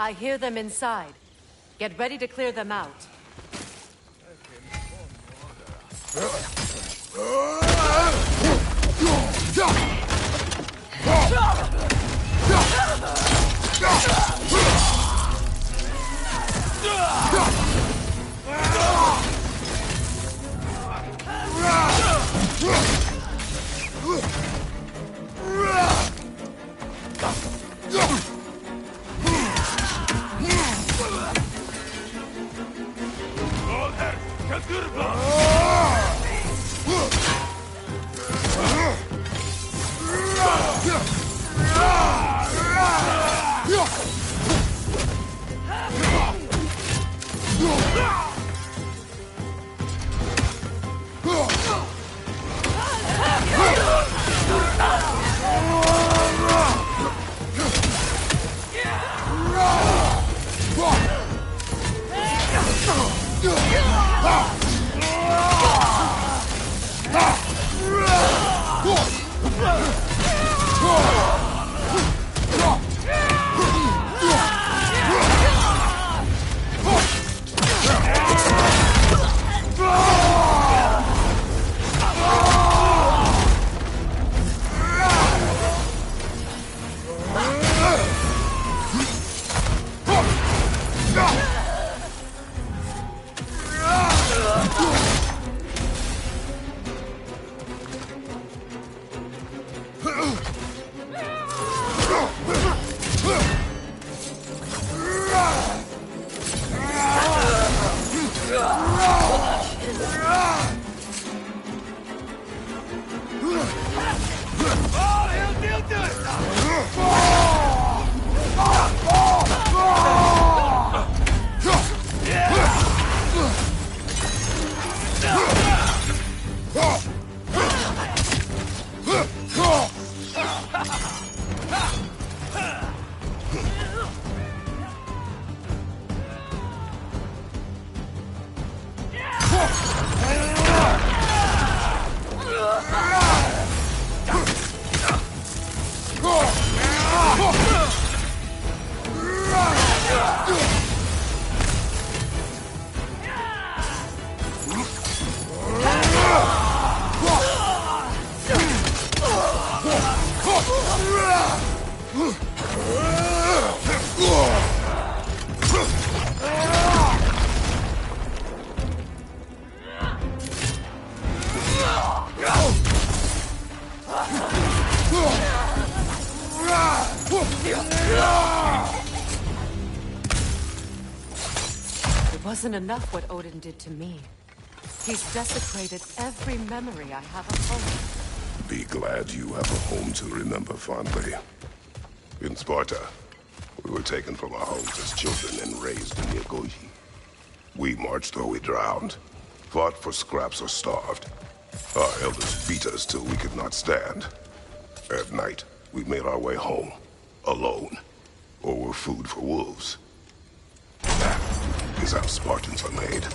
I hear them inside. Get ready to clear them out. It wasn't enough what Odin did to me. He's desecrated every memory I have of home. Be glad you have a home to remember fondly. In Sparta, we were taken from our homes as children and raised in Yagoji. We marched or we drowned, fought for scraps or starved. Our elders beat us till we could not stand. At night, we made our way home, alone, or were food for wolves. That is how Spartans are made.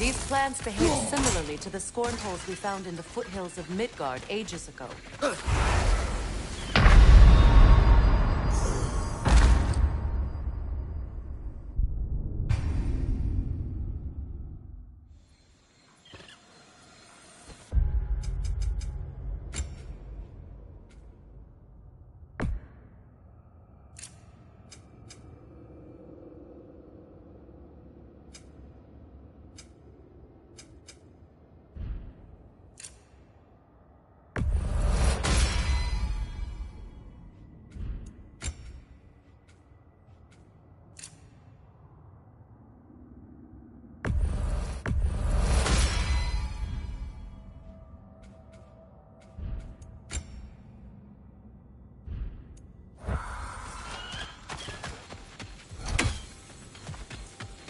These plants behave similarly to the scorn holes we found in the foothills of Midgard ages ago.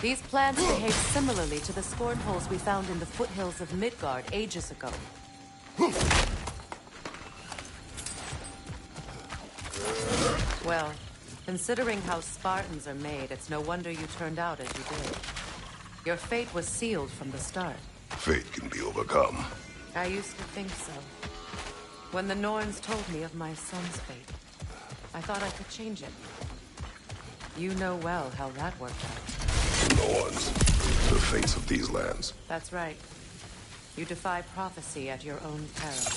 These plants behave similarly to the scorn holes we found in the foothills of Midgard ages ago. Well, considering how Spartans are made, it's no wonder you turned out as you did. Your fate was sealed from the start. Fate can be overcome. I used to think so. When the Norns told me of my son's fate, I thought I could change it. You know well how that worked out. The Norns, the fates of these lands. That's right. You defy prophecy at your own peril.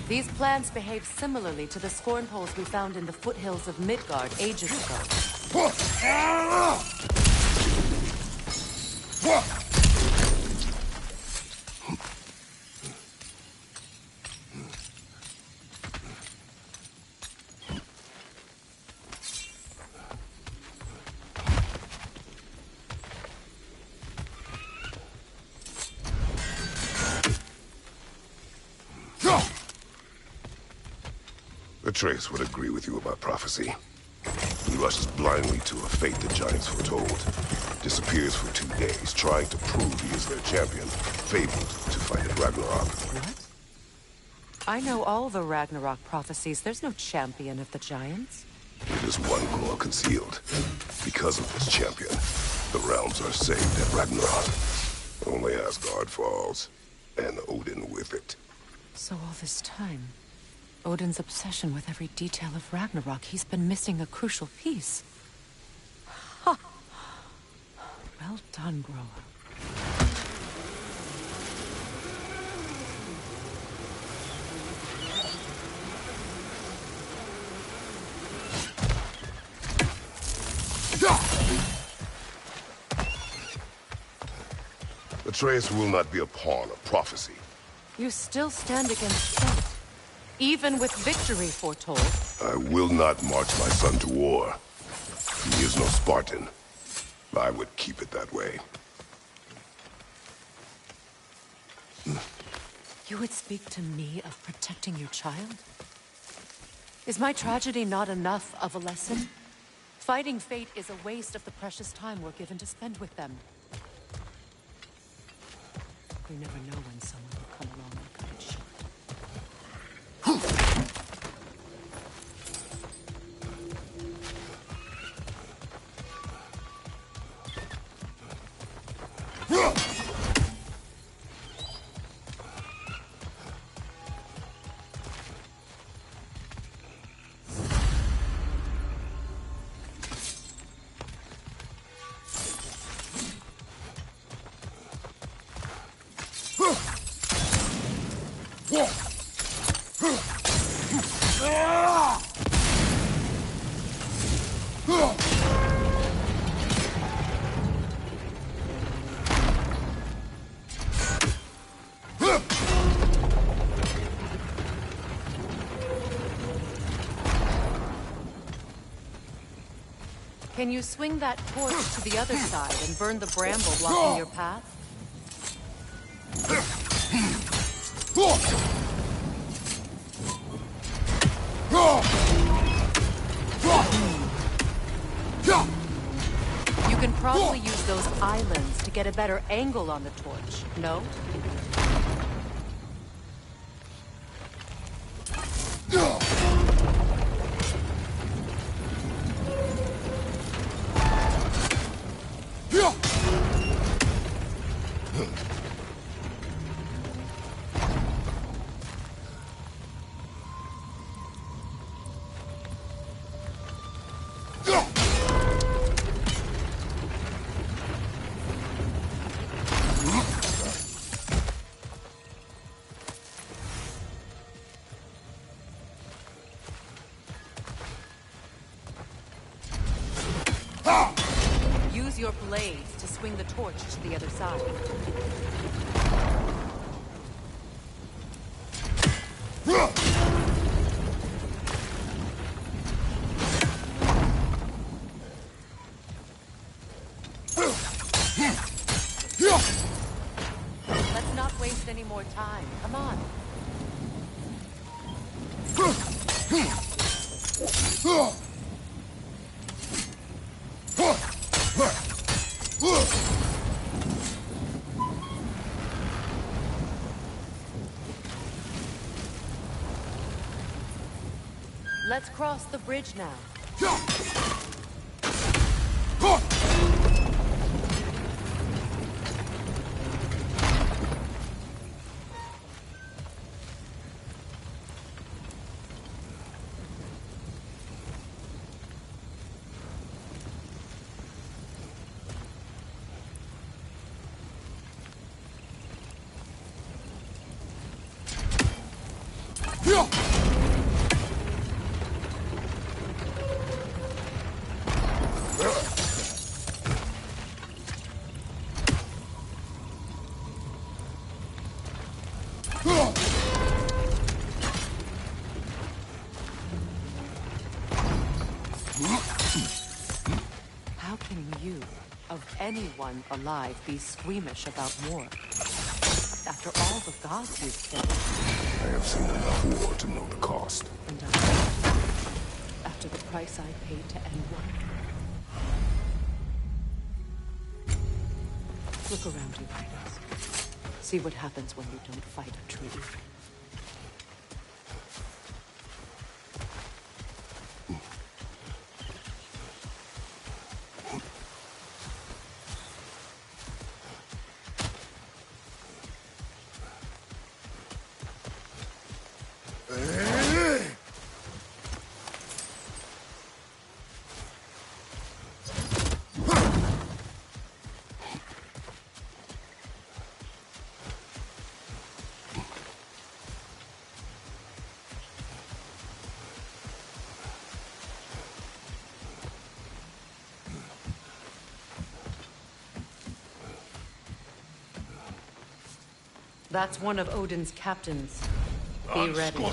These plants behave similarly to the scorn holes we found in the foothills of Midgard ages ago. Atreus would agree with you about prophecy. He rushes blindly to a fate the giants foretold. Disappears for 2 days, trying to prove he is their champion. Fabled to fight at Ragnarok. What? I know all the Ragnarok prophecies. There's no champion of the giants. It is one core concealed. Because of this champion, the realms are saved at Ragnarok. Only Asgard falls, and Odin with it. So all this time, Odin's obsession with every detail of Ragnarok, he's been missing a crucial piece. Ha! Well done, grower. Atreus will not be a pawn of prophecy. You still stand against fate, even with victory foretold. I will not march my son to war. He is no Spartan. I would keep it that way. You would speak to me of protecting your child? Is my tragedy not enough of a lesson? Fighting fate is a waste of the precious time we're given to spend with them. You never know when someone will come along and cut it short. Can you swing that torch to the other side and burn the bramble blocking your path? You can probably use those islands to get a better angle on the torch, no? Use your blades to swing the torch to the other side. Let's not waste any more time. Come on. Let's cross the bridge now. How can you, of anyone alive, be squeamish about war? After all the gods you've killed. I have seen enough war to know the cost. And after the price I paid to end one. Look around you, Midas. See what happens when you don't fight a true evil. That's one of Odin's captains. Be ready.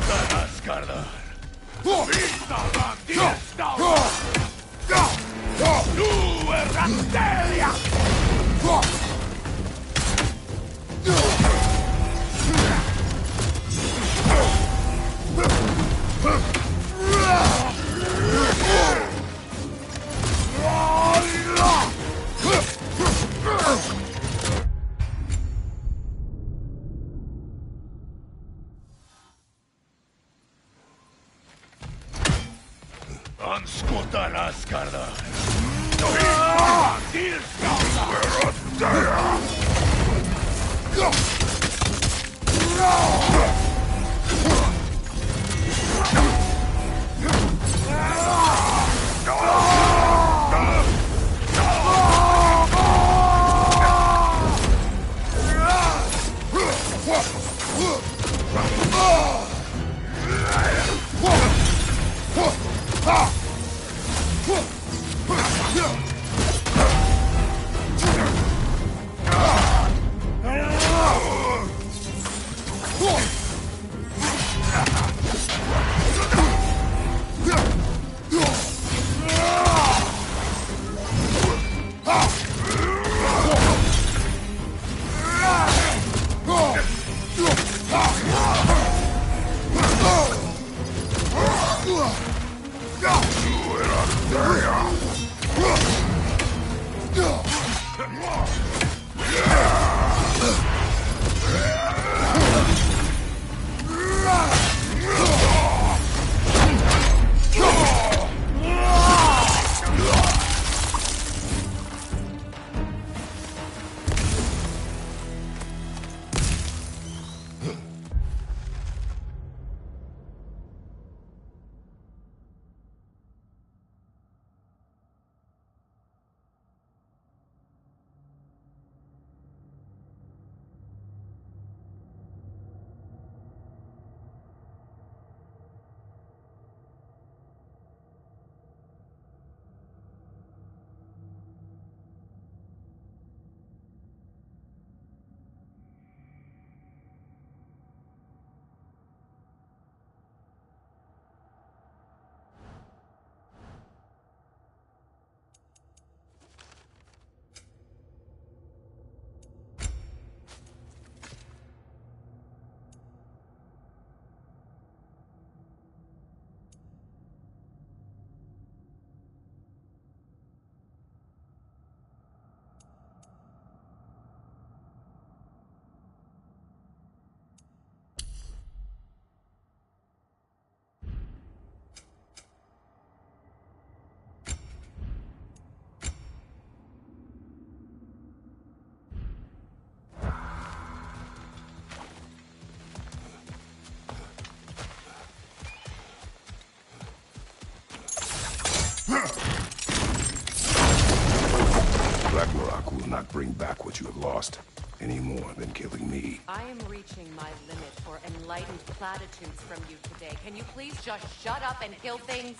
Ragnarok will not bring back what you have lost, any more than killing me. I am reaching my limit for enlightened platitudes from you today. Can you please just shut up and kill things?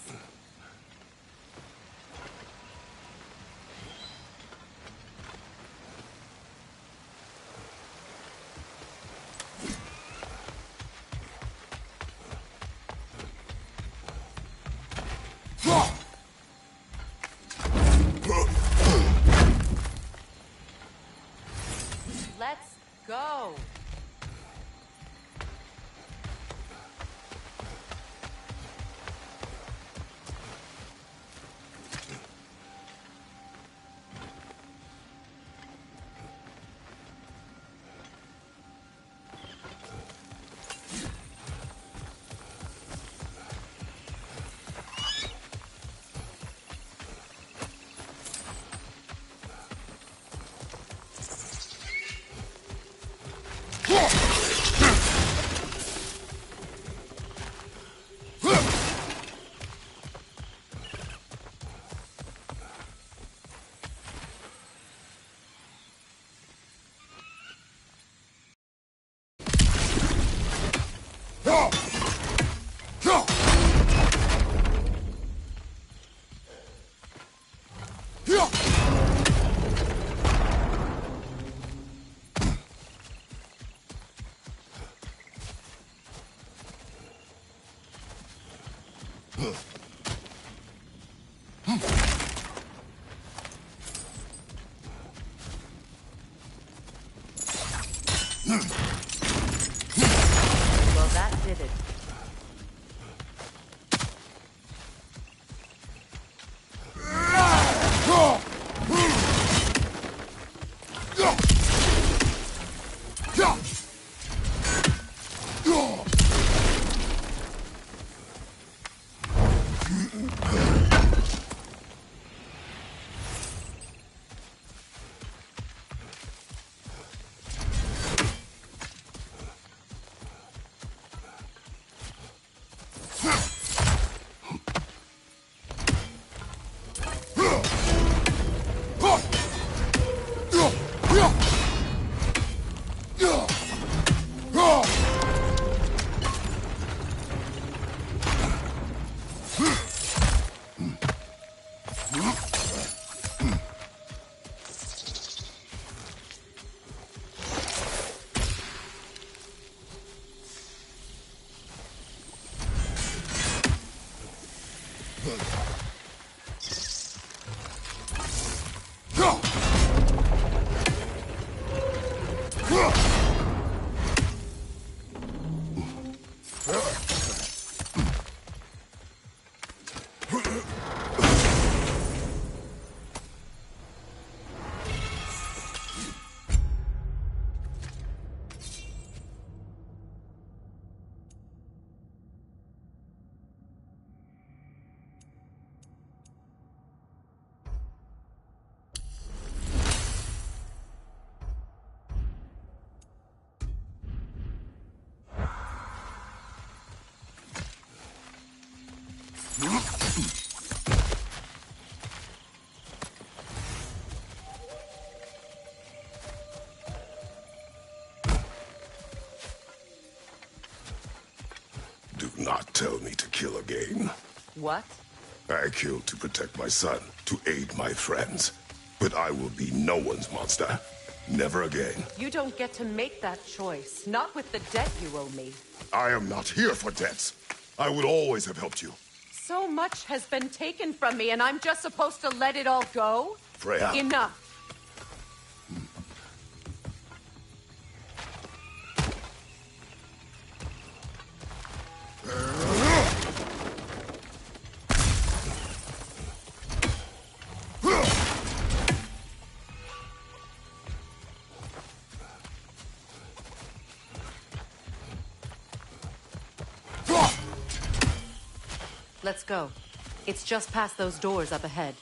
Let's go. Well, that did it. Do not tell me to kill again. What? I killed to protect my son, to aid my friends. But I will be no one's monster. Never again. You don't get to make that choice. Not with the debt you owe me. I am not here for debts. I would always have helped you. So much has been taken from me, and I'm just supposed to let it all go? Freya. Enough. Let's go. It's just past those doors up ahead.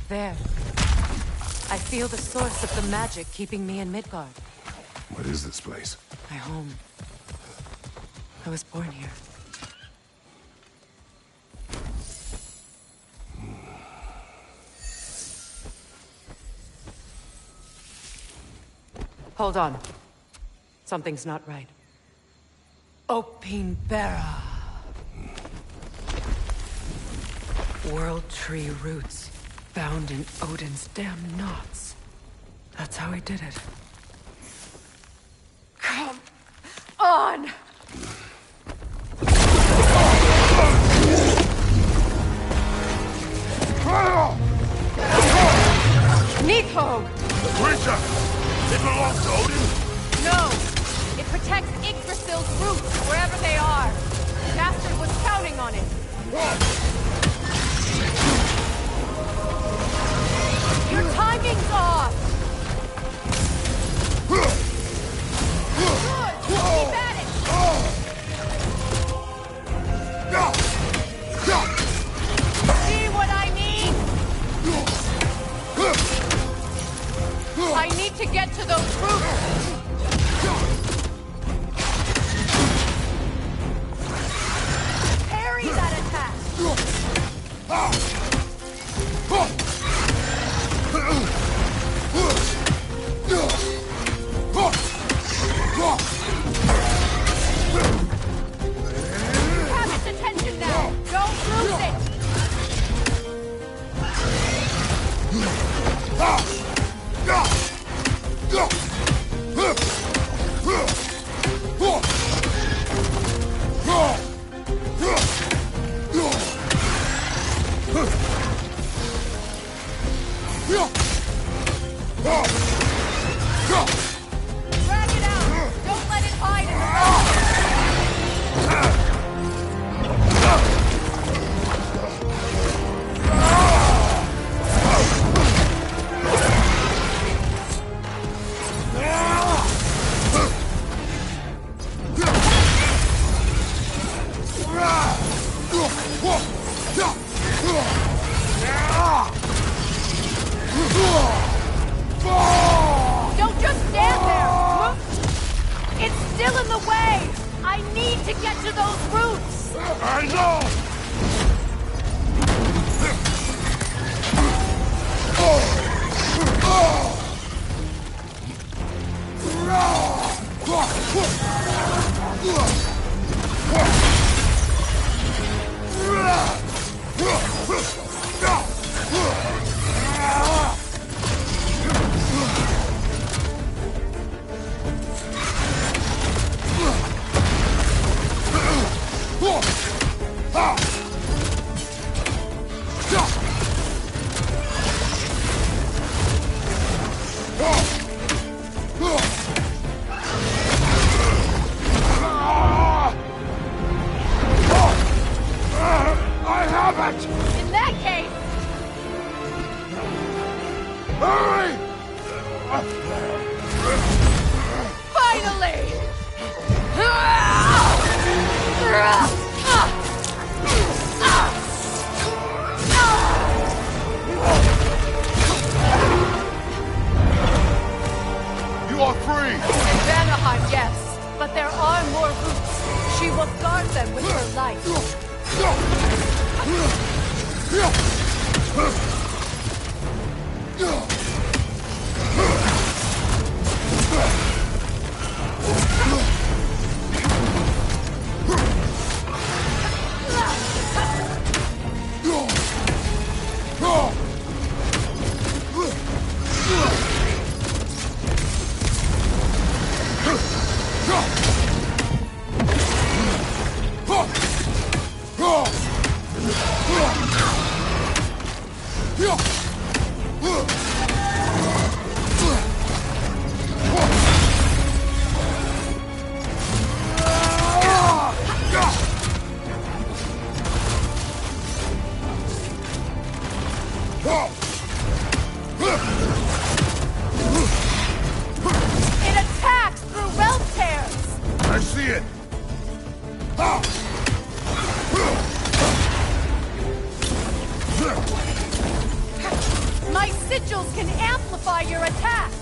There. I feel the source of the magic keeping me in Midgard. What is this place? My home. I was born here. Hold on. Something's not right. Opinbera. World Tree roots, bound in Odin's damn knots. That's how he did it. Come on! Nidhogg! The creature! It belongs to Odin? No! It protects Yggdrasil's roots, wherever they are. Bastard was counting on it. Your timing's off! Good! Keep at it! See what I need? I need to get to those roots! Parry that attack! Have its attention now! Don't lose it! Drag it out! Don't let it hide in Don't just stand there! It's still in the way! I need to get to those roots! I know! I have it! In that case, Hurry! finally! You are free! In Vanaheim, yes, but there are more roots. She will guard them with her life. It attacks through realm tears! I see it! My sigils can amplify your attacks!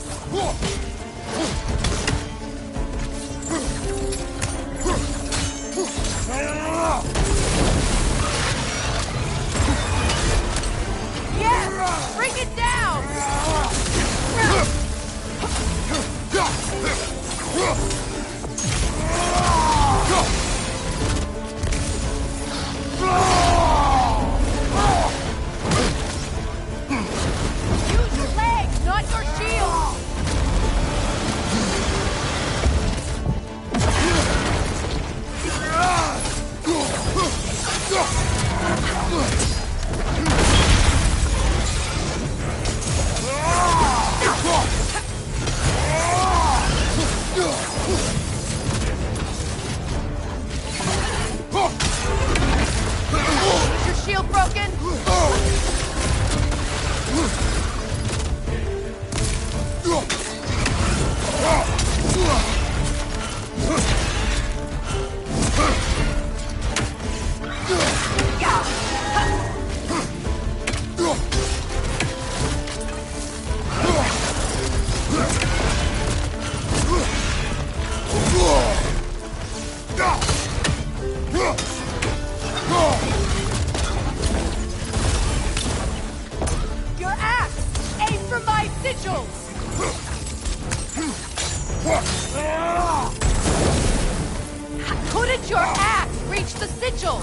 sigil!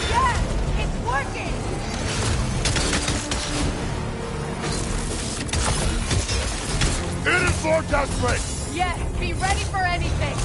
Yes! It's working! It is more desperate! Yes, be ready for anything!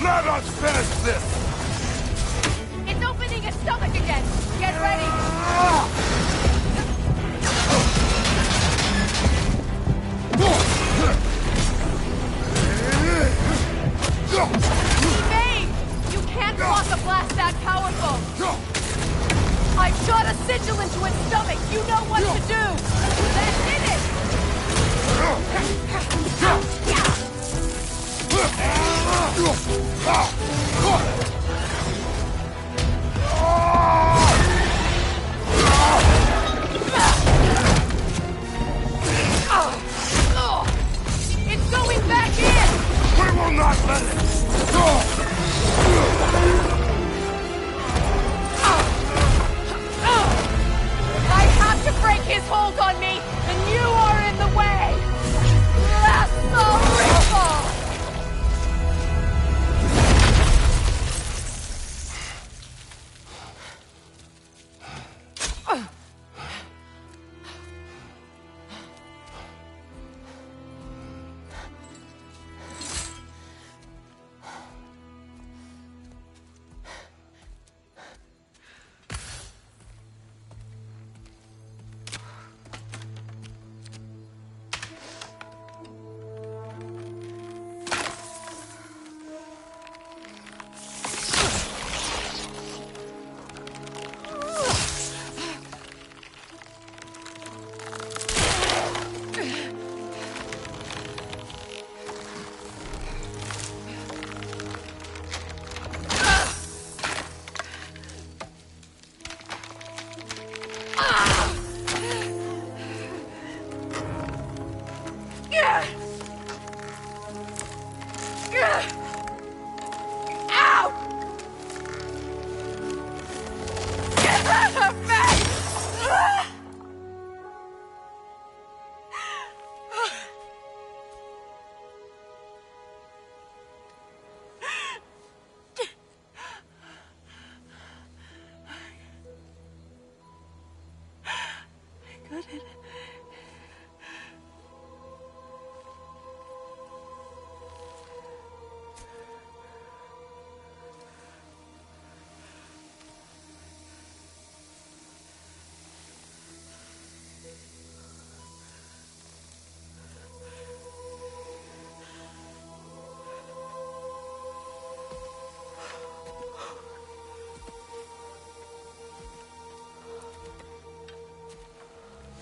Let us finish this! It's opening its stomach again! Get ready! Maine! You can't block a blast that powerful! I shot a sigil into its stomach! You know what to do! Then hit it! It's going back in! We will not let it! I have to break his hold on me, and you are in the way! Lasso Ripple!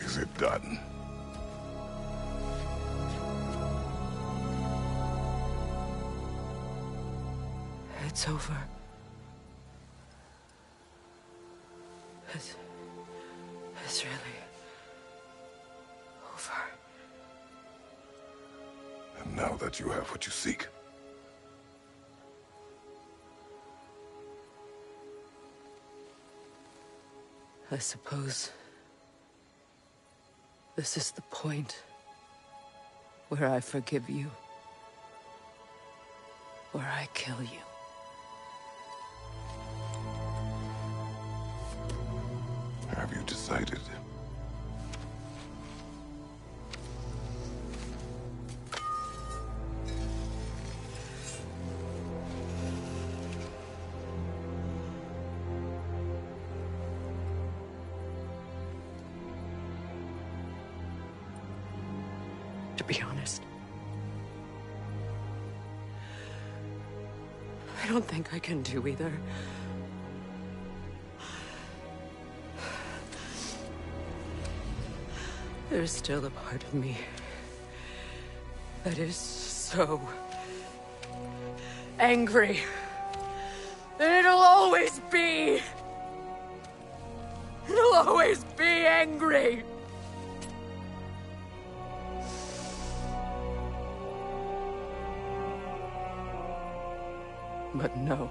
Is it done? It's over. It's really over. now that you have what you seek. I suppose this is the point where I forgive you, where I kill you. Have you decided? To be honest, I don't think I can do either. There's still a part of me that is so angry that it'll always be. It'll always be angry. But no.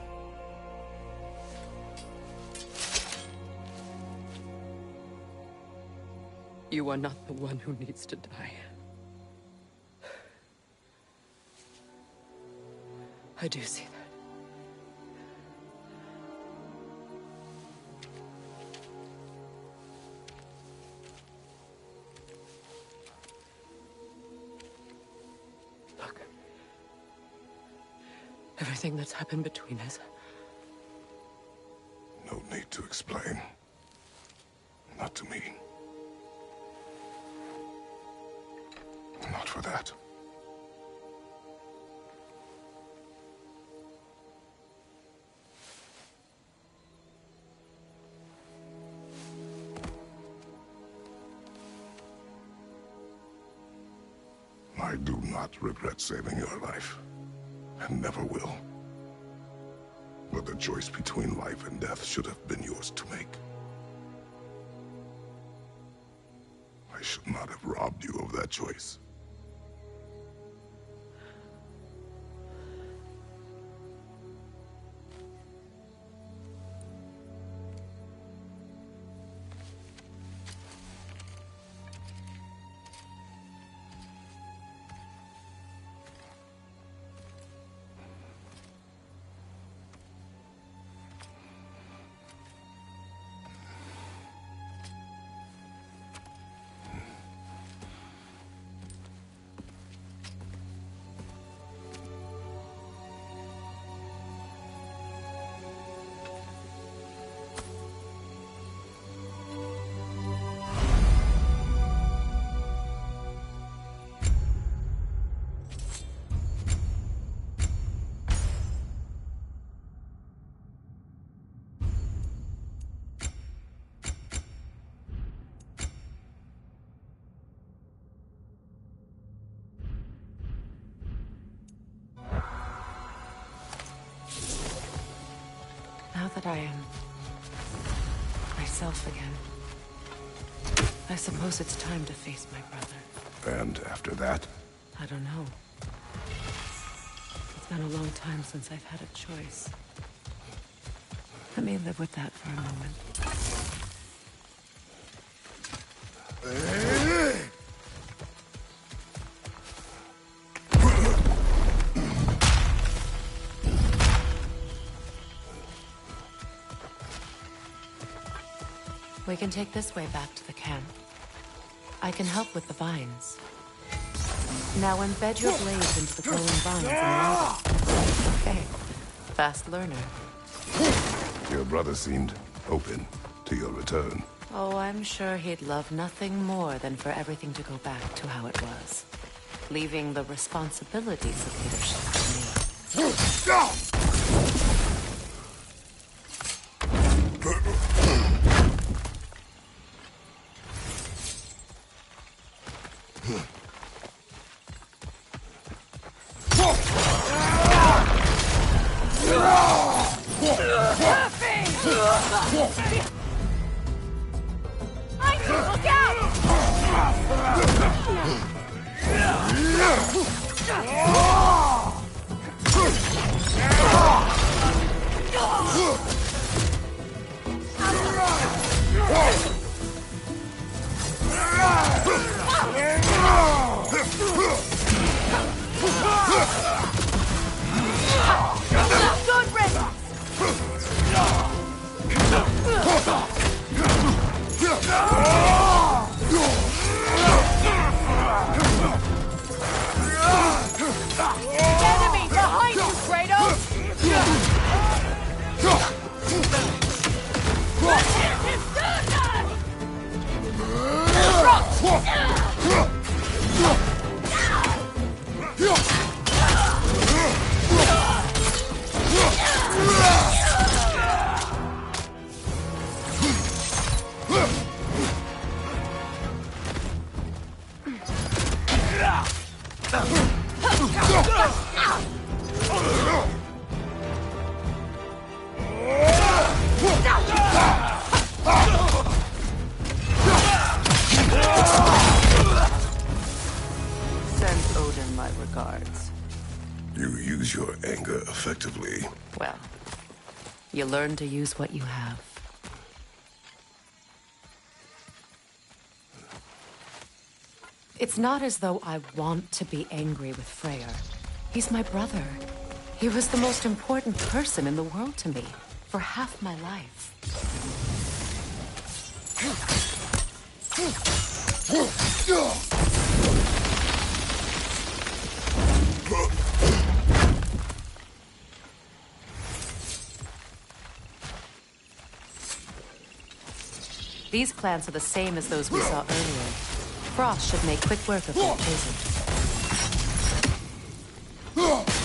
You are not the one who needs to die. I do see that. Look. Everything that's happened between us. No need to explain. Not to me. Not for that. I do not regret saving your life, and never will. But the choice between life and death should have been yours to make. I should not have robbed you of that choice. Now that I am myself again, I suppose it's time to face my brother. And after that? I don't know. It's been a long time since I've had a choice. Let me live with that for a moment. We can take this way back to the camp. I can help with the vines. Now embed your blades into the glowing vines and load it. Okay. Fast learner. Your brother seemed open to your return. Oh, I'm sure he'd love nothing more than for everything to go back to how it was. Leaving the responsibilities of leadership to me. Look out! Good riddance! Enemy behind you, Kratos! Send Odin my regards. You use your anger effectively. Well, you learn to use what you have. It's not as though I want to be angry with Freyr. He's my brother. He was the most important person in the world to me for half my life. These plants are the same as those we saw earlier. Frost should make quick work of their prison.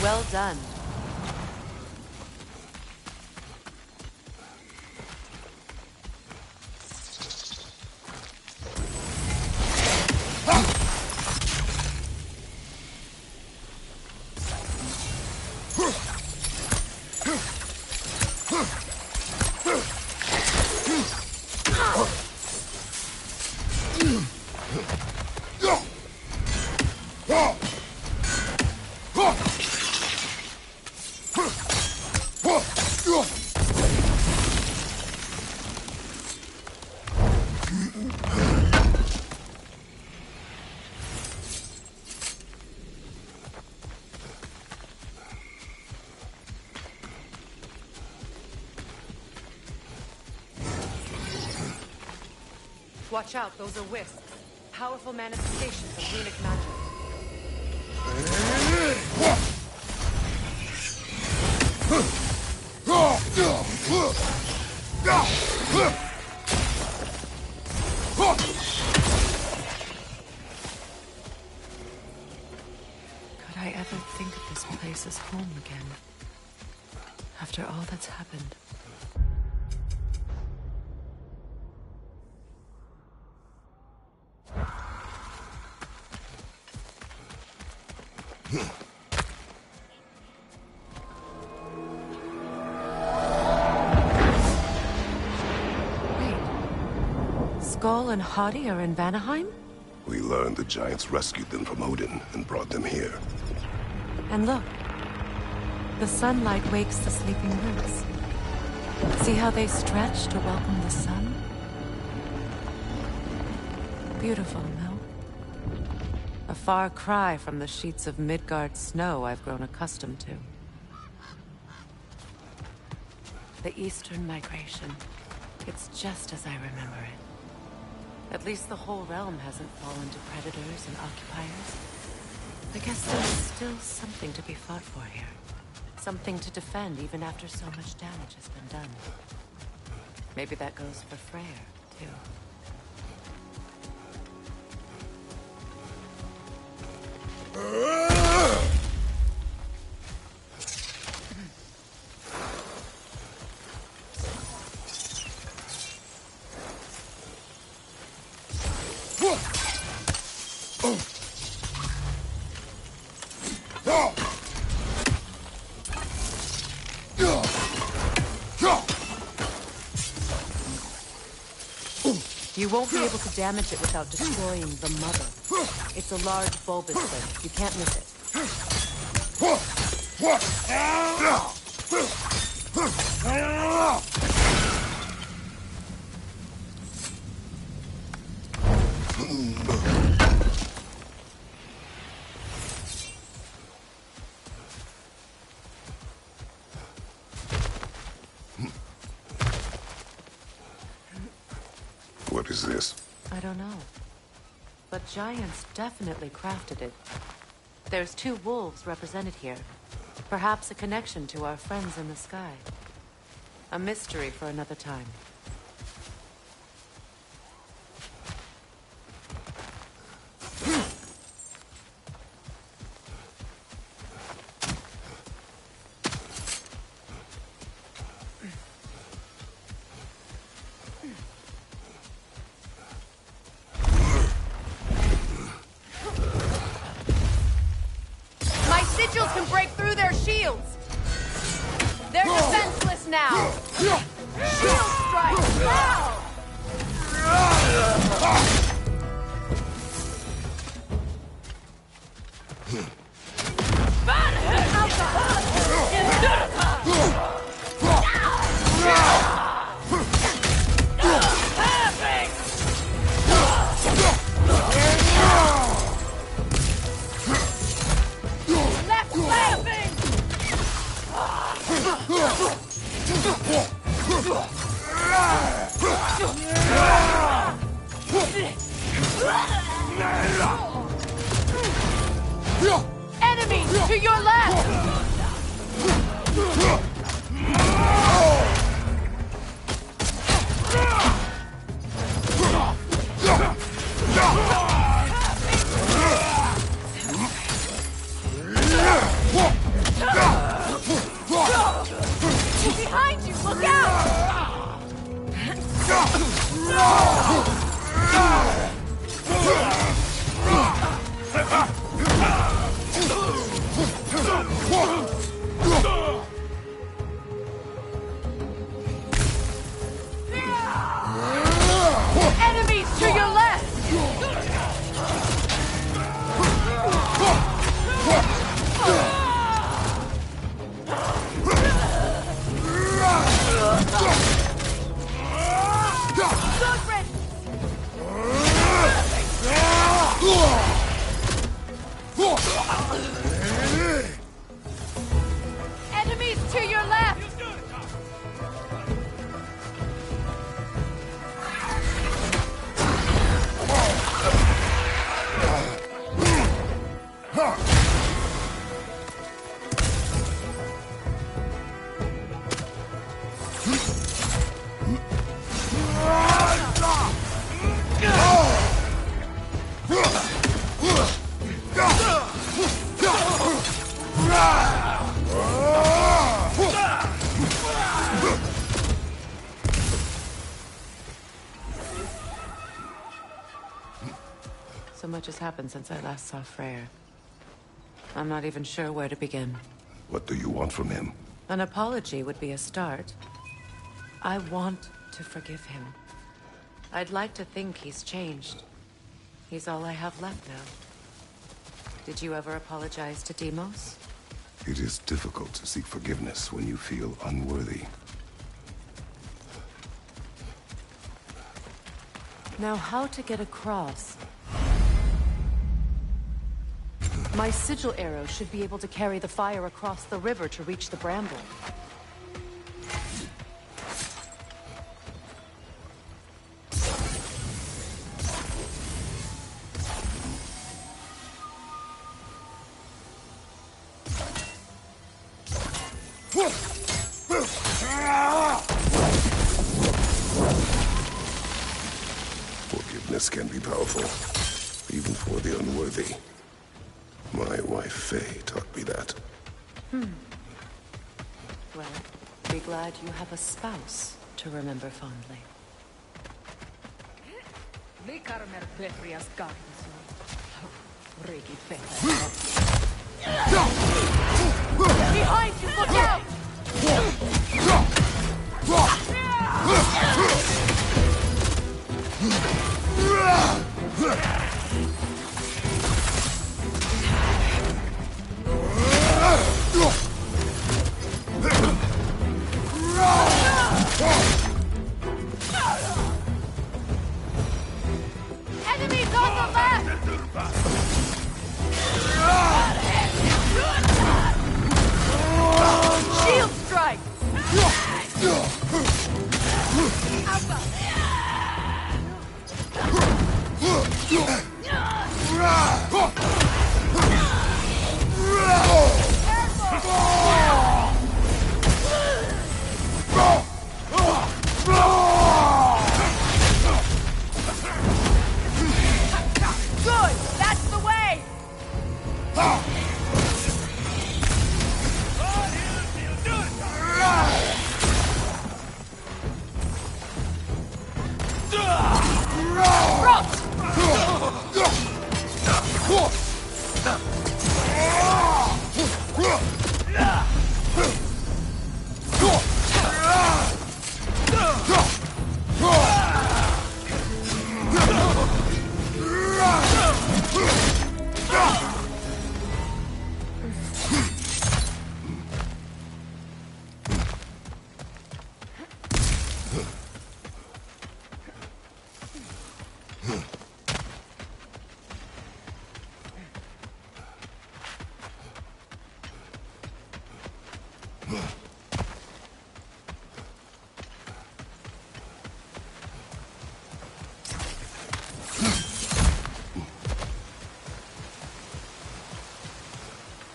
Well done. Watch out, those are wisps. Powerful manifestations of runic magic. Could I ever think of this place as home again? After all that's happened. Skull and Hati are in Vanaheim? We learned the giants rescued them from Odin and brought them here. And look, the sunlight wakes the sleeping roots. See how they stretch to welcome the sun? Beautiful, no? A far cry from the sheets of Midgard snow I've grown accustomed to. The Eastern Migration. It's just as I remember it. At least the whole realm hasn't fallen to predators and occupiers. I guess there's still something to be fought for here. Something to defend even after so much damage has been done. Maybe that goes for Freyr, too. You won't be able to damage it without destroying the mother. It's a large bulbous thing. You can't miss it. this? I don't know. But giants definitely crafted it. There's 2 wolves represented here. Perhaps a connection to our friends in the sky. A mystery for another time. My sigils can break through their shields! They're defenseless now! Shield strike now! Left laughing! Enemies to your left! Behind you, look out! Enemies to your left! Good riddance! Enemies to your left! So much has happened since I last saw Freyr. I'm not even sure where to begin. What do you want from him? An apology would be a start. I want to forgive him. I'd like to think he's changed. He's all I have left now. Did you ever apologize to Deimos? It is difficult to seek forgiveness when you feel unworthy. Now, how to get across? My sigil arrow should be able to carry the fire across the river to reach the bramble. Forgiveness can be powerful, even for the unworthy. My wife, Faye, taught me that. Well, be glad you have a spouse to remember fondly. Behind you, look out! Enemies on the left! Shield strike!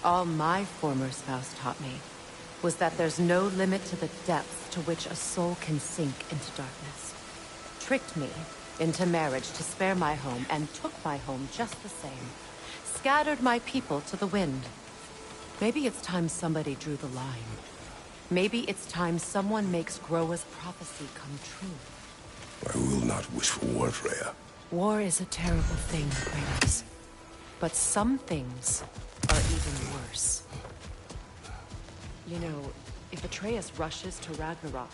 All my former spouse taught me was that there's no limit to the depths to which a soul can sink into darkness. Tricked me into marriage to spare my home and took my home just the same. Scattered my people to the wind. Maybe it's time somebody drew the line. Maybe it's time someone makes Groa's prophecy come true. I will not wish for war, Freya. War is a terrible thing, Kratos. But some things are even worse. You know, if Atreus rushes to Ragnarok,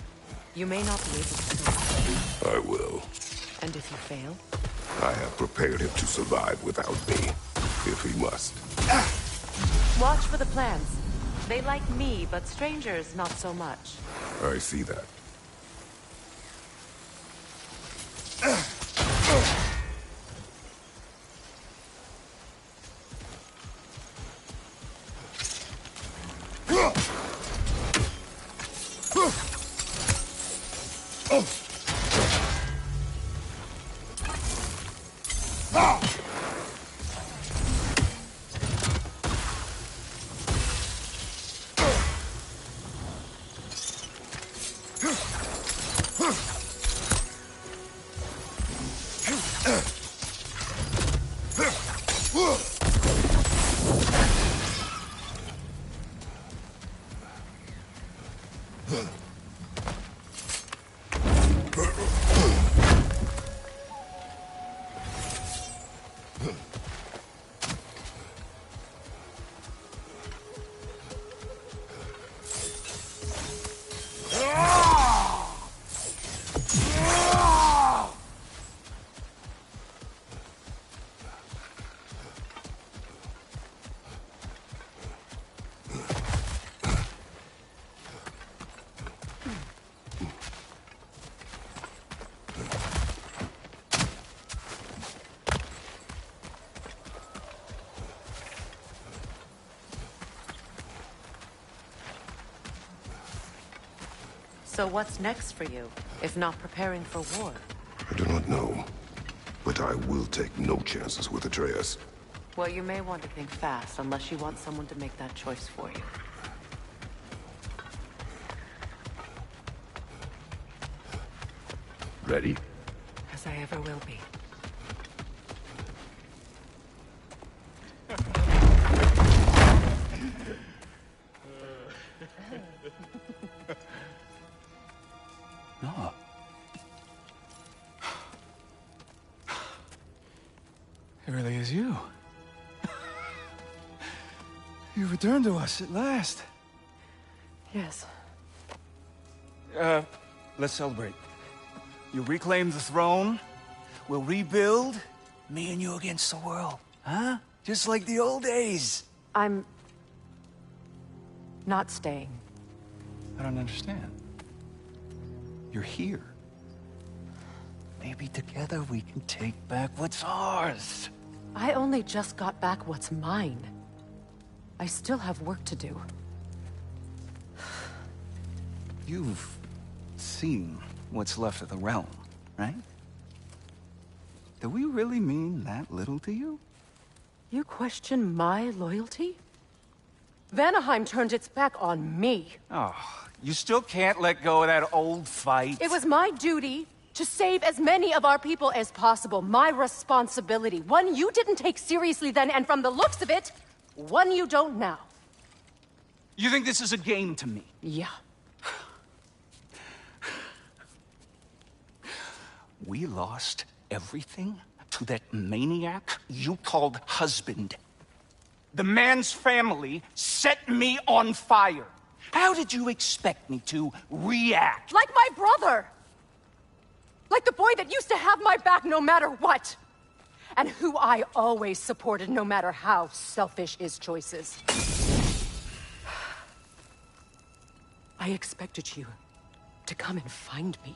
you may not be able to survive. I will. And if you fail? I have prepared him to survive without me, if he must. Watch for the plants. They like me, but strangers not so much. I see that. So what's next for you, if not preparing for war? I do not know, but I will take no chances with Atreus. Well, you may want to think fast, unless you want someone to make that choice for you. Ready? As I ever will be. No. It really is you. You returned to us at last. Yes. Let's celebrate. You reclaim the throne. We'll rebuild. Me and you against the world. Huh? Just like the old days. I'm not staying. I don't understand. You're here. Maybe together we can take back what's ours. I only just got back what's mine. I still have work to do. You've seen what's left of the realm, right? Do we really mean that little to you? You question my loyalty? Vanaheim turned its back on me. Oh, you still can't let go of that old fight? It was my duty to save as many of our people as possible. My responsibility. One you didn't take seriously then, and from the looks of it, one you don't now. You think this is a game to me? Yeah. We lost everything to that maniac you called husband. The man's family set me on fire. How did you expect me to react? Like my brother! Like the boy that used to have my back no matter what! And who I always supported no matter how selfish his choices. I expected you to come and find me.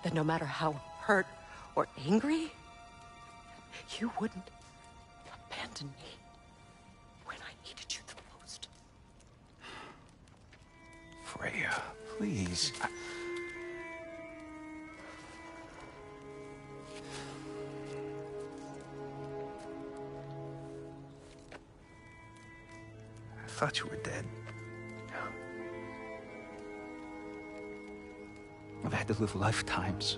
That no matter how hurt or angry, you wouldn't abandon me when I needed you the most. Freya, please. I thought you were dead. I've had to live lifetimes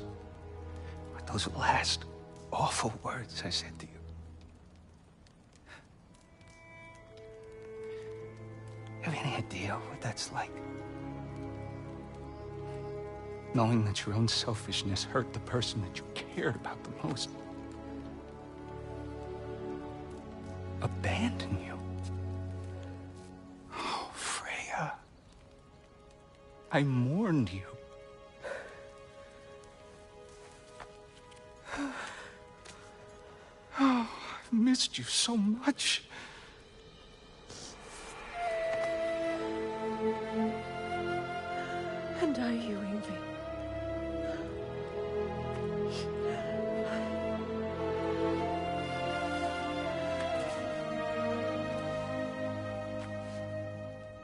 with those last awful words I said to you. You have any idea what that's like? Knowing that your own selfishness hurt the person that you cared about the most. Abandon you. Oh, Freya. I mourned you. Oh, I've missed you so much. And I you, Yngvi.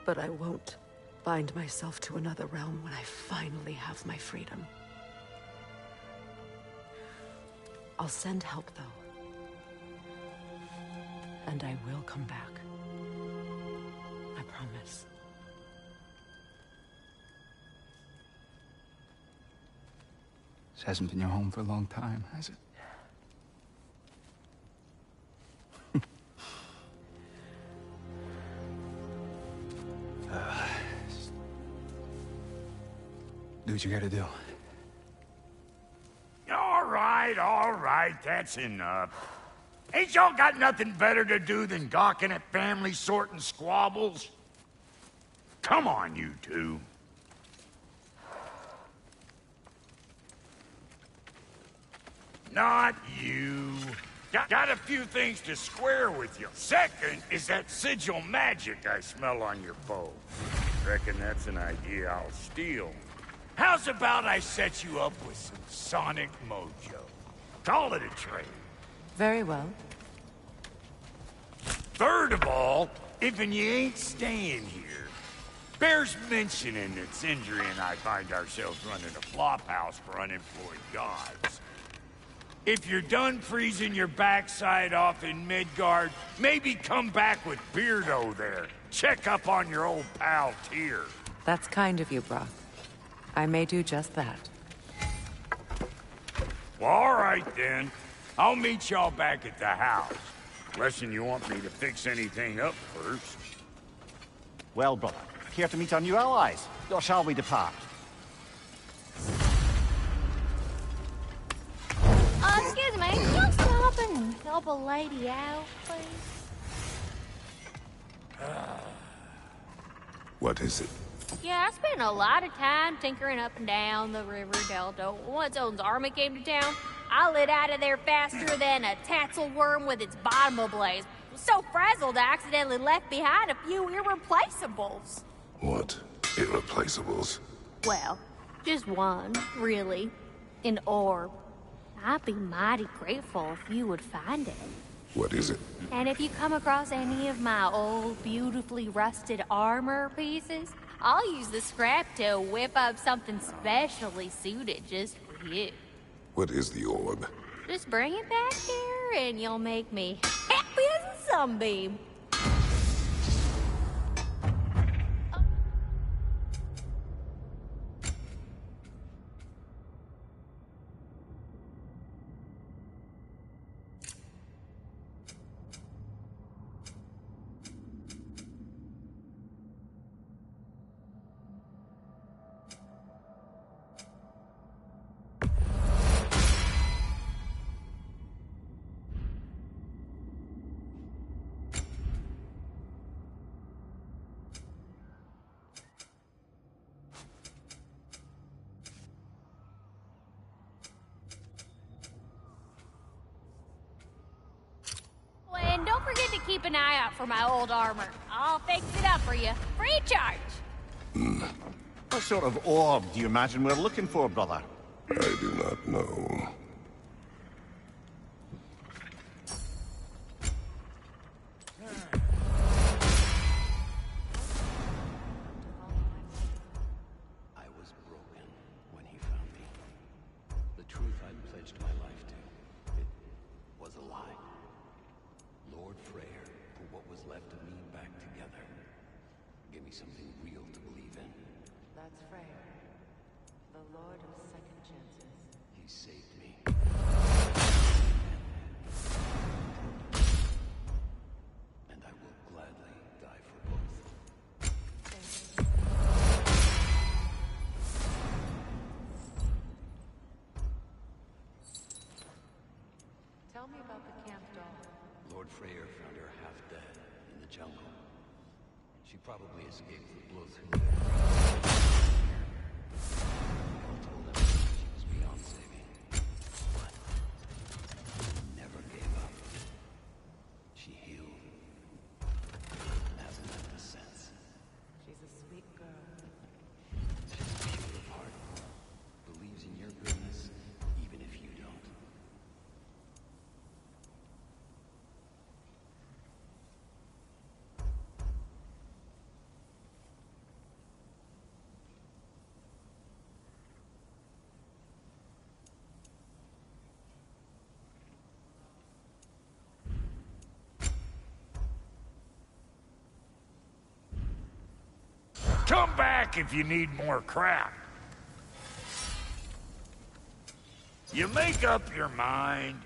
But I won't bind myself to another realm when I finally have my freedom. I'll send help, though. And I will come back. I promise. This hasn't been your home for a long time, has it? Do what you gotta do. All right, that's enough. Ain't y'all got nothing better to do than gawking at family sorting squabbles? Come on, you two. Not you. Got a few things to square with you. Second is that sigil magic I smell on your bow. Reckon that's an idea I'll steal. How's about I set you up with some sonic mojo? Call it a trade. Very well. Third of all, if you ain't staying here, bears mentioning that Sindri and I find ourselves running a flop house for unemployed gods. If you're done freezing your backside off in Midgard, maybe come back with Beardo there. Check up on your old pal Tyr. That's kind of you, Brock. I may do just that. Well, all right then. I'll meet y'all back at the house. Unless you want me to fix anything up first. Well, brother, care to meet our new allies? Or shall we depart? Excuse me, can you stop and help a lady out, please? What is it? Yeah, I spent a lot of time tinkering up and down the river delta. Once Odin's army came to town, I lit out of there faster than a tassel worm with its bottom ablaze. So frazzled, I accidentally left behind a few irreplaceables. What? Irreplaceables? Well, just one, really. An orb. I'd be mighty grateful if you would find it. What is it? And if you come across any of my old, beautifully rusted armor pieces, I'll use the scrap to whip up something specially suited just for you. What is the orb? Just bring it back here and you'll make me happy as a sunbeam. an eye out for my old armor. I'll fix it up for you. Free of charge. What sort of orb do you imagine we're looking for, brother? I do not know. I was broken when he found me. The truth I'd pledged my life to, it was a lie. Lord Freyr put what was left of me back together. Give me something real to believe in. That's Freyr, the Lord of Second Chances. He saved me. And I will gladly die for both. Tell me about the camp doll. Lord Freyr found her half dead in the jungle. She probably escaped the blows through there. We all told him she was beyond saving. But she never gave up. She healed. And hasn't left a sense. She's a sweet girl. She's pure of heart. Believes in your goodness, even if you don't. Come back if you need more crap. You make up your mind.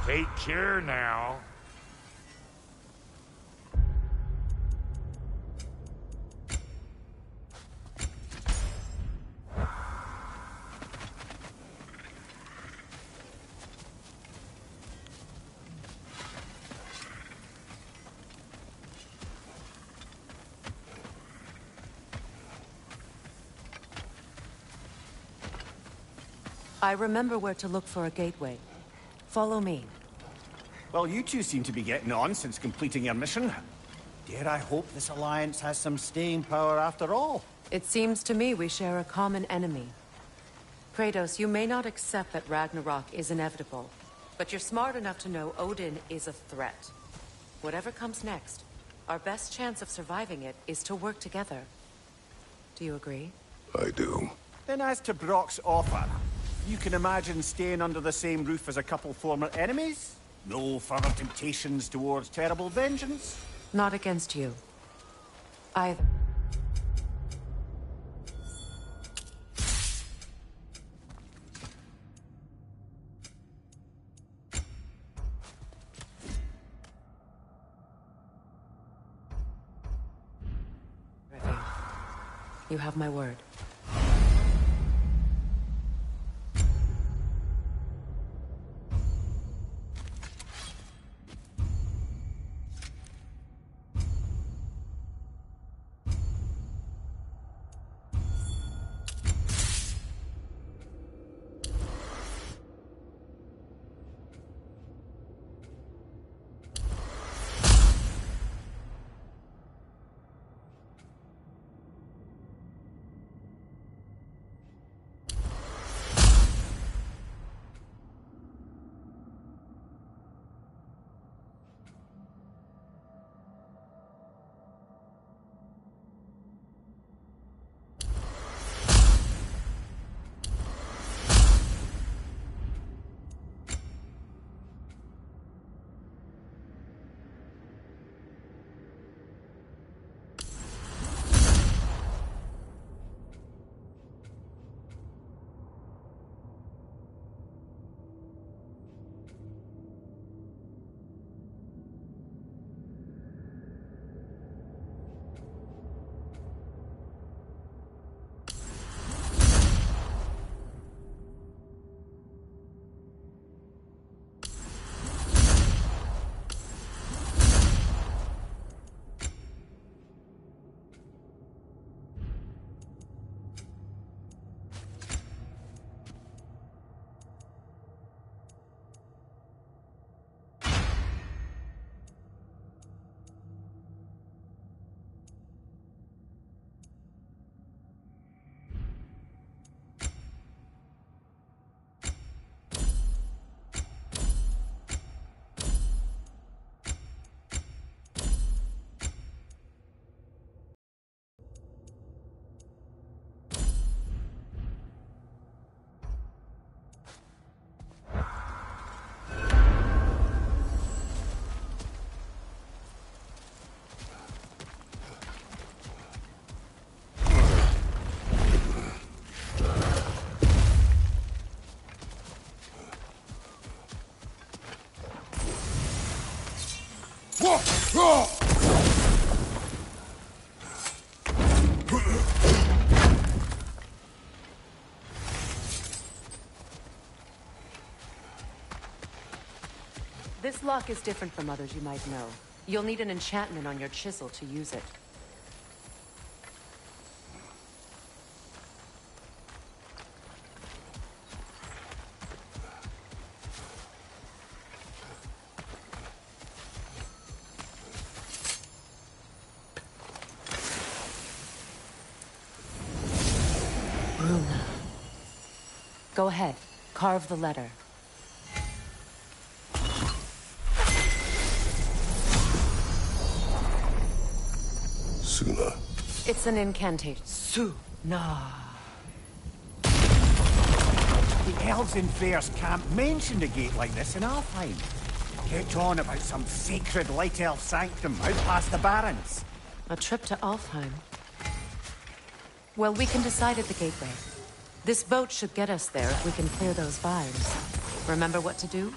Take care now. I remember where to look for a gateway. Follow me. Well, you two seem to be getting on since completing your mission. Dare I hope this alliance has some staying power after all? It seems to me we share a common enemy. Kratos, you may not accept that Ragnarok is inevitable, but you're smart enough to know Odin is a threat. Whatever comes next, our best chance of surviving it is to work together. Do you agree? I do. Then as to Brock's offer, you can imagine staying under the same roof as a couple former enemies? No further temptations towards terrible vengeance? Not against you. Either. You have my word. This lock is different from others you might know. You'll need an enchantment on your chisel to use it. Runa. Go ahead. Carve the letter. Suna. It's an incantation. Suna. The elves in Freyr's camp mentioned a gate like this in Alfheim. Kept on about some sacred light elf sanctum out past the Barrens. A trip to Alfheim. Well, we can decide at the gateway. This boat should get us there if we can clear those vines. Remember what to do?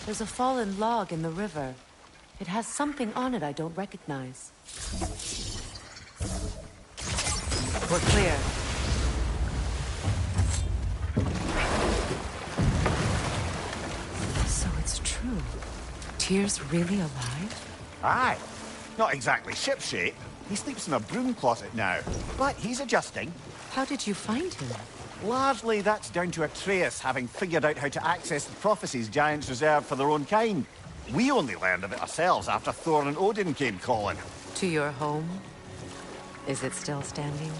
There's a fallen log in the river. It has something on it I don't recognize. We're clear. So it's true. Tyr's really alive? Aye. Not exactly shipshape. He sleeps in a broom closet now. But he's adjusting. How did you find him? Largely, that's down to Atreus having figured out how to access the prophecies giants reserve for their own kind. We only learned of it ourselves after Thor and Odin came calling. To your home? Is it still standing?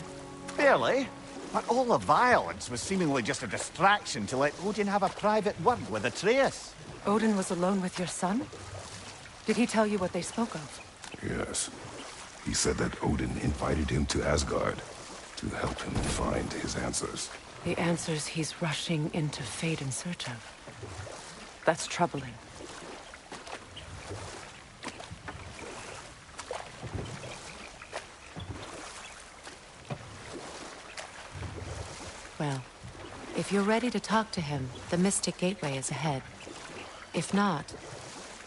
Barely. But all the violence was seemingly just a distraction to let Odin have a private word with Atreus. Odin was alone with your son? Did he tell you what they spoke of? Yes. He said that Odin invited him to Asgard to help him find his answers. The answers he's rushing into fate in search of. That's troubling. Well, if you're ready to talk to him, the Mystic Gateway is ahead. If not,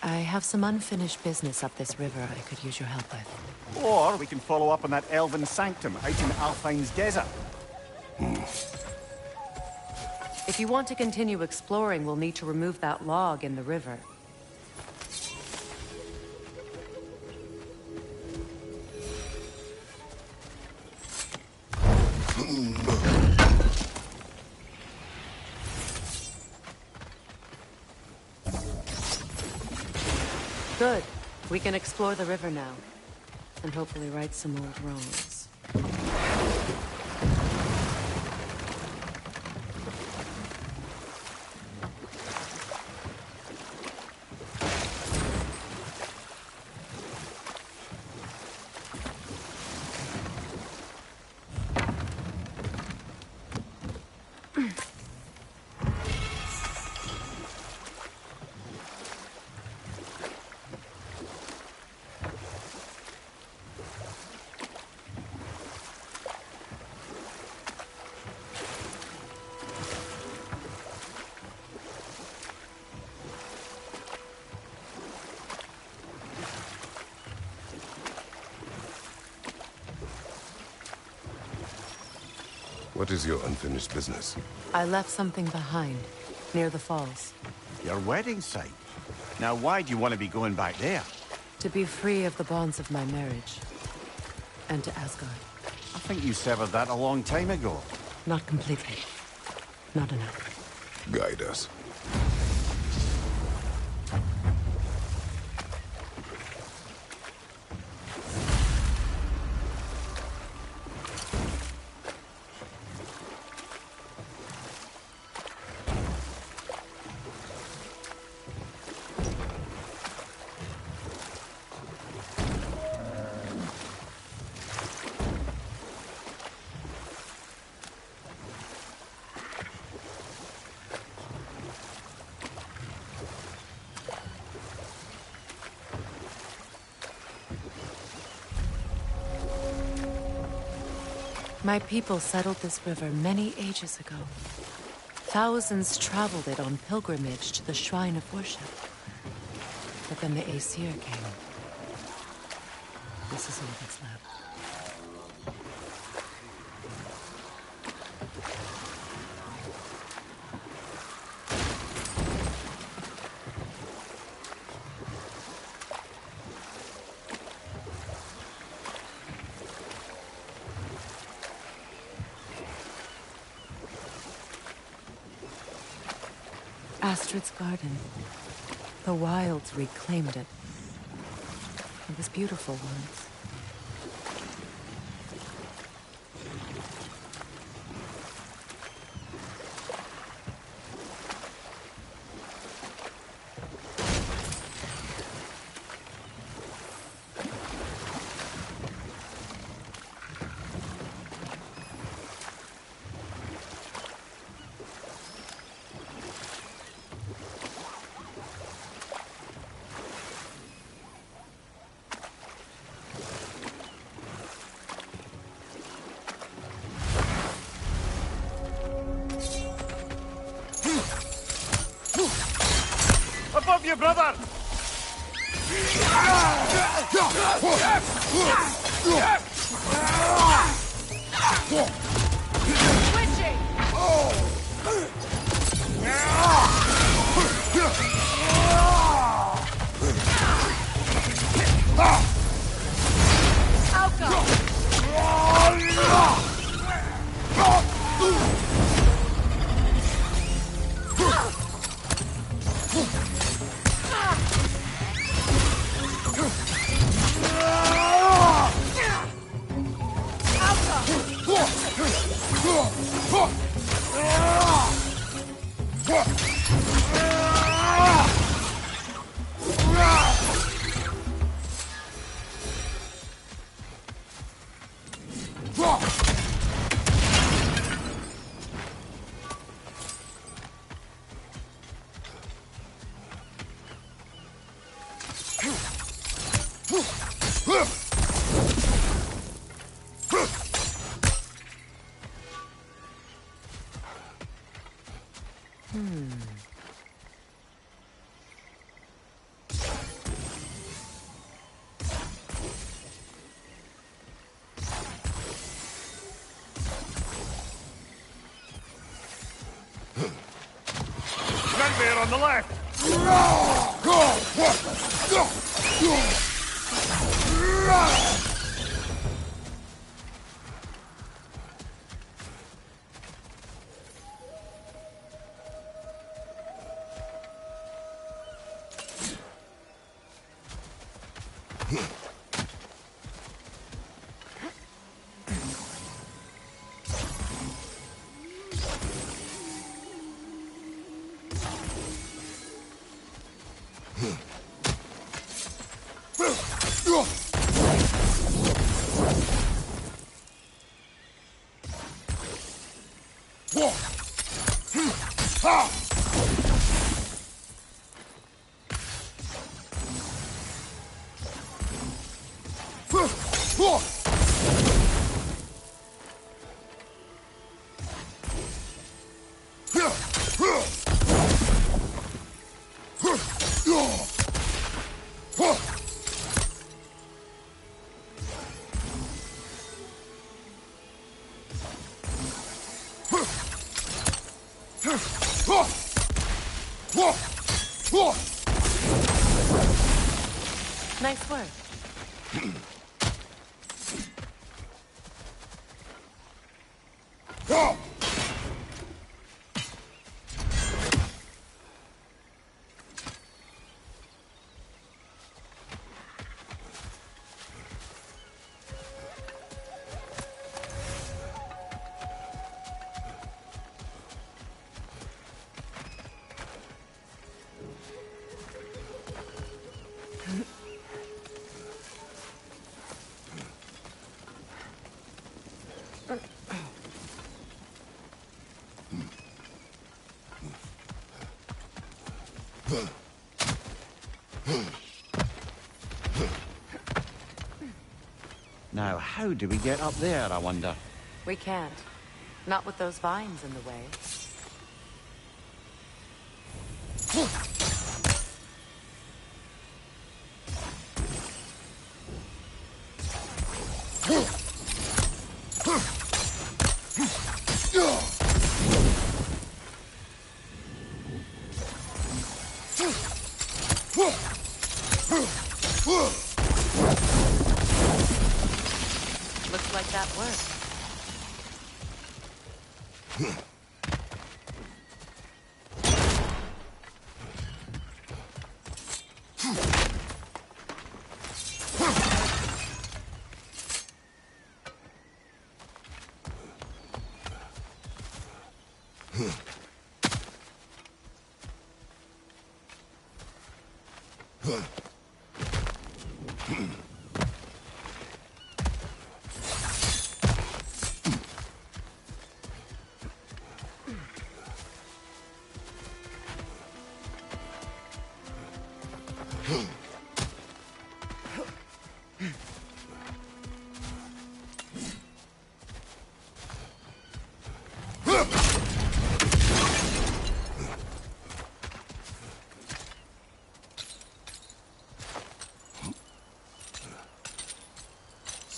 I have some unfinished business up this river I could use your help with. Or we can follow up on that elven sanctum out in Alfheim's desert. If you want to continue exploring, we'll need to remove that log in the river. Good. We can explore the river now. And hopefully right some old wrongs. What is your unfinished business? I left something behind, near the falls. Your wedding site. Now why do you want to be going back there? To be free of the bonds of my marriage. And to Asgard. I think you severed that a long time ago. Not completely. Not enough. Guide us. My people settled this river many ages ago. Thousands traveled it on pilgrimage to the shrine of worship. But then the Aesir came. This is all that's left. Astrid's garden. The wilds reclaimed it. It was beautiful once. Above you, brother! Switching! Gunbear on the left! Nice work. Now, how do we get up there, I wonder? We can't. Not with those vines in the way. Looks like that worked.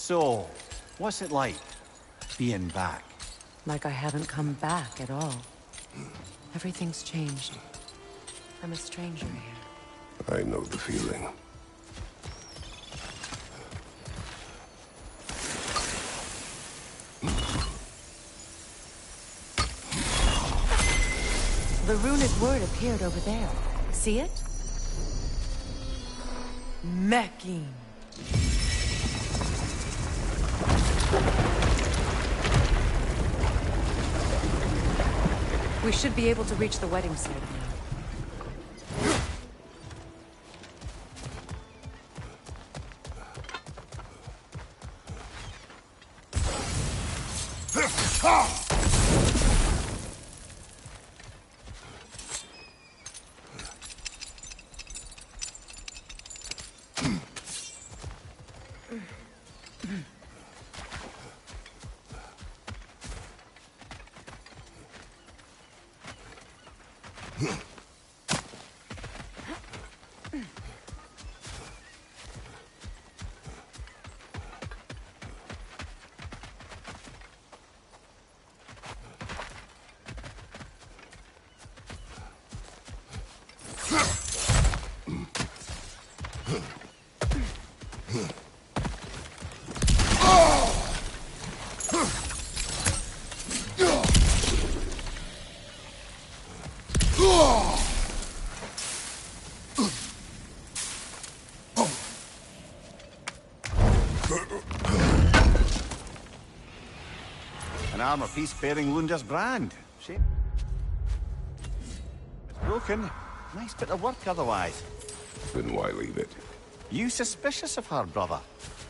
So, what's it like, being back? Like I haven't come back at all. Everything's changed. I'm a stranger here. I know the feeling. The runic word appeared over there. See it? Mecking. We should be able to reach the wedding site now. An armor-piece bearing Lunda's brand. Shame. It's broken. Nice bit of work otherwise. Then why leave it? You suspicious of her, brother?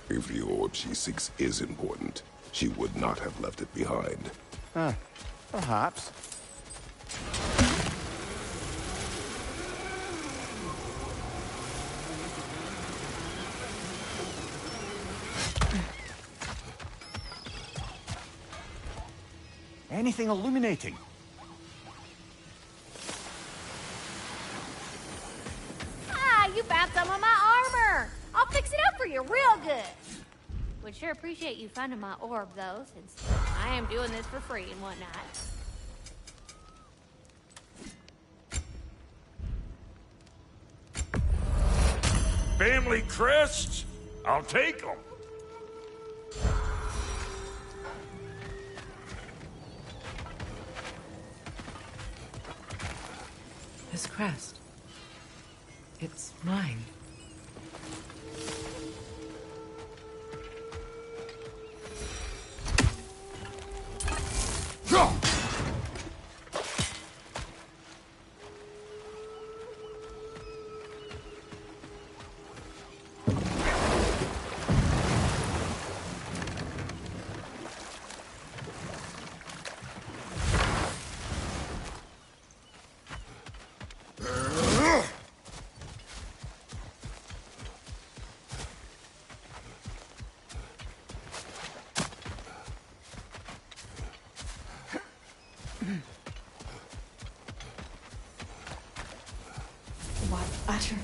If the orb she seeks is important, she would not have left it behind. Perhaps. Anything illuminating? Ah, you found some of my armor! I'll fix it up for you real good! Would sure appreciate you finding my orb, though, since I am doing this for free and whatnot. Family crests? I'll take them. This crest. It's mine.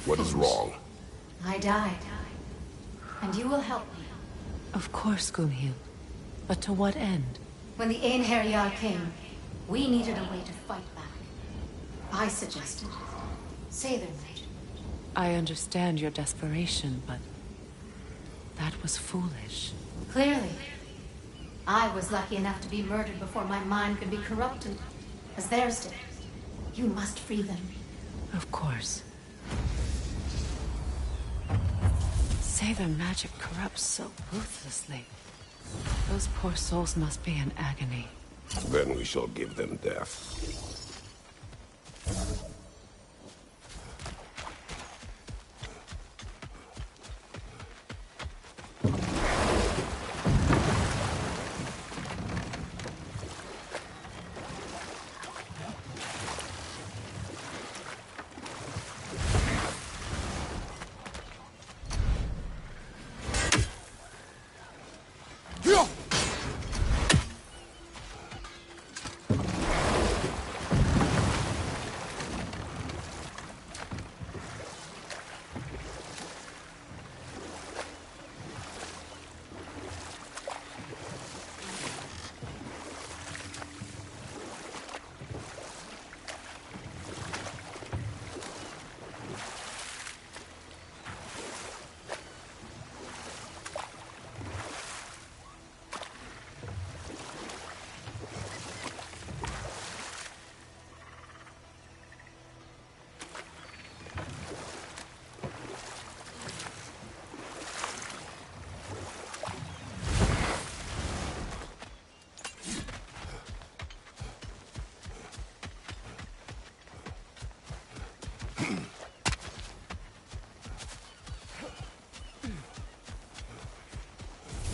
What is wrong? I died. And you will help me. Of course, Gunhild. But to what end? When the Einherjar came, we needed a way to fight back. I suggested Sather Magic. I understand your desperation, but that was foolish. Clearly. I was lucky enough to be murdered before my mind could be corrupted, as theirs did. You must free them. Of course. Sather magic corrupts so ruthlessly. Those poor souls must be in agony. Then we shall give them death.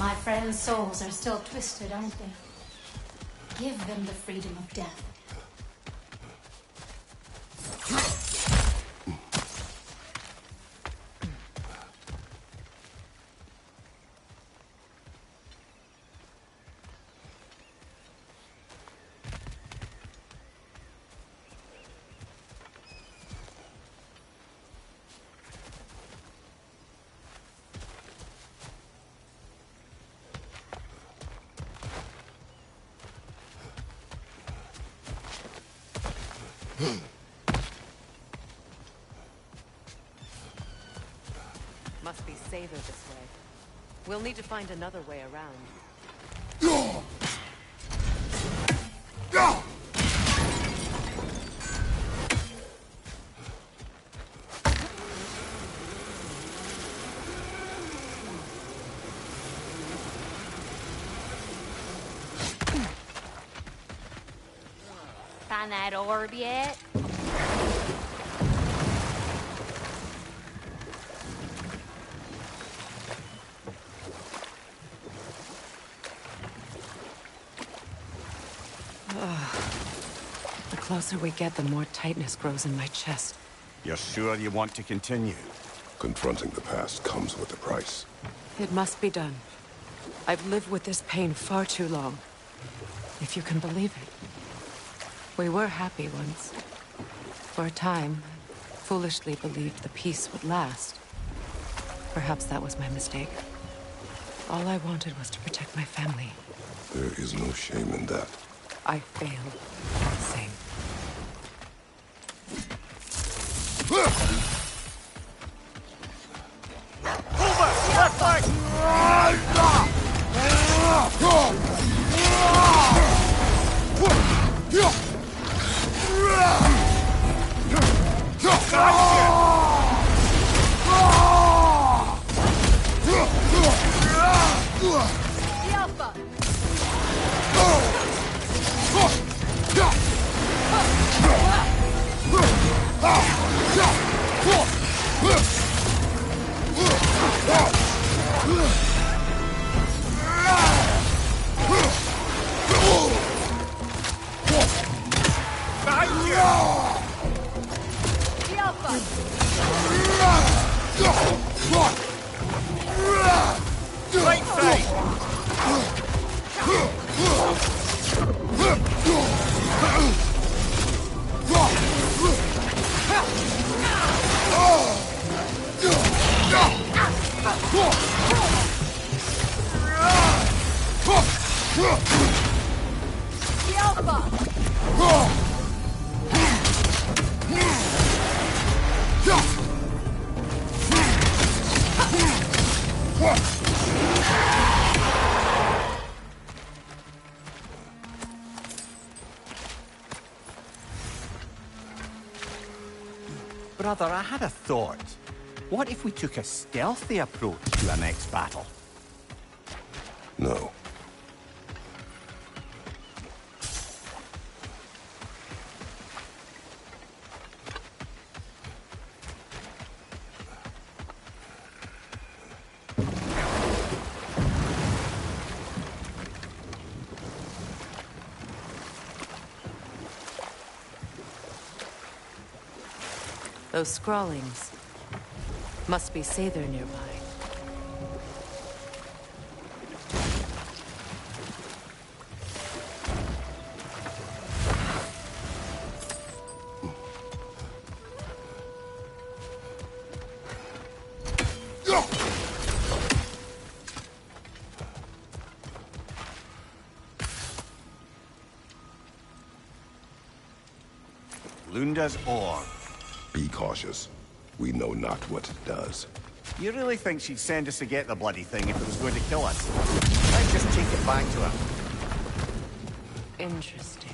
My friends' souls are still twisted, aren't they? Give them the freedom of death. Must be safer this way. We'll need to find another way around. Find that orb yet? The closer we get, the more tightness grows in my chest. You're sure you want to continue? Confronting the past comes with a price. It must be done. I've lived with this pain far too long. If you can believe it. We were happy once. For a time, foolishly believed the peace would last. Perhaps that was my mistake. All I wanted was to protect my family. There is no shame in that. I failed. Same. Brother, I had a thought. What if we took a stealthy approach to our next battle? No. Those scrawlings must be Sather nearby. Lunda's orb. Be cautious. We know not what it does. You really think she'd send us to get the bloody thing if it was going to kill us? Let's just take it back to her. Interesting.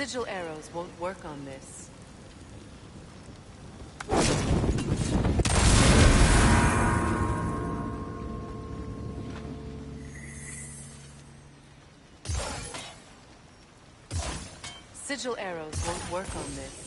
Sigil arrows won't work on this. Sigil arrows won't work on this.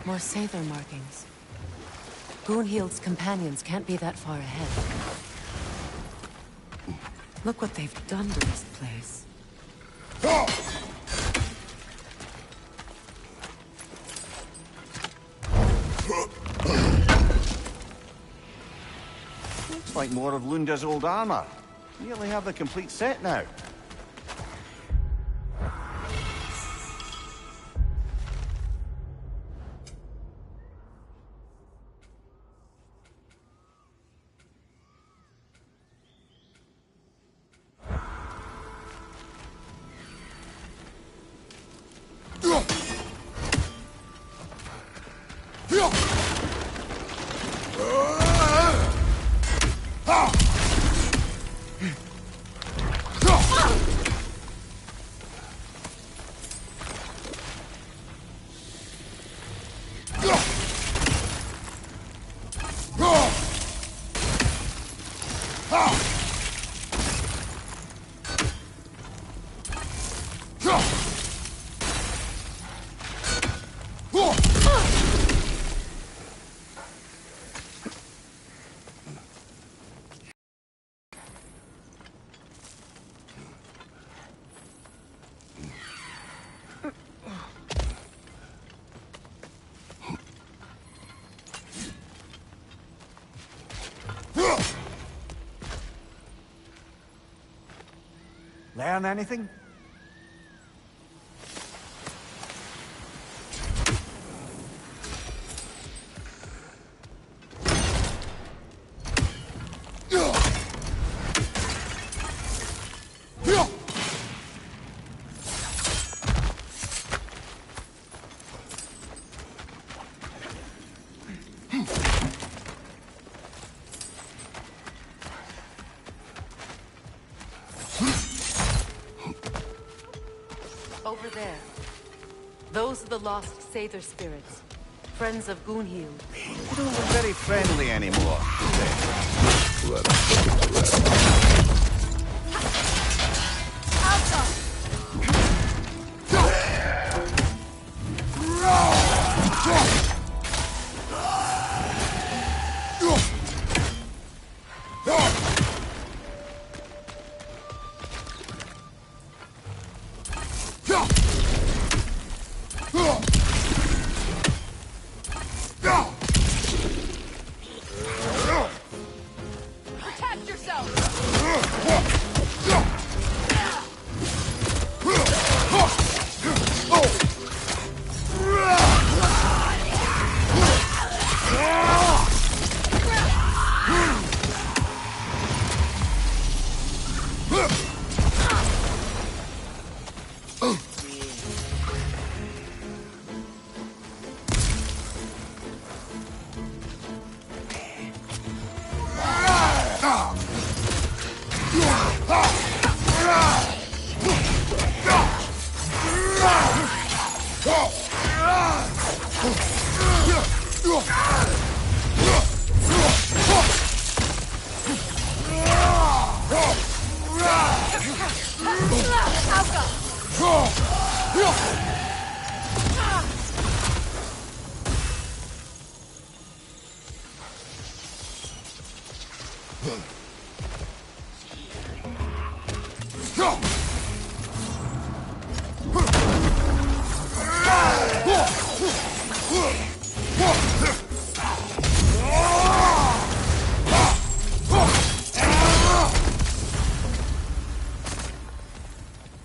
More Sather markings. Gunhild's companions can't be that far ahead. Look what they've done to this place. Looks like more of Lunda's old armor. Nearly have the complete set now. Learn anything? Over there. Those are the lost Sather spirits. Friends of Gunhild. They don't look very friendly anymore, do they? Let us put it to rest.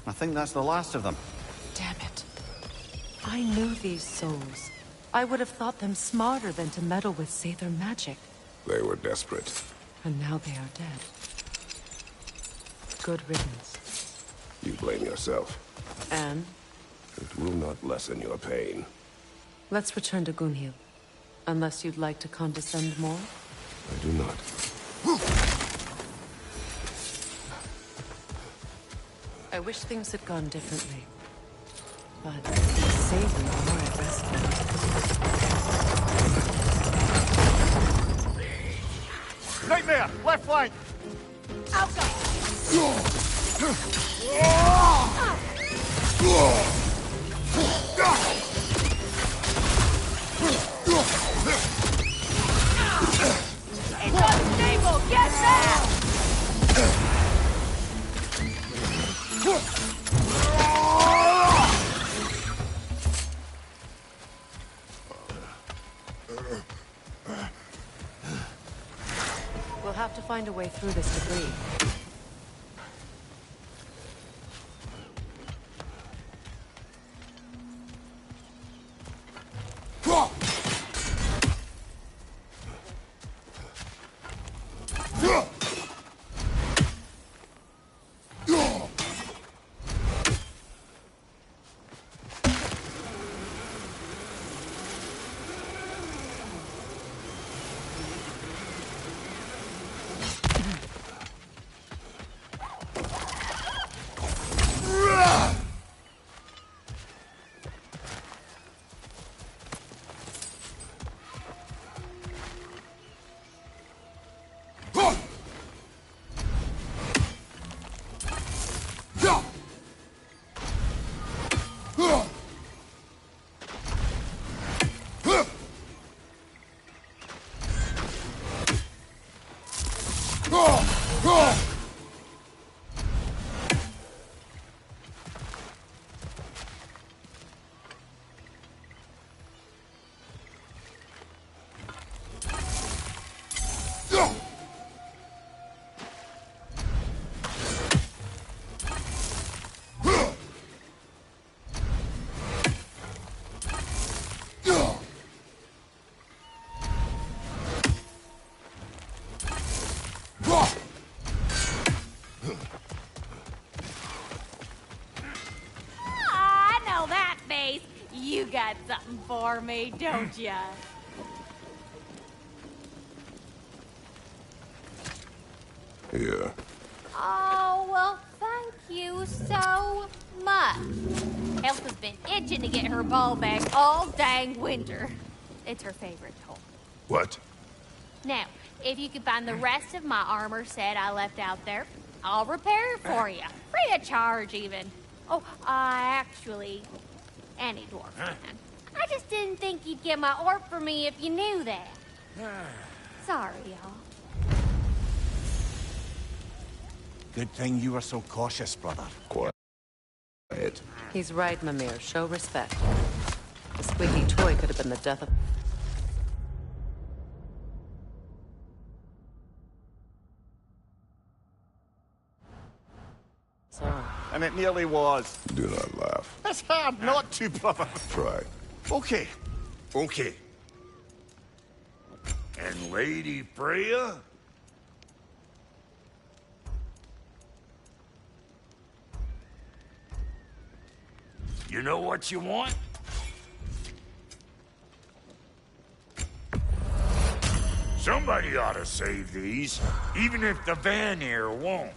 I think that's the last of them. Damn it. I knew these souls. I would have thought them smarter than to meddle with Sather magic. They were desperate. And now they are dead. Good riddance. You blame yourself. And? It will not lessen your pain. Let's return to Gunhild. Unless you'd like to condescend more? I do not. I wish things had gone differently. But Sather are at rescue. Right there! Left flank! It's unstable! Get back! We'll have to find a way through this debris. You got something for me, don't ya? Here. Oh, well, thank you so much. Elsa's been itching to get her ball back all dang winter. It's her favorite toy. What? Now, if you could find the rest of my armor set I left out there, I'll repair it for you. Free of charge, even. Oh, actually, any dwarf can. I just didn't think you'd get my orb for me if you knew that. Sorry, y'all. Good thing you were so cautious, brother. Quiet. He's right, Mimir. Show respect. The squeaky toy could have been the death of... So... And it nearly was. Do not laugh. It's hard not to, brother. Try. Okay. Okay. And Lady Freya? You know what you want? Somebody ought to save these, even if the Vanir won't.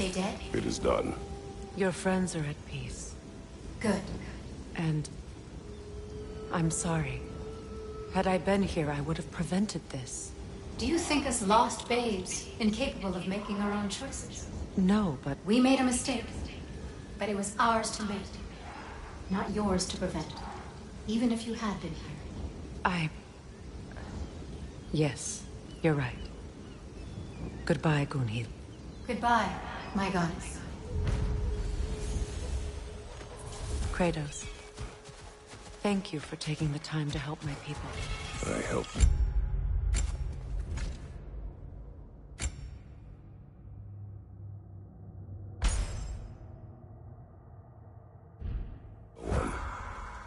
they dead? It is done. Your friends are at peace. Good. And I'm sorry. Had I been here, I would have prevented this. Do you think us lost babes, incapable of making our own choices? No, but We made a mistake, but it was ours to make, not yours to prevent. Even if you had been here. Yes, you're right. Goodbye, Gunhild. Goodbye, my goddess. Kratos. Thank you for taking the time to help my people. I helped.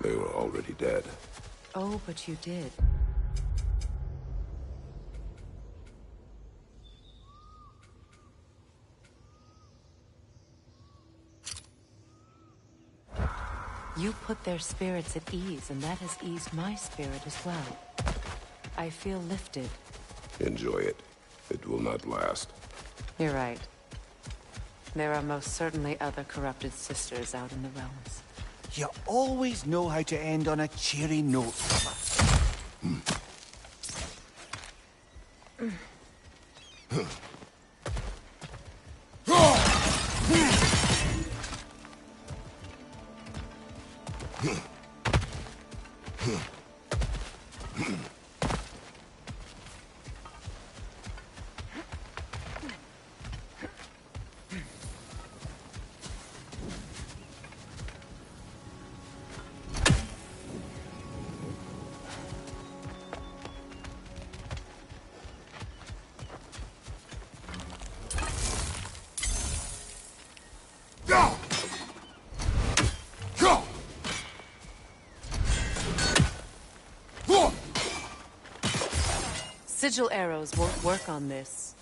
They were already dead. Oh, but you did. You put their spirits at ease, and that has eased my spirit as well. I feel lifted. Enjoy it. It will not last. You're right. There are most certainly other corrupted sisters out in the realms. You always know how to end on a cheery note. Sigil arrows won't work on this.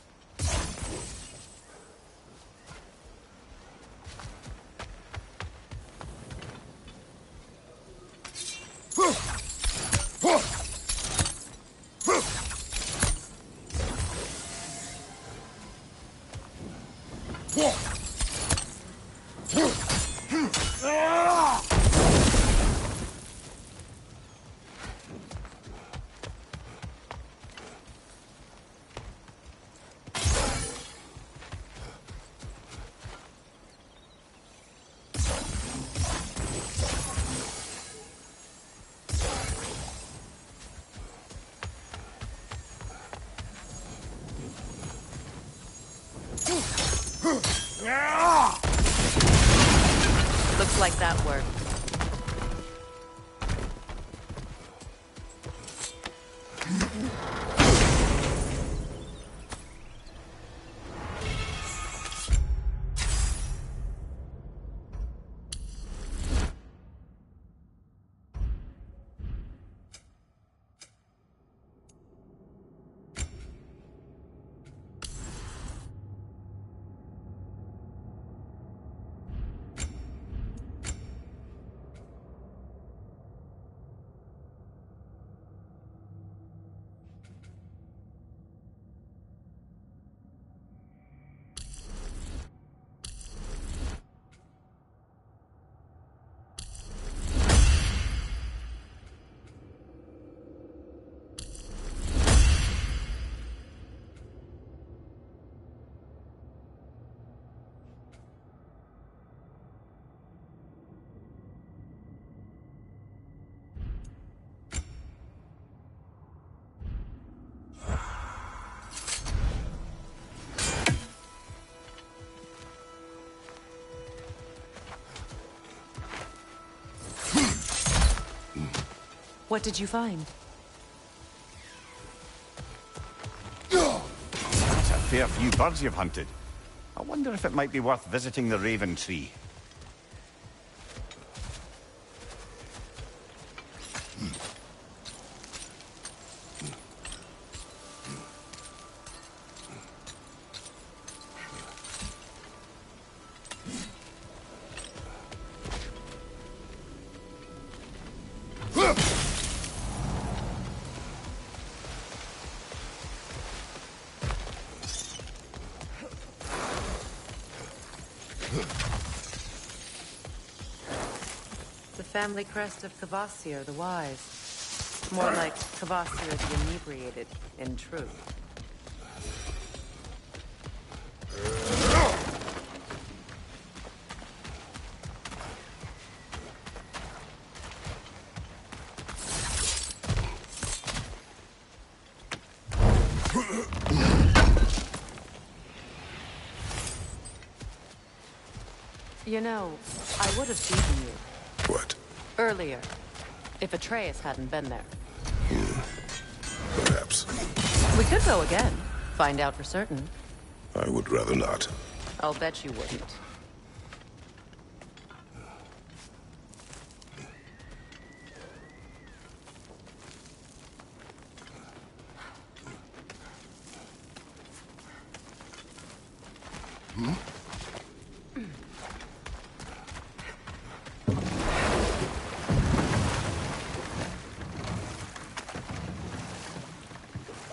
Looks like that worked. What did you find? That's a fair few birds you've hunted. I wonder if it might be worth visiting the Raven Tree. family crest of Kvasir the Wise. More like Kvasir the Inebriated, in truth. You know, I would have beaten you. What? Earlier, if Atreus hadn't been there. Perhaps. We could go again, find out for certain. I would rather not. I'll bet you wouldn't.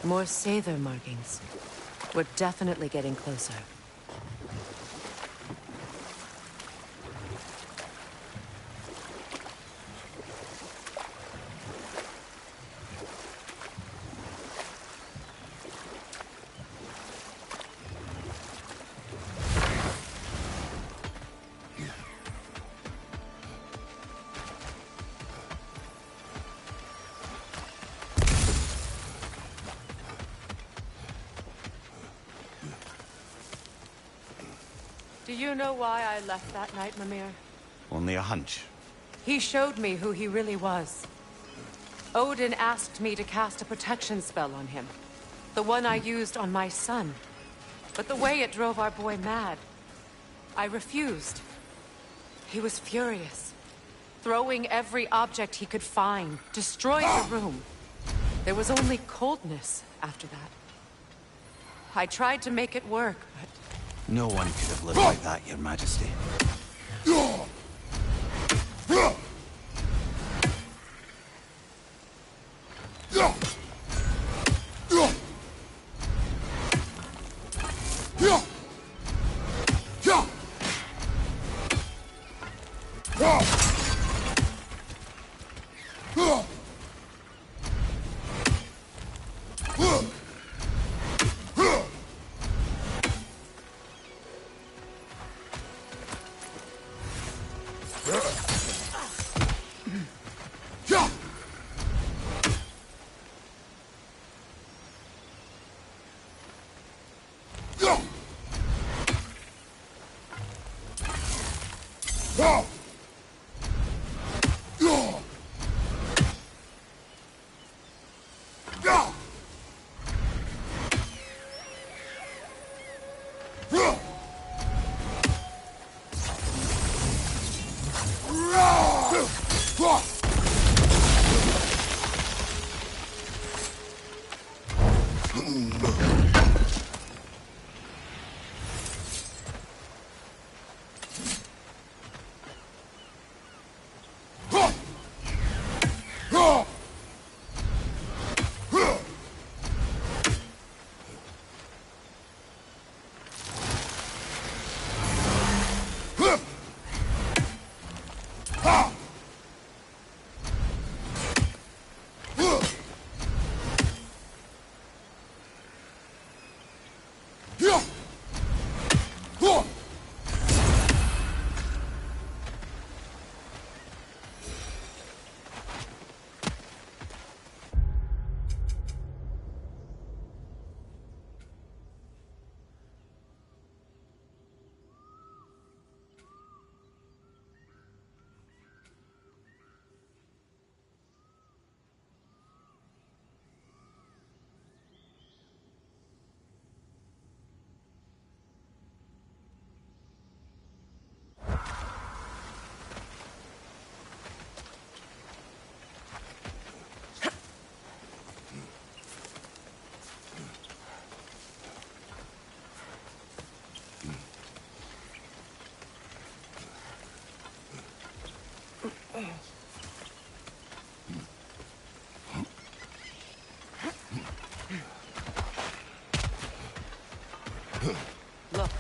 More Sather markings. We're definitely getting closer. Do you know why I left that night, Mimir? Only a hunch. He showed me who he really was. Odin asked me to cast a protection spell on him. The one I used on my son. But the way it drove our boy mad, I refused. He was furious, throwing every object he could find, destroying the room. There was only coldness after that. I tried to make it work, but... No one could have lived like that, Your Majesty. Look.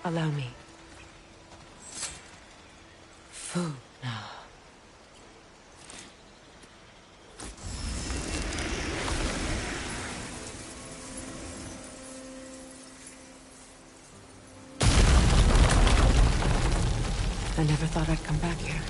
Allow me. Food now. I never thought I'd come back here.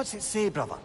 What's it say, brother?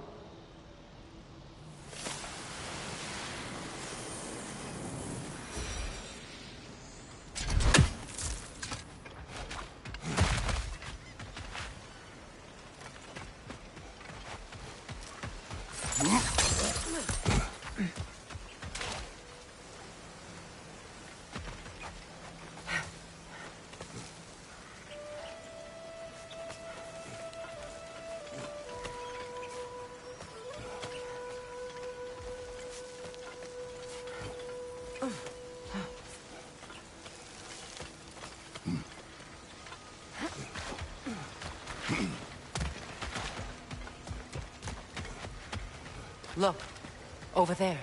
Look, over there.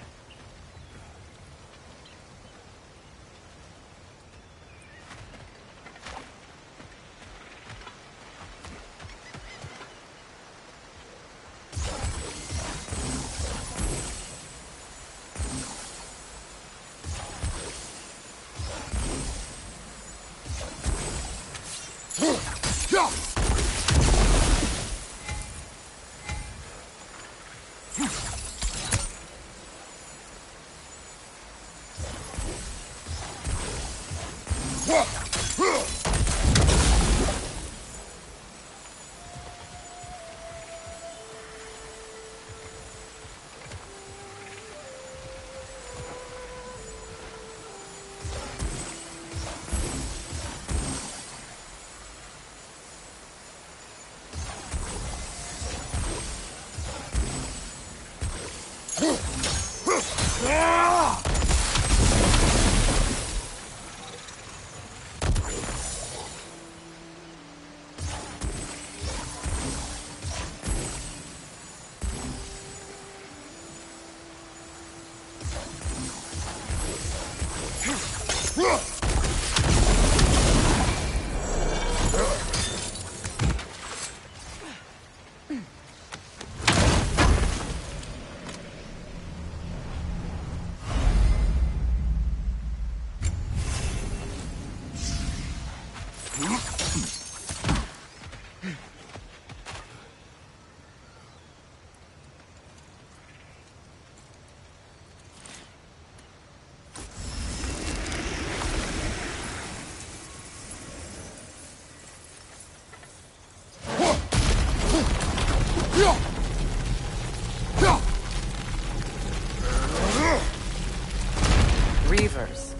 Reavers,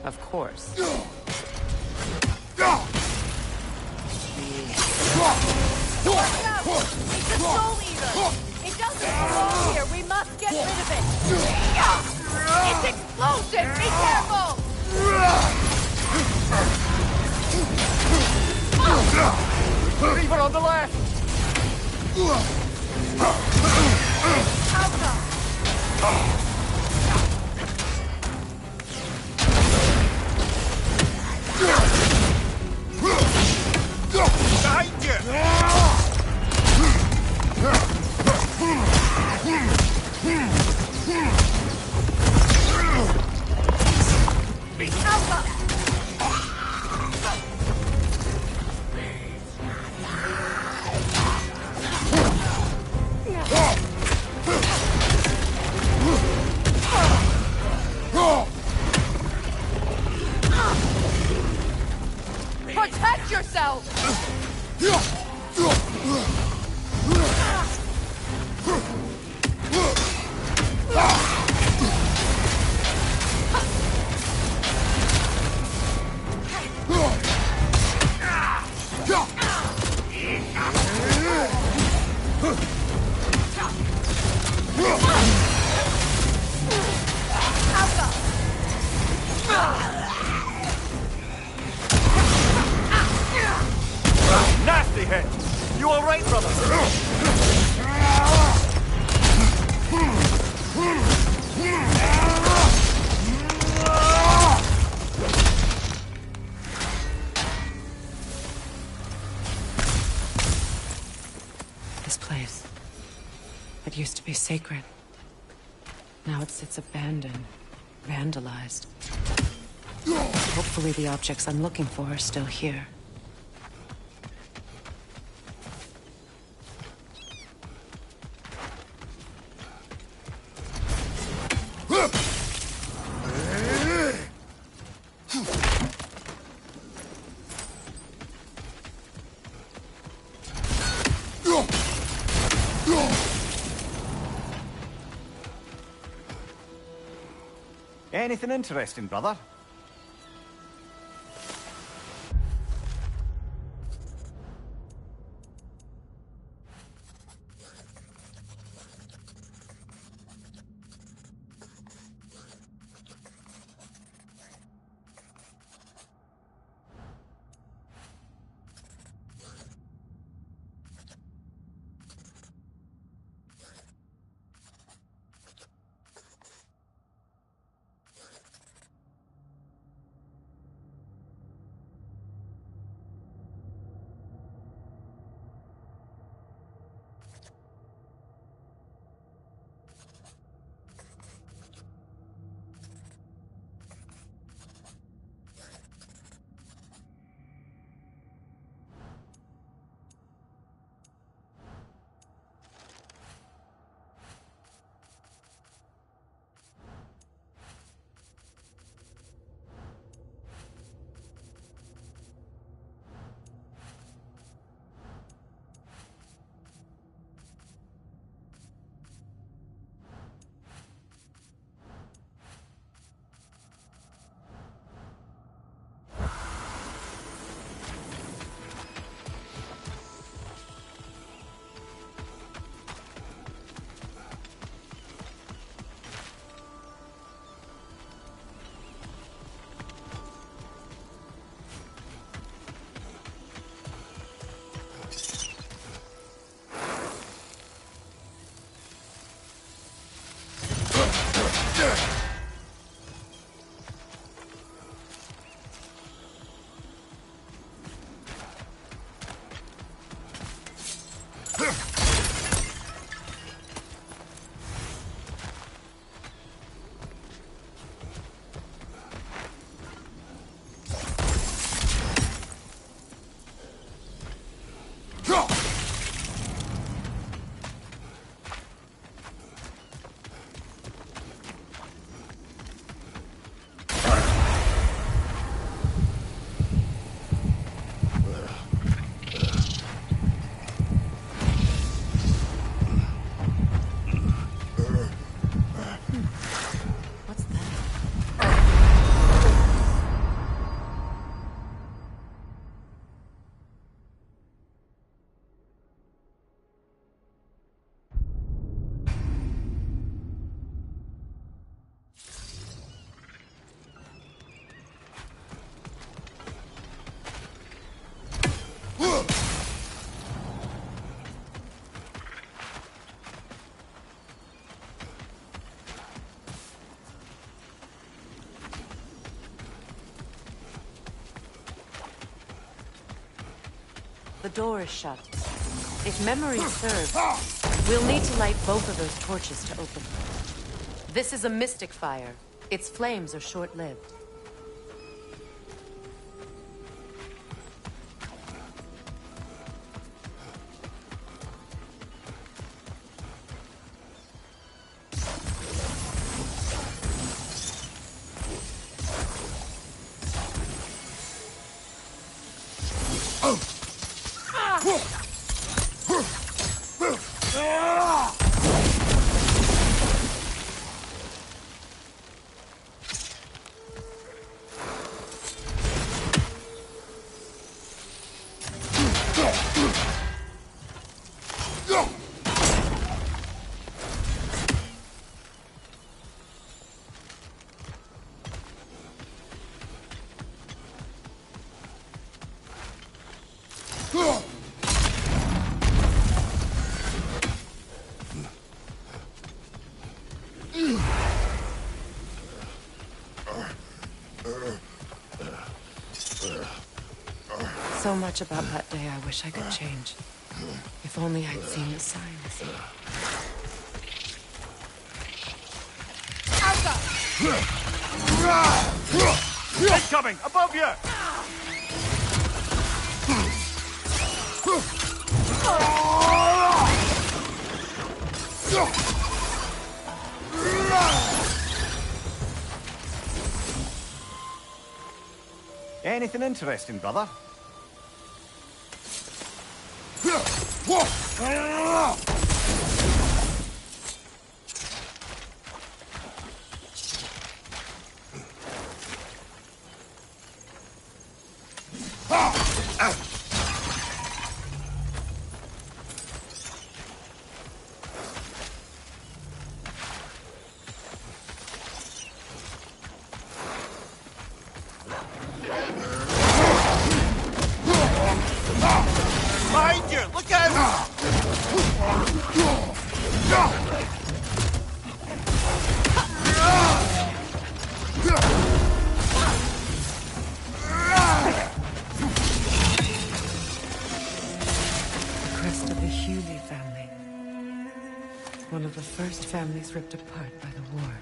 of course. It's a soul eater! It doesn't belong here! We must get rid of it! It's explosive! Be careful! Reaver on the left! Behind you! Protect yourself! Nasty hit! You alright, brother? This place. It used to be sacred. Now it sits abandoned, vandalized. Hopefully the objects I'm looking for are still here. Anything interesting, brother? the door is shut. If memory serves, we'll need to light both of those torches to open it. This is a mystic fire. Its flames are short-lived. So much about that day I wish I could change. If only I'd seen the signs. Incoming! Above you! Anything interesting, brother? Behind you! Look out! The crest of the Hewley family. One of the first families ripped apart by the war.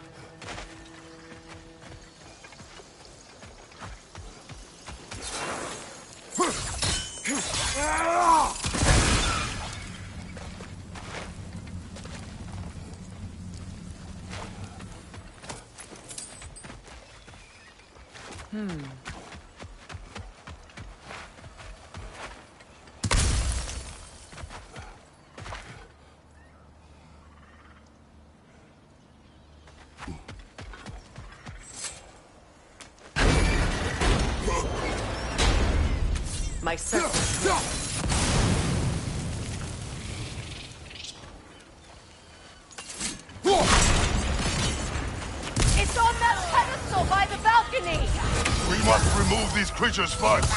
My circle. It's on that pedestal by the balcony! We must remove these creatures first.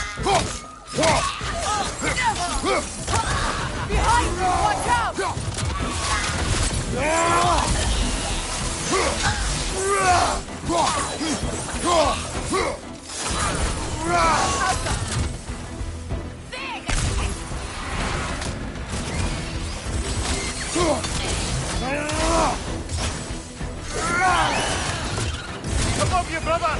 Behind you! Watch out! Above you, brother!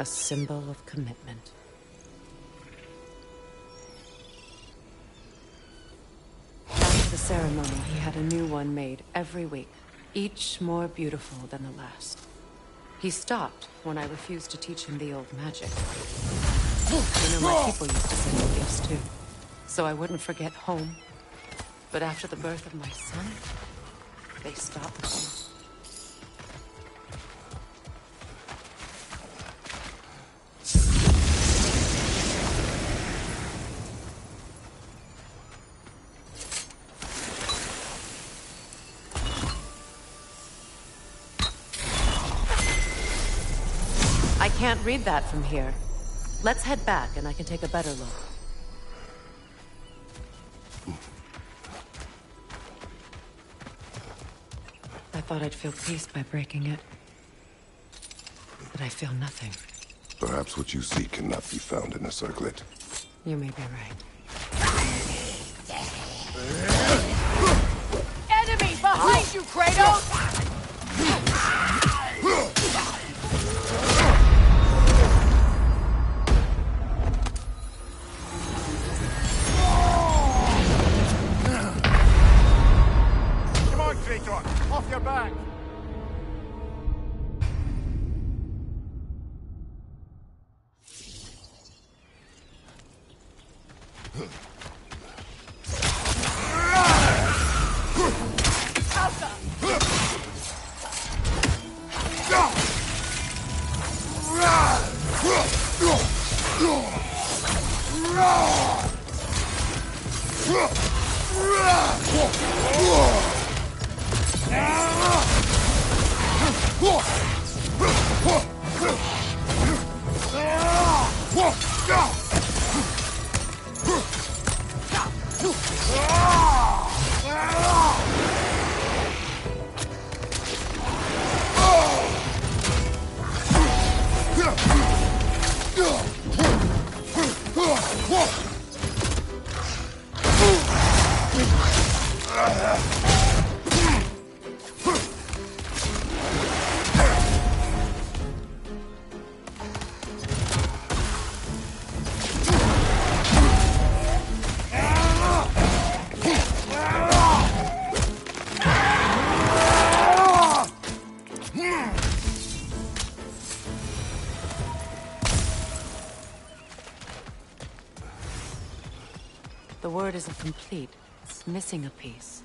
A symbol of commitment. After the ceremony, he had a new one made every week, each more beautiful than the last. He stopped when I refused to teach him the old magic. You know, my people used to send me gifts too, so I wouldn't forget home. But after the birth of my son, they stopped. I can't read that from here. Let's head back and I can take a better look. I thought I'd feel peace by breaking it. But I feel nothing. Perhaps what you seek cannot be found in a circlet. You may be right. Enemy behind you, Kratos! Come on, Kratos! Off your back! The word isn't complete. It's missing a piece.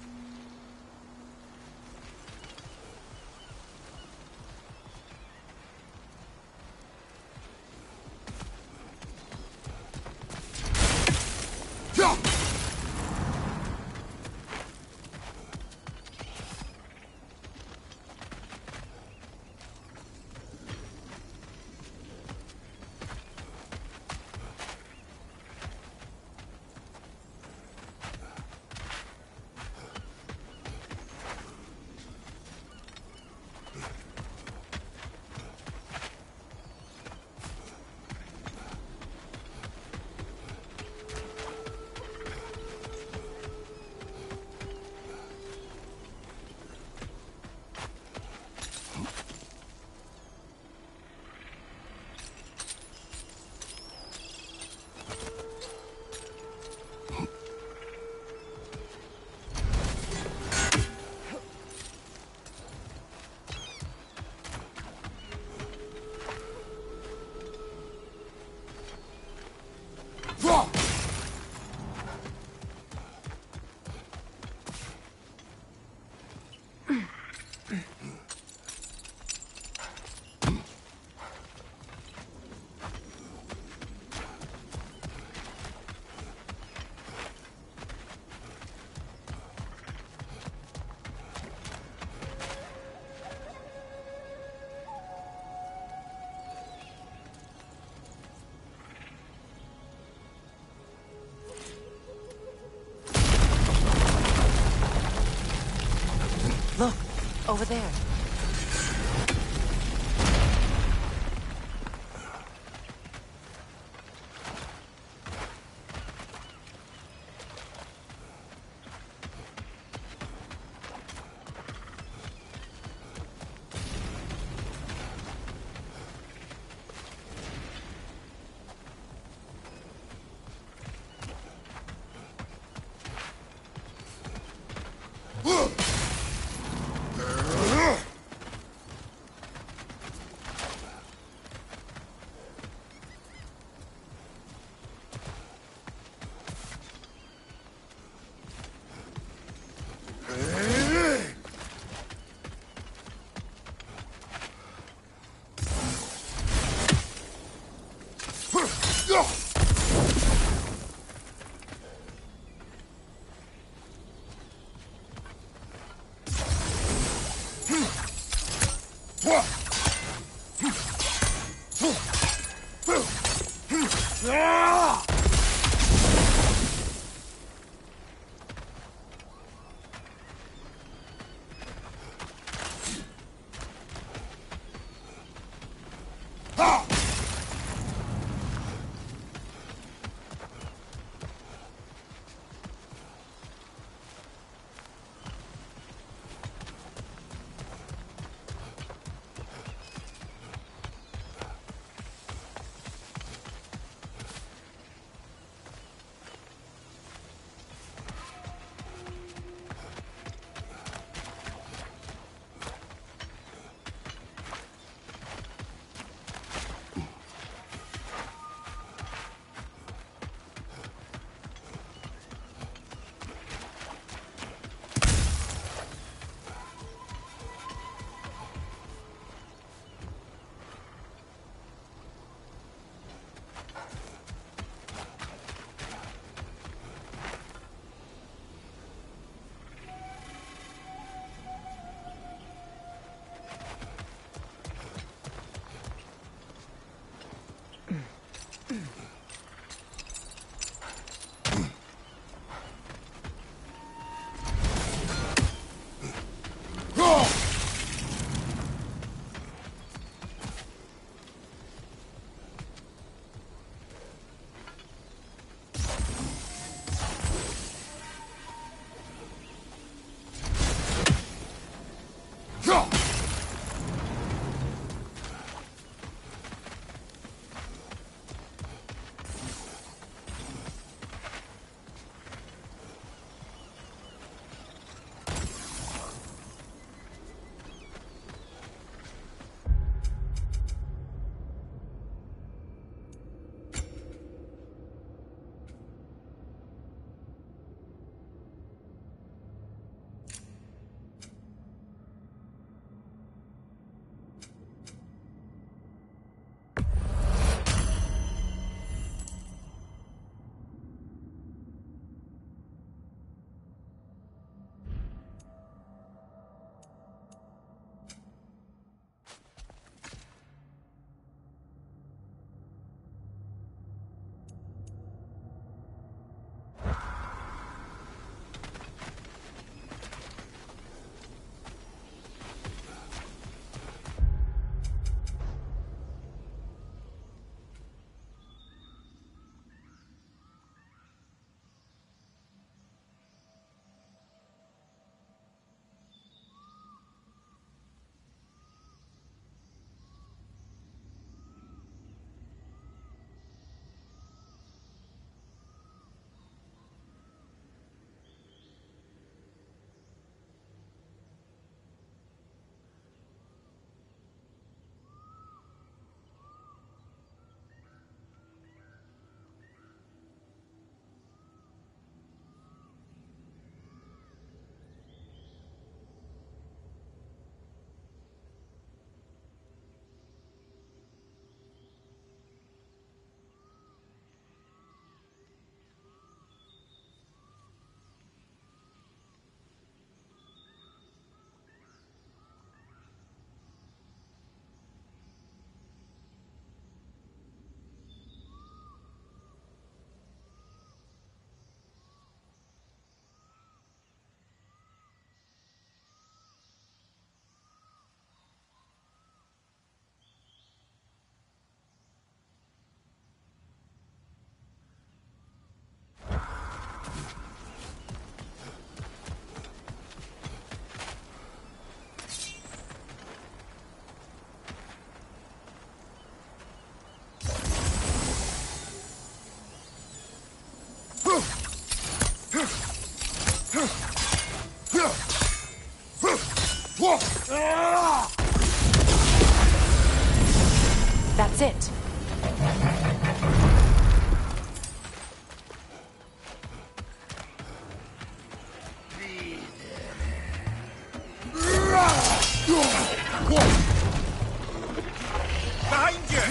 Look, over there. That's it. Behind you!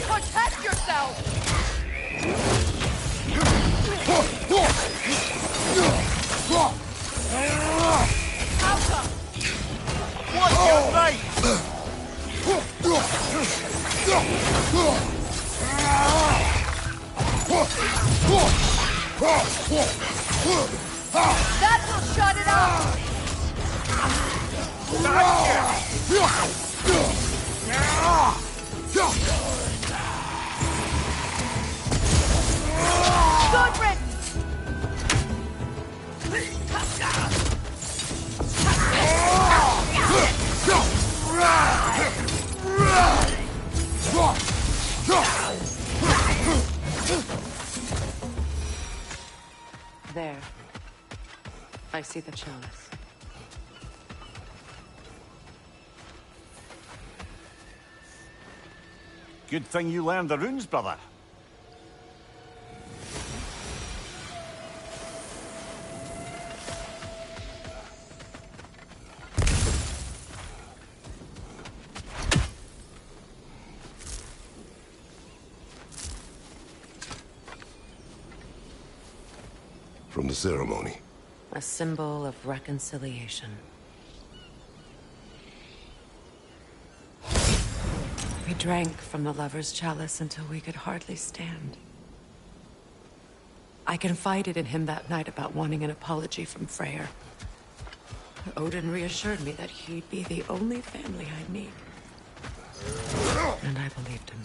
Protect yourself! Alka! Watch your right! That will shut it off! Good riddance! There. I see the chalice. Good thing you learned the runes, brother. From the ceremony. A symbol of reconciliation. We drank from the lover's chalice until we could hardly stand. I confided in him that night about wanting an apology from Freyr. Odin reassured me that he'd be the only family I'd need. And I believed him.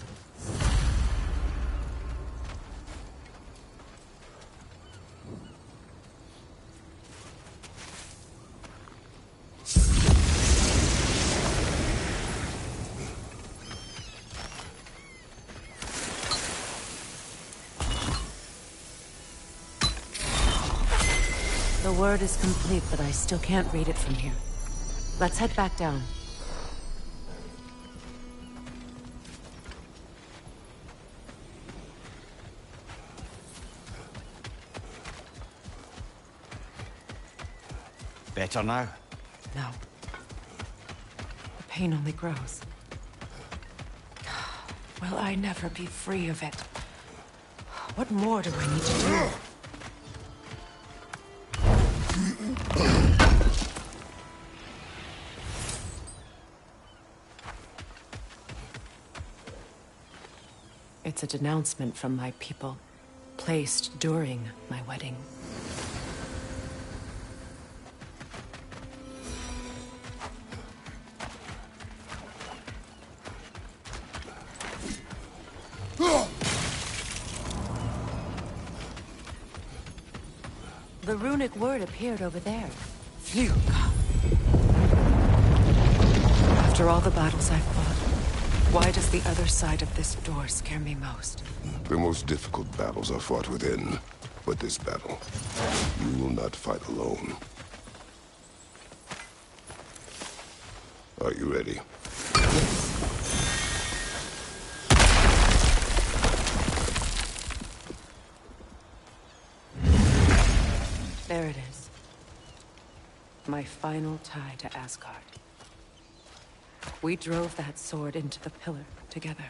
The word is complete, but I still can't read it from here. Let's head back down. Better now? No. The pain only grows. Will I never be free of it? What more do I need to do? It's a denouncement from my people, placed during my wedding. The runic word appeared over there. Phew. After all the battles I've fought, Why does the other side of this door scare me most? The most difficult battles are fought within. But this battle, you will not fight alone. Are you ready? There it is. My final tie to Asgard. We drove that sword into the pillar together.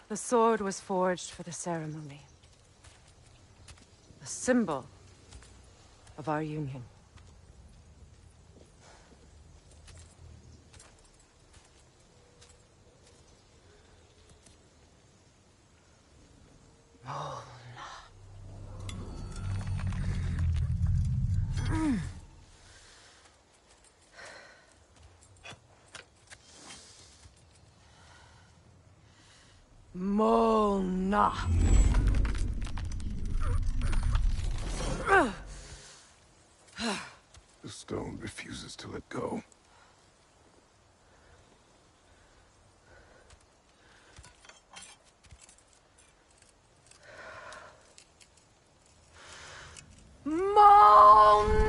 The sword was forged for the ceremony. A symbol of our union. Molna. The stone refuses to let go. Mona!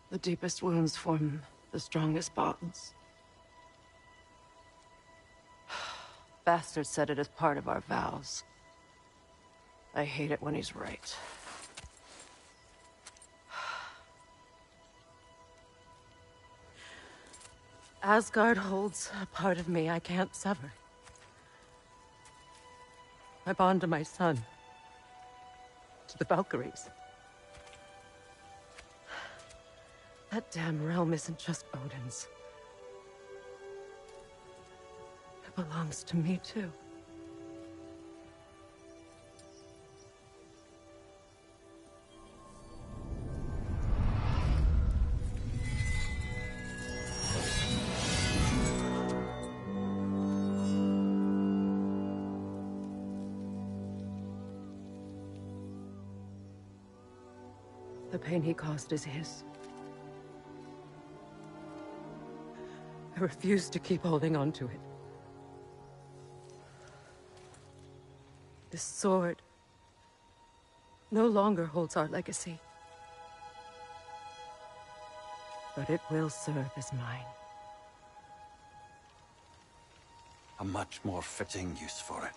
The deepest wounds form the strongest bonds. Bastard said it as part of our vows. I hate it when he's right. Asgard holds a part of me I can't sever. I bond to my son. To the Valkyries. That damn realm isn't just Odin's. It belongs to me, too. The pain he caused is his. I refuse to keep holding on to it. This sword no longer holds our legacy. But it will serve as mine. A much more fitting use for it.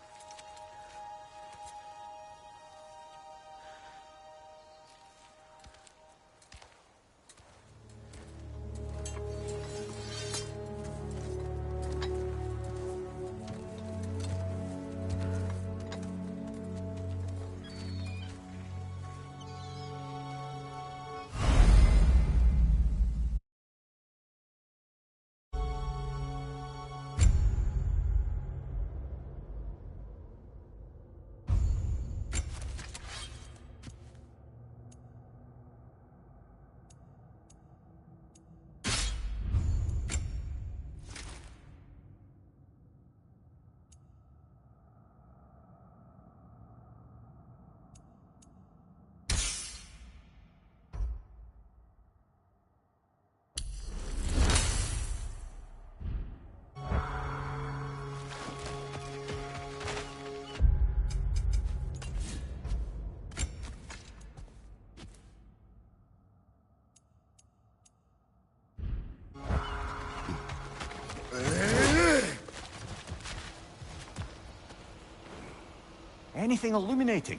Anything illuminating?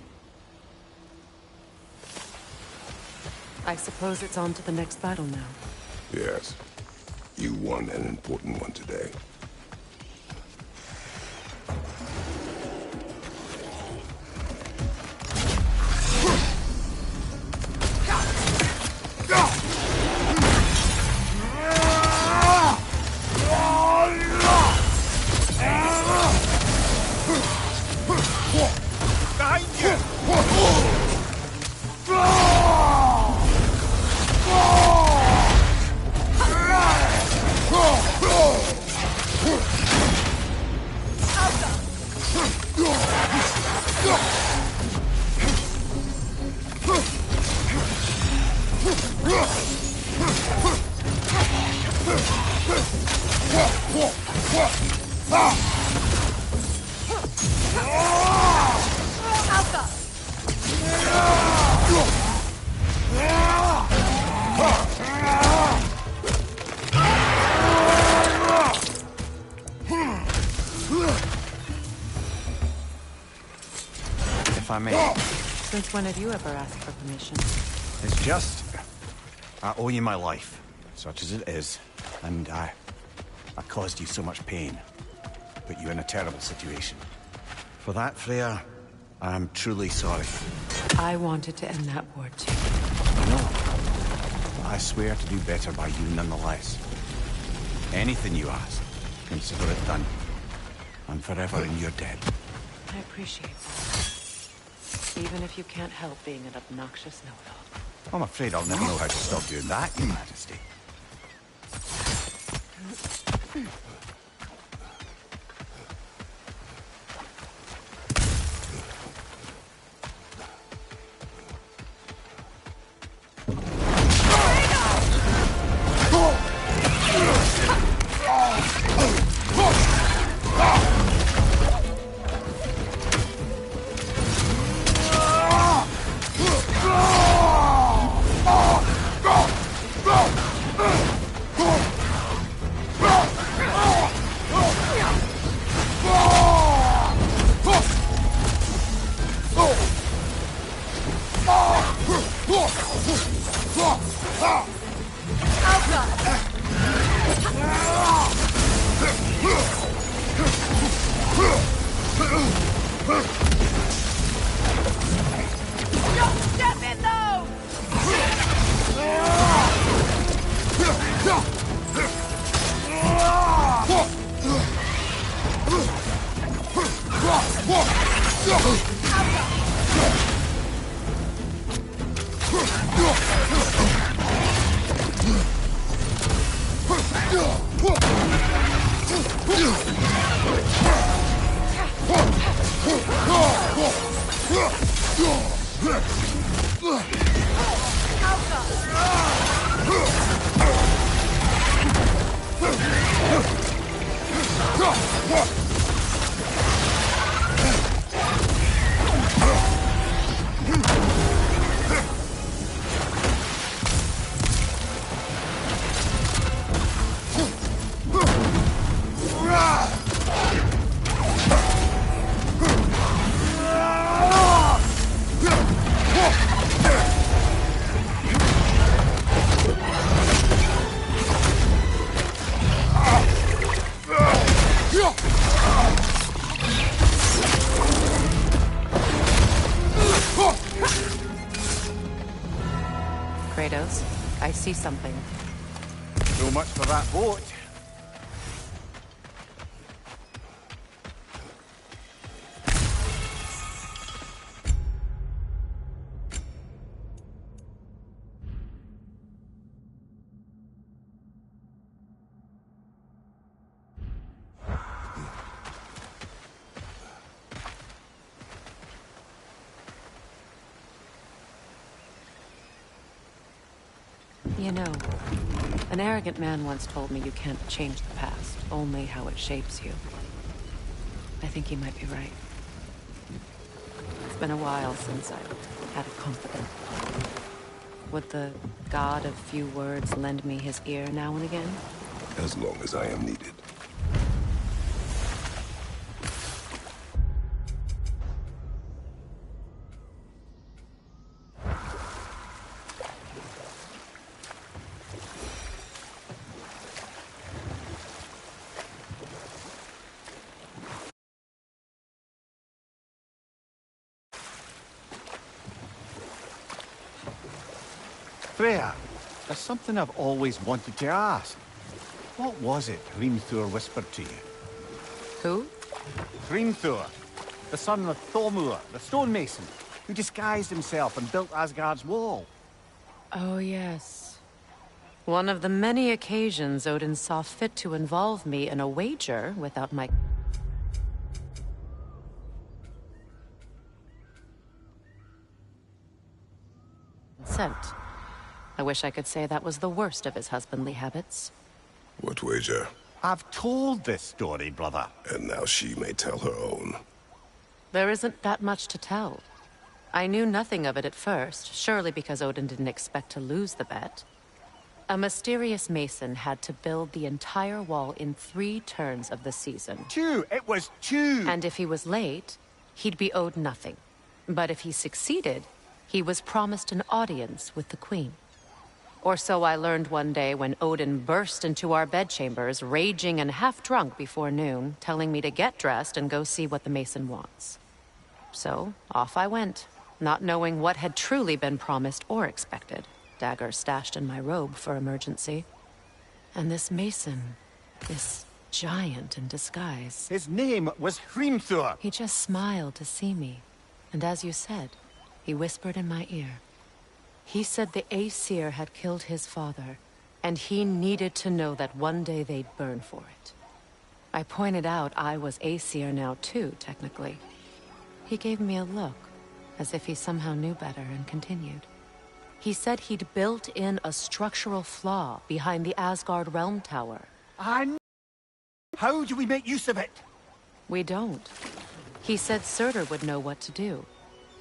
I suppose it's on to the next battle now. Yes. You won an important one today. If I may. Since when have you ever asked for permission? It's just... I owe you my life, such as it is. And I caused you so much pain. Put you in a terrible situation. For that, Freya, I am truly sorry. I wanted to end that war too. I know. But I swear to do better by you nonetheless. Anything you ask, consider it done. I'm forever in your debt. I appreciate that. Even if you can't help being an obnoxious know-it-all. I'm afraid I'll never know how to stop doing that, Your Majesty. Kratos, I see something. So much for that boat. You know, an arrogant man once told me you can't change the past, only how it shapes you. I think he might be right. It's been a while since I've had a confidant. Would the god of few words lend me his ear now and again? As long as I am needed. Freya, there's something I've always wanted to ask. What was it Hrimthur whispered to you? Who? Hrimthur, the son of Thormur, the stonemason, who disguised himself and built Asgard's wall. Oh, yes. One of the many occasions Odin saw fit to involve me in a wager without my consent. I wish I could say that was the worst of his husbandly habits. What wager? I've told this story, brother. And now she may tell her own. There isn't that much to tell. I knew nothing of it at first, surely because Odin didn't expect to lose the bet. A mysterious mason had to build the entire wall in 3 turns of the season. 2! It was 2! And if he was late, he'd be owed nothing. But if he succeeded, he was promised an audience with the queen. Or so I learned one day when Odin burst into our bedchambers, raging and half-drunk before noon, telling me to get dressed and go see what the mason wants. So, off I went, not knowing what had truly been promised or expected, dagger stashed in my robe for emergency. And this mason, this giant in disguise... His name was Hrimthur. He just smiled to see me, and as you said, he whispered in my ear. He said the Aesir had killed his father, and he needed to know that one day they'd burn for it. I pointed out I was Aesir now too, technically. He gave me a look, as if he somehow knew better, and continued. He said he'd built in a structural flaw behind the Asgard Realm Tower. How do we make use of it? We don't. He said Surtur would know what to do.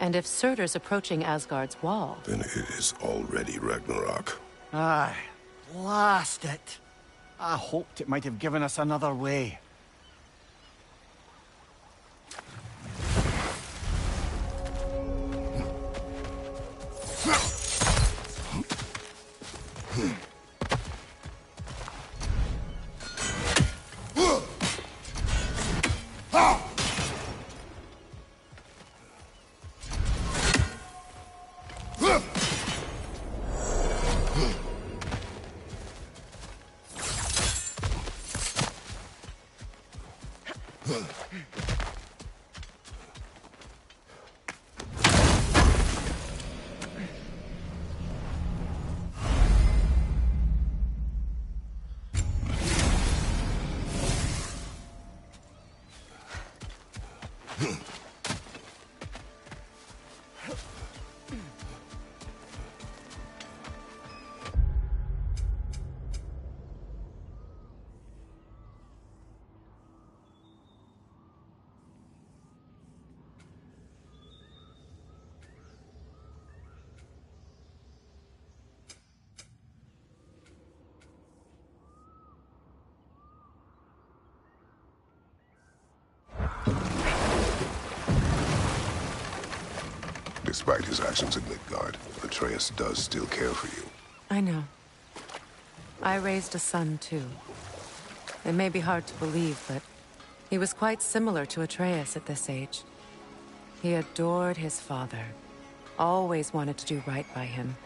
And if Surtur's approaching Asgard's wall... Then it is already Ragnarok. Aye, blast it. I hoped it might have given us another way. Despite his actions in Midgard, Atreus does still care for you. I know. I raised a son, too. It may be hard to believe, but he was quite similar to Atreus at this age. He adored his father, always wanted to do right by him,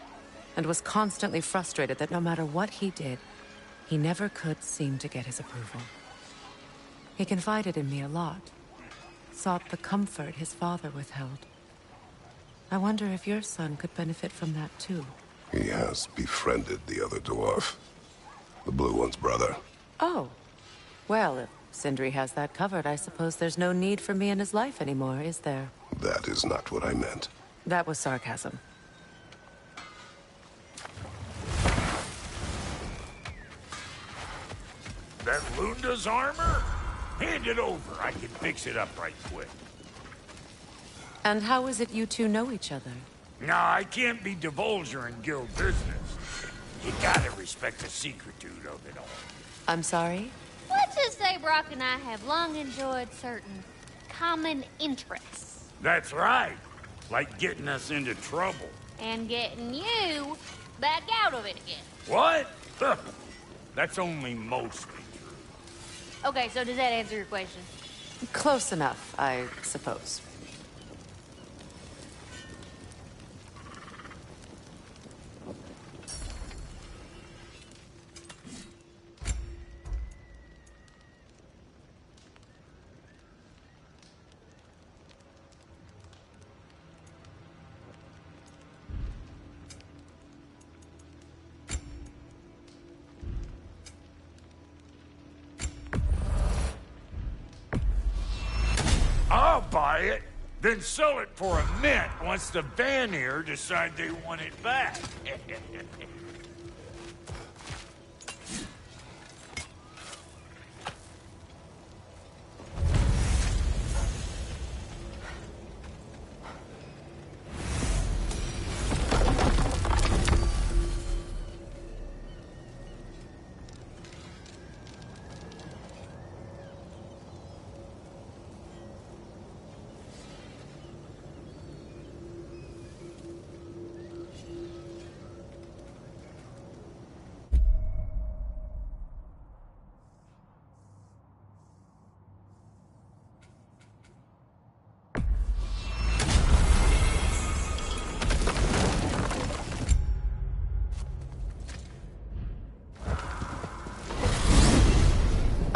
and was constantly frustrated that no matter what he did, he never could seem to get his approval. He confided in me a lot, sought the comfort his father withheld. I wonder if your son could benefit from that, too. He has befriended the other dwarf. The blue one's brother. Oh. Well, if Sindri has that covered, I suppose there's no need for me in his life anymore, is there? That is not what I meant. That was sarcasm. That Lunda's armor? Hand it over. I can fix it up right quick. And how is it you two know each other? No, I can't be divulger in guild business. You gotta respect the secretude of it all. I'm sorry? Let's just say Brock and I have long enjoyed certain common interests. That's right. Like getting us into trouble. And getting you back out of it again. What? That's only mostly true. Okay, so does that answer your question? Close enough, I suppose. I'll buy it, then sell it for a mint once the Vanir decide they want it back.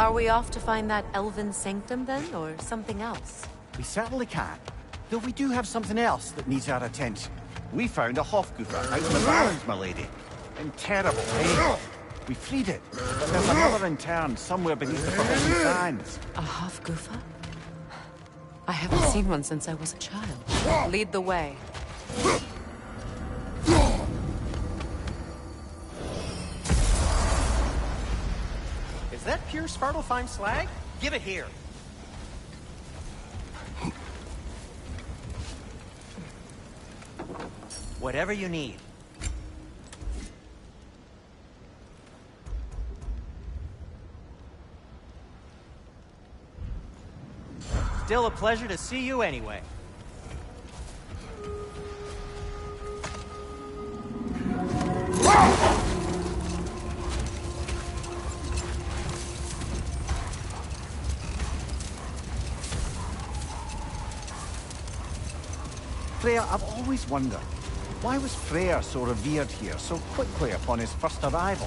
Are we off to find that elven sanctum then, or something else? We certainly can. Though we do have something else that needs our attention. We found a Hofgufer out in the barrens, my lady. In terrible pain. We freed it, but there's another interned somewhere beneath the Forgotten Sands. A Hofgufer? I haven't seen one since I was a child. Lead the way. Is that pure Svartalfheim slag? Give it here. Whatever you need. Still a pleasure to see you anyway. Freya, I've always wondered, why was Freyr so revered here so quickly upon his first arrival?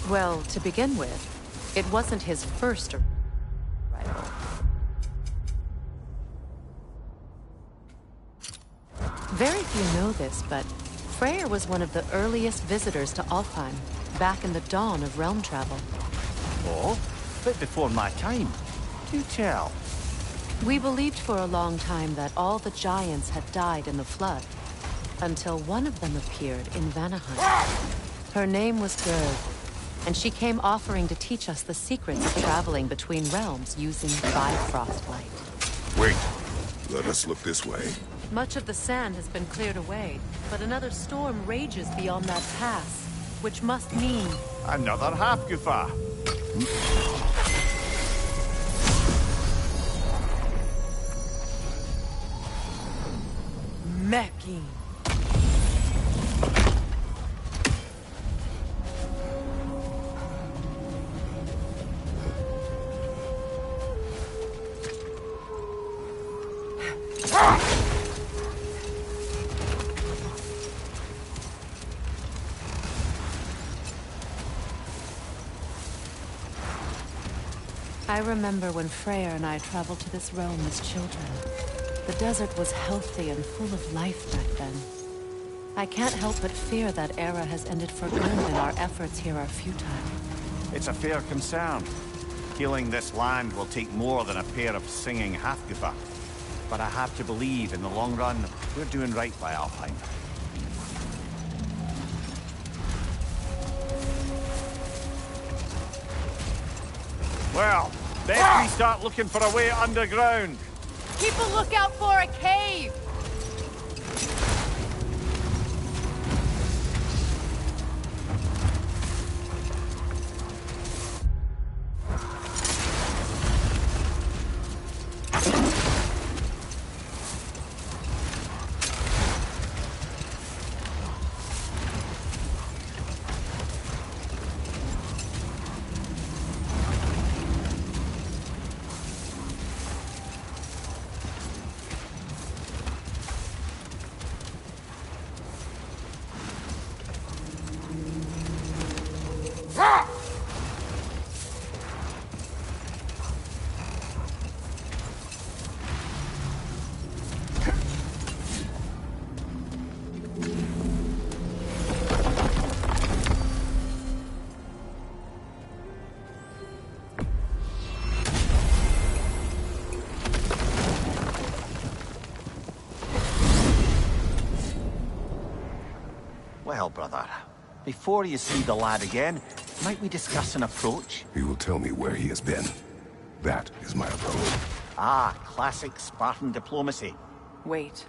Well, to begin with, it wasn't his first arrival. Very few know this, but Freyr was one of the earliest visitors to Alfheim, back in the dawn of realm travel. Oh, bit before my time. Do tell. We believed for a long time that all the giants had died in the flood, until one of them appeared in Vanaheim. Her name was Gerd, and she came offering to teach us the secrets of traveling between realms using Bifrost light. Wait. Let us look this way. Much of the sand has been cleared away, but another storm rages beyond that pass, which must mean... Another Hofgufer. Mecking. I remember when Freyr and I traveled to this realm as children. The desert was healthy and full of life back then. I can't help but fear that era has ended for good and our efforts here are futile. It's a fair concern. Healing this land will take more than a pair of singing Hofgufer. But I have to believe, in the long run, we're doing right by Alfheim. Well, best we start looking for a way underground. Keep a lookout for a cave! Well, brother, before you see the lad again, might we discuss an approach? He will tell me where he has been. That is my approach. Ah, classic Spartan diplomacy. Wait.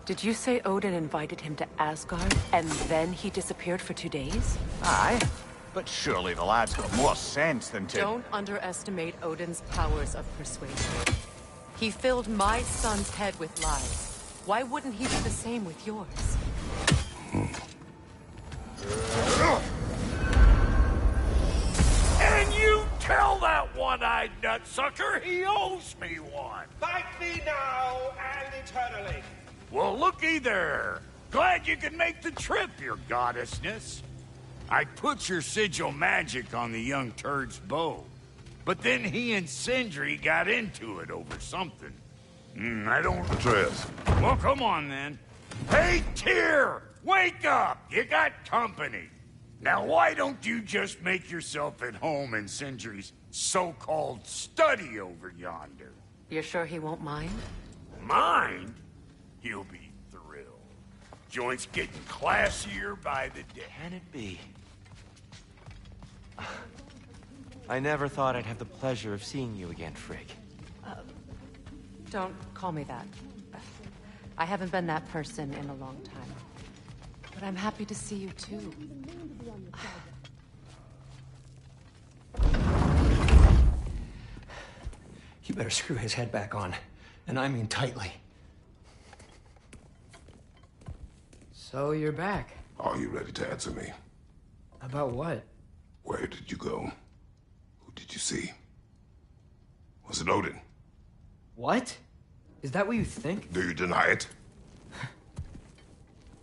Did you say Odin invited him to Asgard, and then he disappeared for 2 days? Aye, but surely the lad's got more sense than to... Don't underestimate Odin's powers of persuasion. He filled my son's head with lies. Why wouldn't he do the same with yours? And you tell that one-eyed nutsucker he owes me one. Fight me now and eternally. Well, looky there. Glad you could make the trip, your goddessness. I put your sigil magic on the young turd's bow. but then he and Sindri got into it over something. I don't... Atreus. Well, come on, then. Hey, Tyr! Wake up! You got company. Now, why don't you just make yourself at home in Sindri's so-called study over yonder? You're sure he won't mind? Mind? He'll be thrilled. Joint's getting classier by the day. Can it be? I never thought I'd have the pleasure of seeing you again, Frigg. Don't call me that. I haven't been that person in a long time. But I'm happy to see you too. You better screw his head back on. And I mean tightly. So you're back. Are you ready to answer me? About what? Where did you go? Who did you see? Was it Odin? What? Is that what you think? Do you deny it?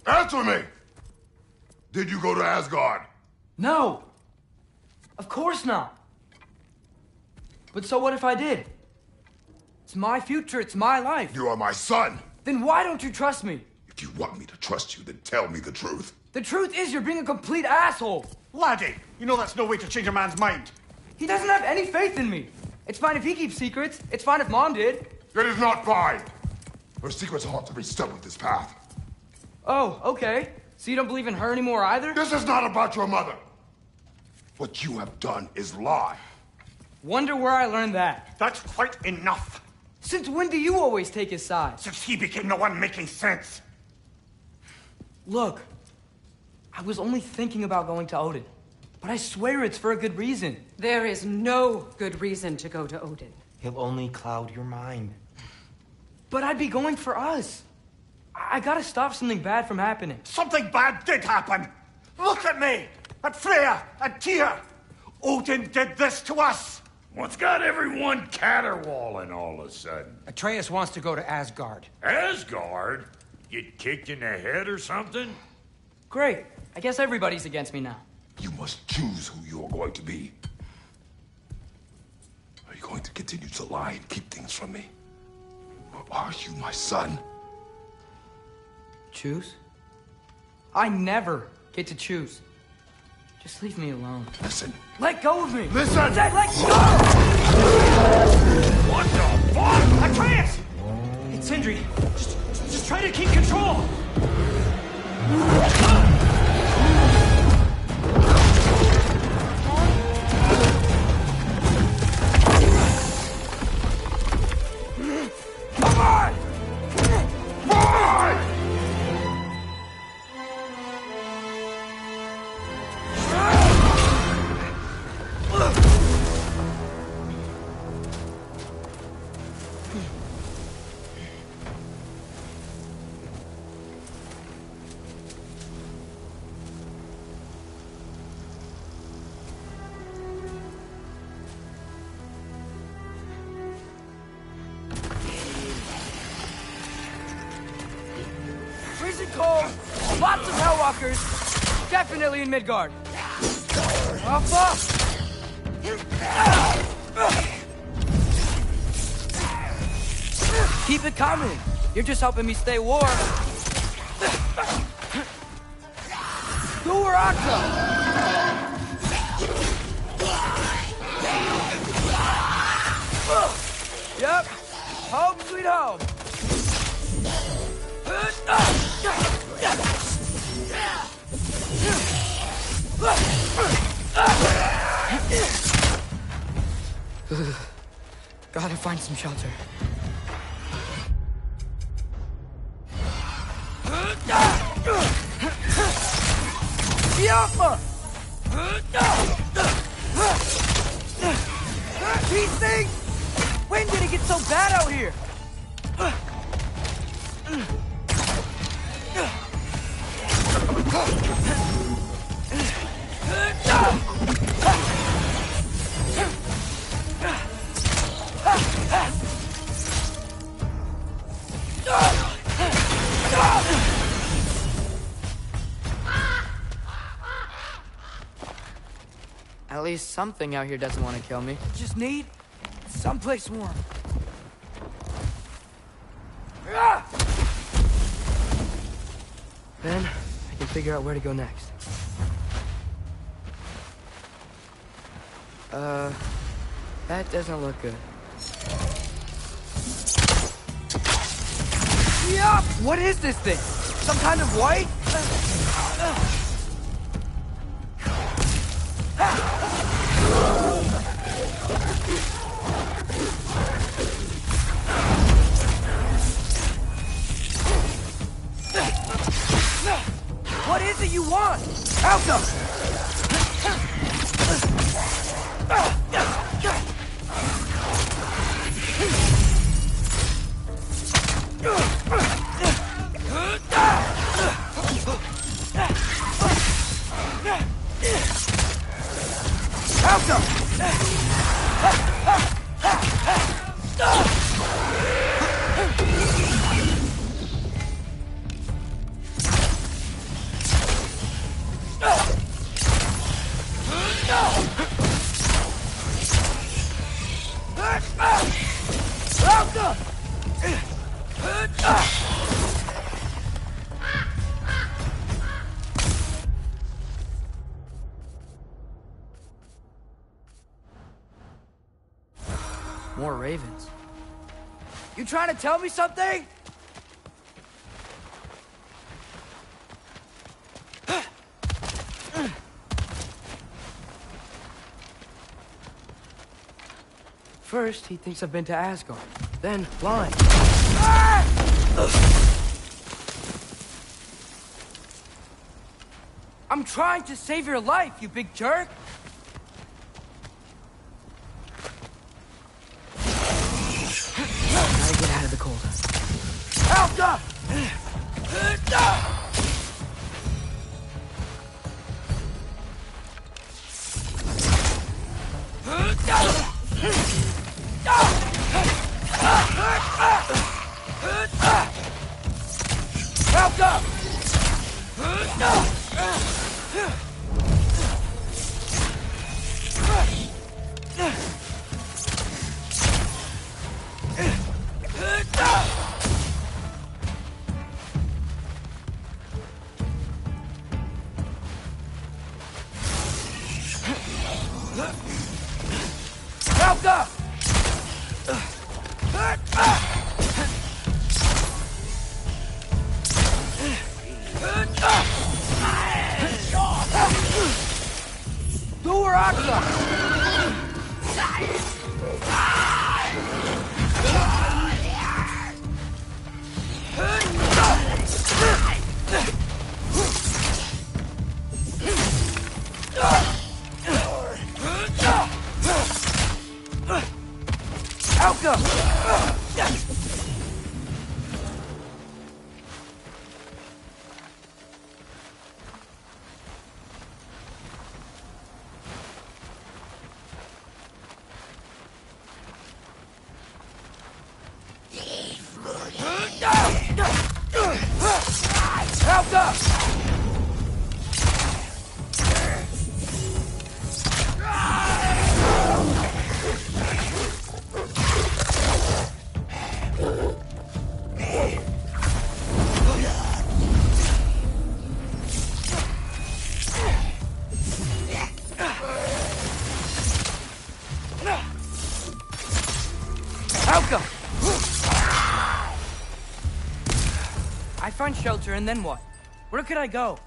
Answer me! Did you go to Asgard? No! Of course not! But so what if I did? It's my future, it's my life. You are my son! Then why don't you trust me? If you want me to trust you, then tell me the truth. The truth is you're being a complete asshole! Laddie, you know that's no way to change a man's mind. He doesn't have any faith in me. It's fine if he keeps secrets. It's fine if Mom did. It is not fine! Her secrets ought to be stuck with this path. Oh, okay. So you don't believe in her anymore either? This is not about your mother. What you have done is lie. Wonder where I learned that. That's quite enough. Since when do you always take his side? Since he became the one making sense. Look, I was only thinking about going to Odin. But I swear it's for a good reason. There is no good reason to go to Odin. He'll only cloud your mind. But I'd be going for us. I gotta stop something bad from happening. Something bad did happen. Look at me, at Freya, at Tyr. Odin did this to us. What's got everyone caterwauling all of a sudden? Atreus wants to go to Asgard. Asgard? Get kicked in the head or something? Great. I guess everybody's against me now. You must choose who you are going to be. Are you going to continue to lie and keep things from me? Or are you my son? Choose? I never get to choose. Just leave me alone. Listen. Let go of me! Listen! I said let go! What the fuck? Atreus! It's Sindri. Just try to keep control! Come on! Boy! Freezing cold, lots of Hellwalkers, definitely in Midgard. Alpha! Keep it coming. You're just helping me stay warm. Duraka! Yep. Home sweet home. Gotta find some shelter. Yoppa! These things! When did it get so bad out here? At least something out here doesn't want to kill me. Just need someplace warm. Then I can figure out where to go next. That doesn't look good. Yup! What is this thing? Some kind of white? What is it you want? Alpha! More ravens. You trying to tell me something? First, he thinks I've been to Asgard. Then, lying. I'm trying to save your life, you big jerk! Gotta get out of the cold. Alpha! I find shelter, and then what? Where could I go?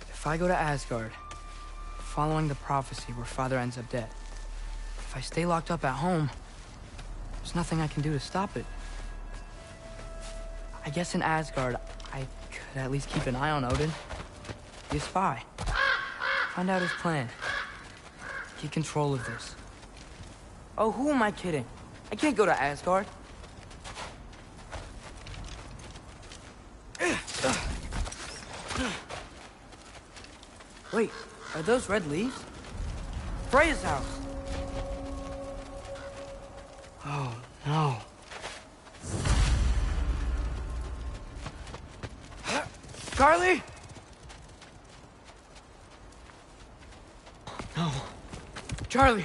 If I go to Asgard, following the prophecy where Father ends up dead, if I stay locked up at home, there's nothing I can do to stop it. I guess in Asgard, I could at least keep an eye on Odin. Be a spy. Find out his plan. Get control of this. Oh, who am I kidding? I can't go to Asgard. Wait, are those red leaves? Freya's house! Oh, no. Carly? No. Charlie!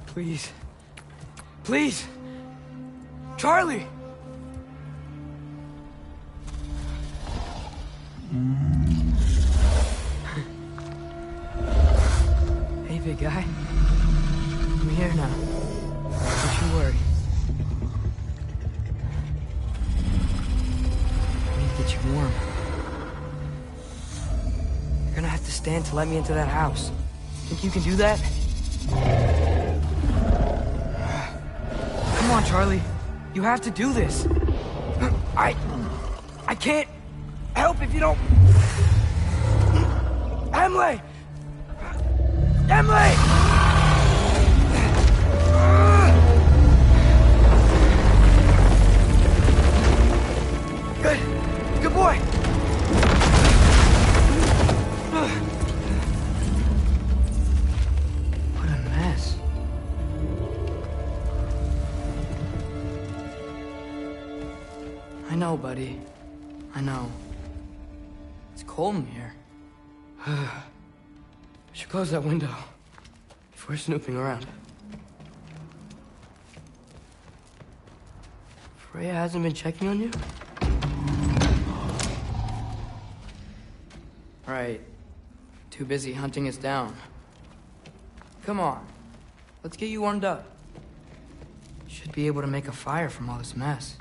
Please. Please! Charlie! Hey, big guy. I'm here now. Don't you worry. I need to get you warm. You're gonna have to stand to let me into that house. Think you can do that? Come on, Charlie. You have to do this. I can't help if you don't... Emily! Emily! Good boy. What a mess. I know, buddy. I know. It's cold in here. I should close that window if we're snooping around. Freya hasn't been checking on you? Right. Too busy hunting us down. Come on. Let's get you warmed up. Should be able to make a fire from all this mess.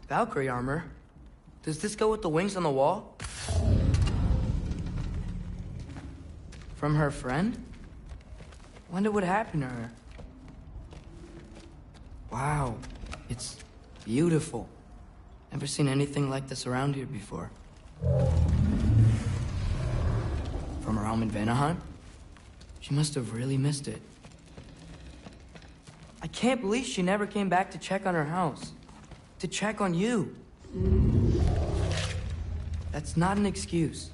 Valkyrie armor? Does this go with the wings on the wall? From her friend? Wonder what happened to her. Wow, it's beautiful. Never seen anything like this around here before. From her home in Vanaheim? She must have really missed it. I can't believe she never came back to check on her house. To check on you. That's not an excuse.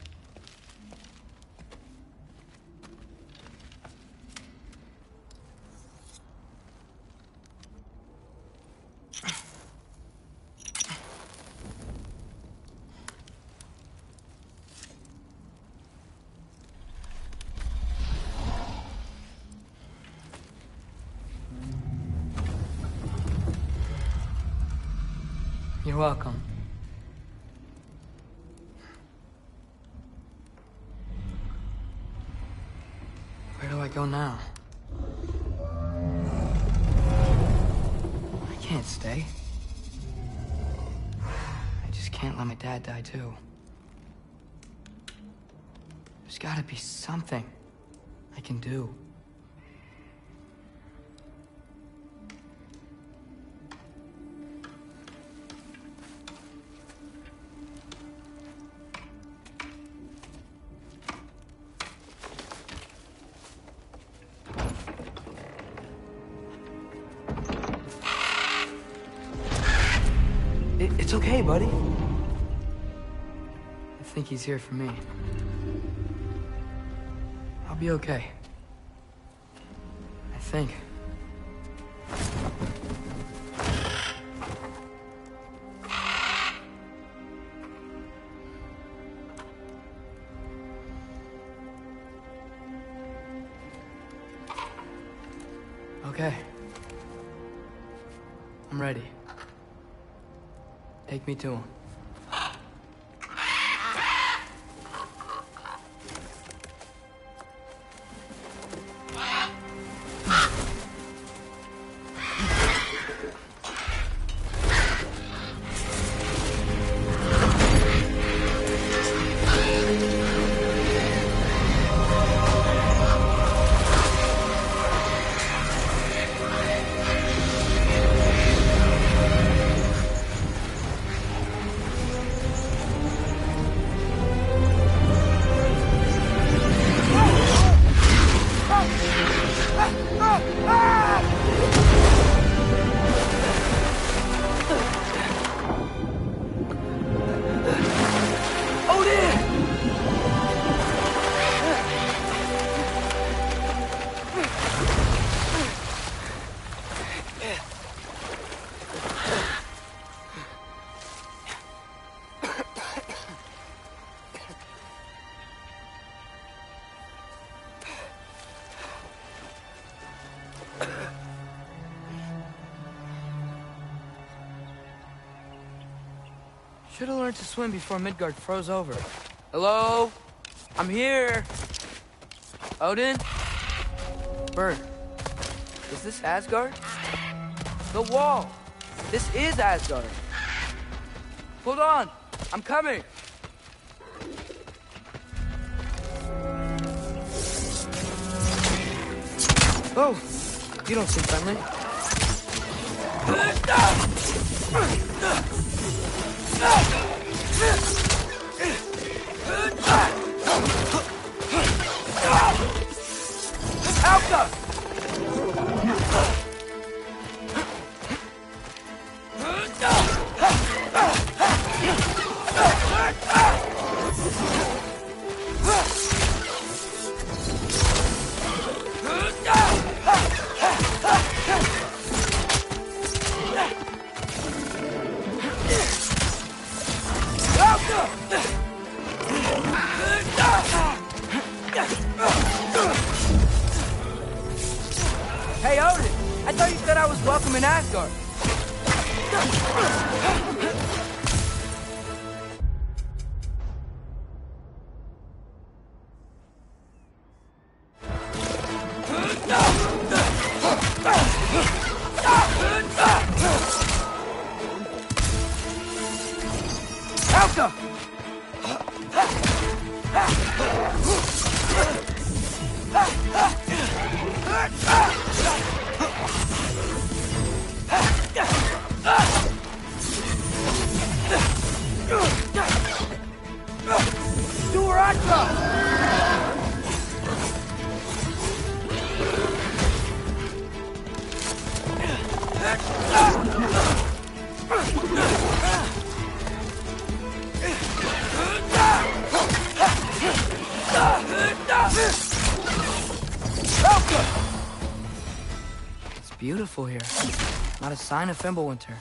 You're welcome. Where do I go now? I can't stay. I just can't let my dad die too. There's gotta be something I can do. It's okay, buddy. I think he's here for me. I'll be okay. I think. Okay. I'm ready. Take me to him. Should've learned to swim before Midgard froze over. Hello? I'm here. Odin? Bird. Is this Asgard? The wall. This is Asgard. Hold on. I'm coming. Oh, you don't seem friendly. Alka! Hey, Odin! I thought you said I was welcome in Asgard. Alka! It's beautiful here. Not a sign of Fimbulwinter.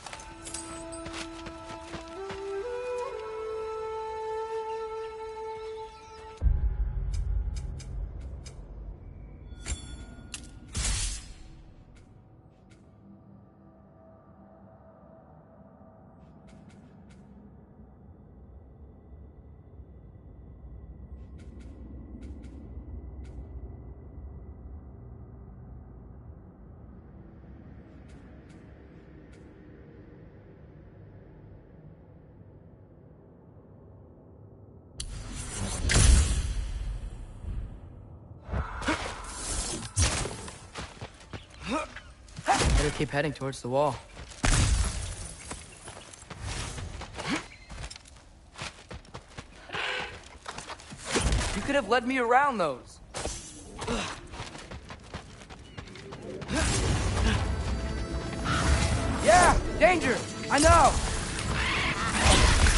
Better keep heading towards the wall. You could have led me around those. Yeah, danger! I know!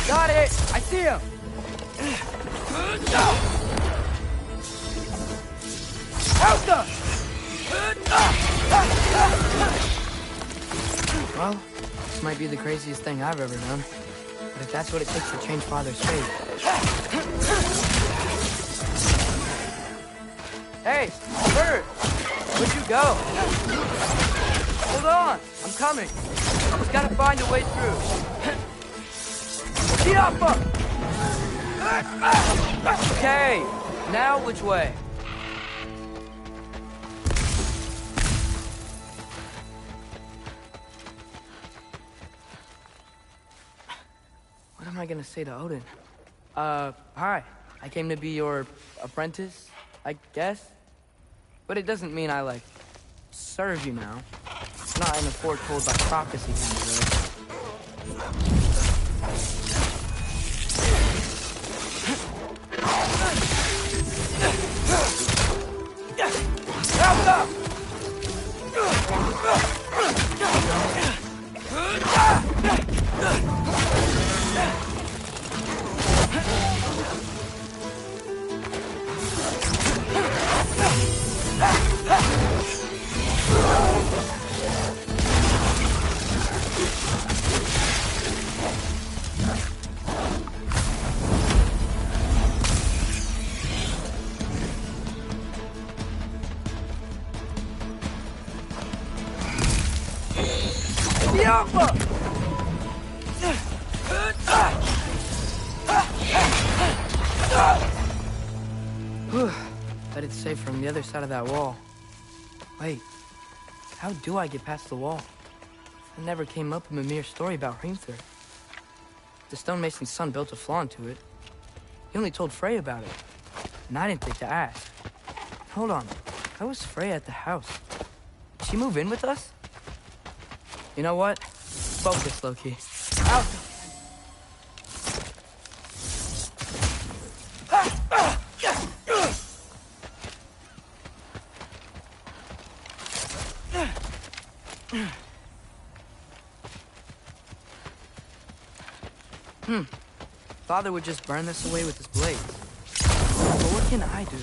Got it! I see him! Alka! Well, this might be the craziest thing I've ever done. But if that's what it takes to change Father's fate... Hey, Bird! Where'd you go? Hold on! I'm coming! Just gotta find a way through. Get up! Okay, now which way? What am I gonna say to Odin? Hi. I came to be your apprentice, I guess? But it doesn't mean I, like, serve you now. It's not in a foretold by prophecy kind of way. it's safe from the other side of that wall. Wait, how do I get past the wall? It never came up in Mimir's story about Hrimthur. The stonemason's son built a flaw into it. He only told Frey about it, and I didn't think to ask. Hold on, how was Frey at the house? Did she move in with us? You know what? Focus, Loki. Out! Father would just burn this away with his blades. But what can I do?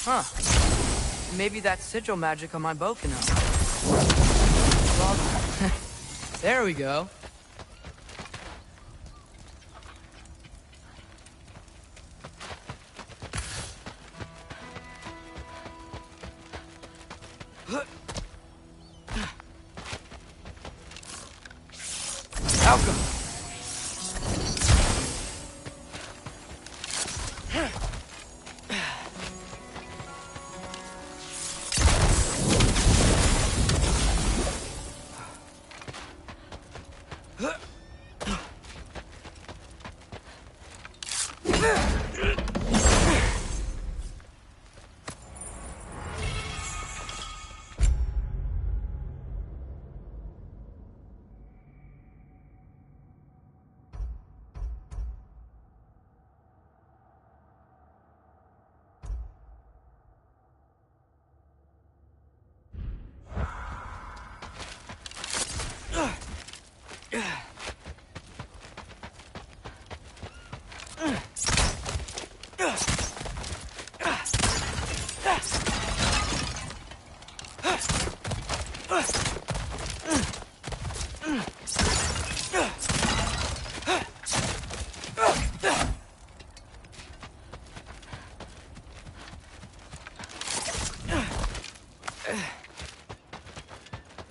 Huh. Maybe that sigil magic on my bow can help. Well, there we go. Malcolm!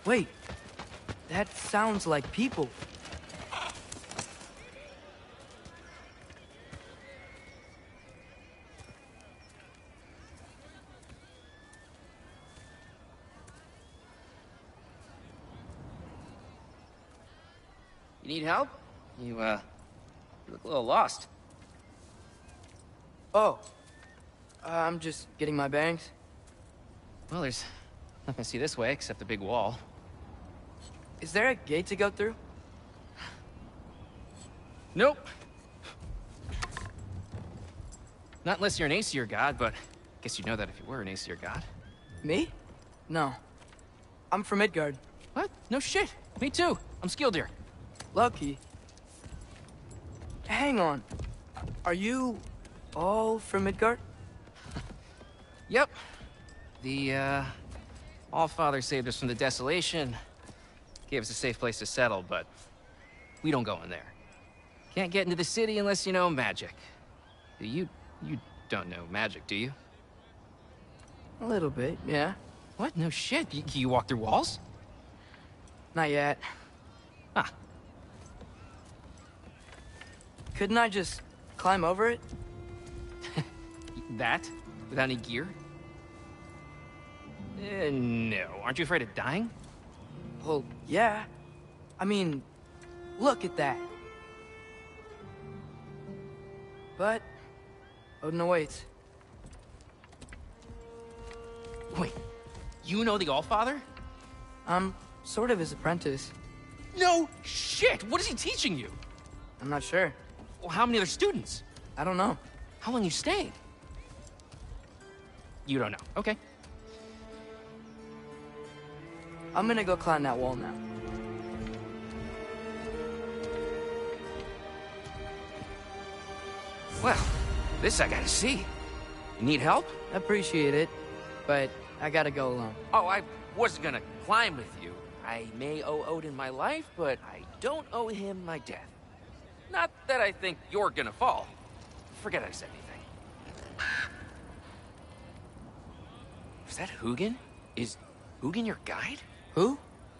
Wait, that sounds like people. You need help? You look a little lost. Oh, I'm just getting my bangs. Well, there's nothing to see this way except the big wall. Is there a gate to go through? Nope. Not unless you're an Aesir god, but I guess you'd know that if you were an Aesir god. Me? No. I'm from Midgard. What? No shit. Me too. I'm Skildir. Lucky. Hang on. Are you all from Midgard? Yep. The, Allfather saved us from the desolation. Gave us a safe place to settle, but we don't go in there. Can't get into the city unless you know magic. You don't know magic, do you? A little bit, yeah. What? No shit. Can you walk through walls? Not yet. Ah. Couldn't I just climb over it? That? Without any gear? No. Aren't you afraid of dying? Well, yeah. I mean, look at that. But Odin awaits. Wait, you know the Allfather? I'm sort of his apprentice. No shit! What is he teaching you? I'm not sure. Well, how many other students? I don't know. How long you staying? You don't know. Okay. I'm gonna go climb that wall now. Well, this I gotta see. You need help? Appreciate it, but I gotta go alone. Oh, I wasn't gonna climb with you. I may owe Odin my life, but I don't owe him my death. Not that I think you're gonna fall. Forget I said anything. Is that Hugin? Is Hugin your guide? Who?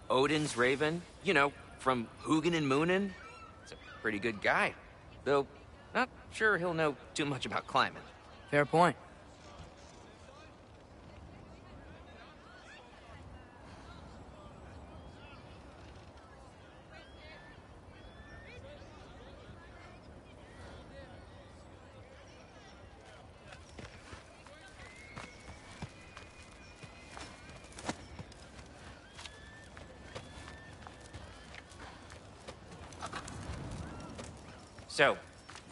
Odin's raven. You know, from Hugin and Moonin. It's a pretty good guide. Though, not sure he'll know too much about climbing. Fair point. So,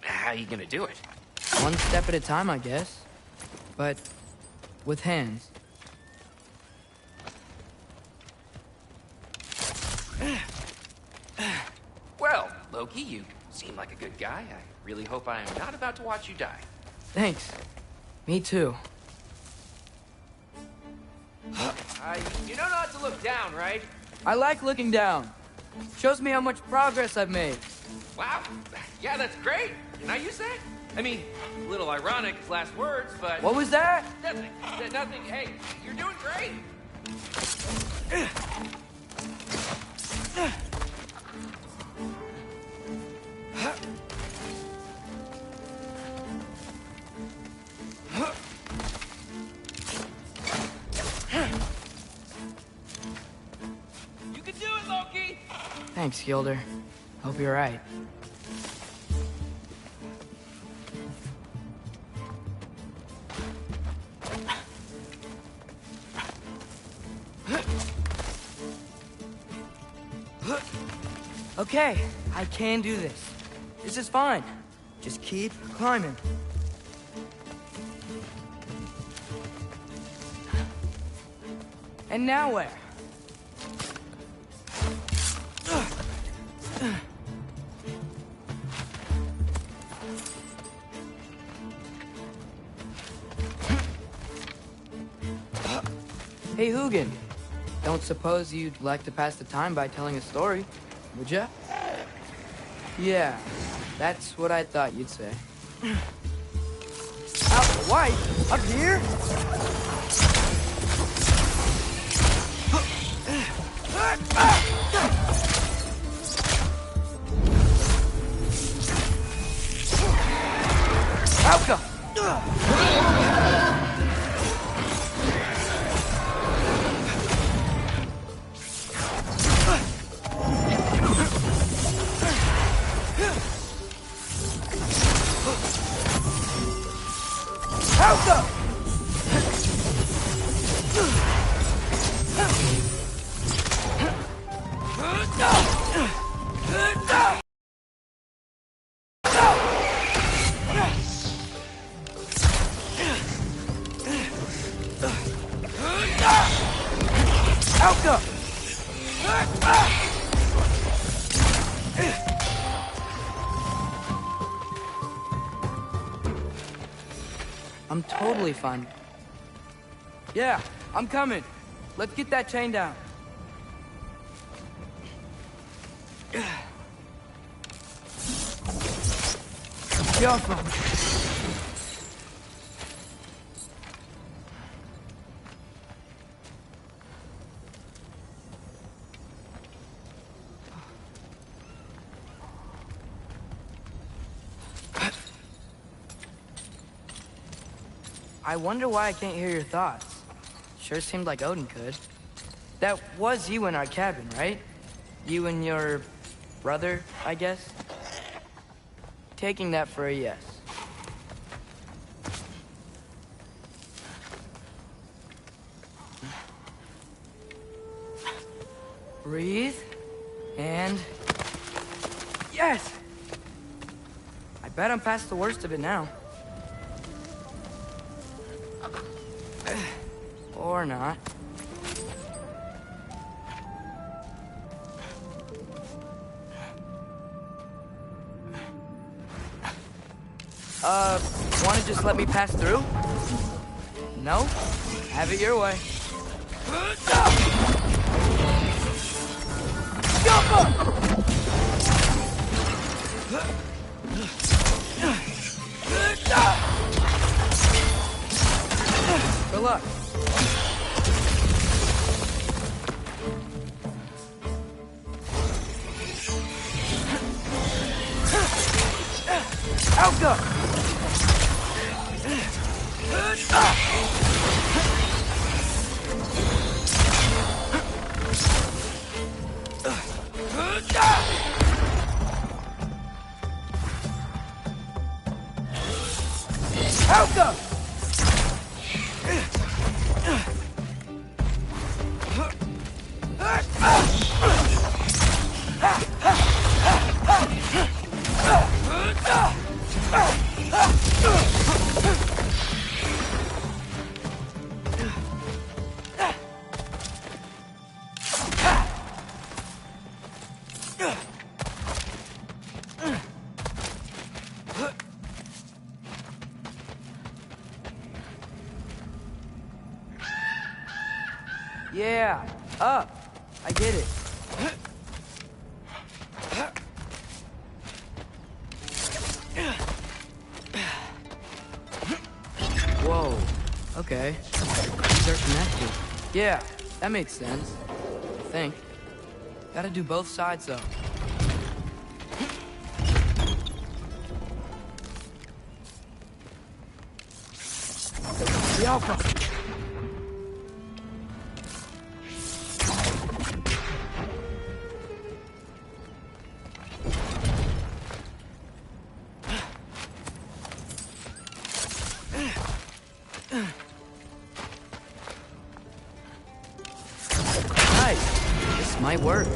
how you gonna do it? One step at a time, I guess. But with hands. Well, Loki, you seem like a good guy. I really hope I am not about to watch you die. Thanks. Me too. You know not to look down, right? I like looking down. Shows me how much progress I've made. Wow. Yeah, that's great. Can I use that? I mean, a little ironic, his last words, but... What was that? Nothing. Nothing. Hey, you're doing great. You can do it, Loki! Thanks, Gilder. Hope you're right. Okay, I can do this. This is fine. Just keep climbing. And now where? Hey, Hugin. Don't suppose you'd like to pass the time by telling a story, would ya? Yeah, that's what I thought you'd say. Out the white? Up here? Outcome! I'm totally fine. Yeah, I'm coming. Let's get that chain down. Careful. I wonder why I can't hear your thoughts. Sure seemed like Odin could. That was you in our cabin, right? You and your brother, I guess? Taking that for a yes. Breathe, and... Yes! I bet I'm past the worst of it now. Or not. Wanna just let me pass through? No? Have it your way. Good luck. Helga! Helga! Yeah, up. I get it. Whoa. Okay. These are connected. Yeah, that makes sense. I think. Gotta do both sides, though. The Alpha! Nice. This might work.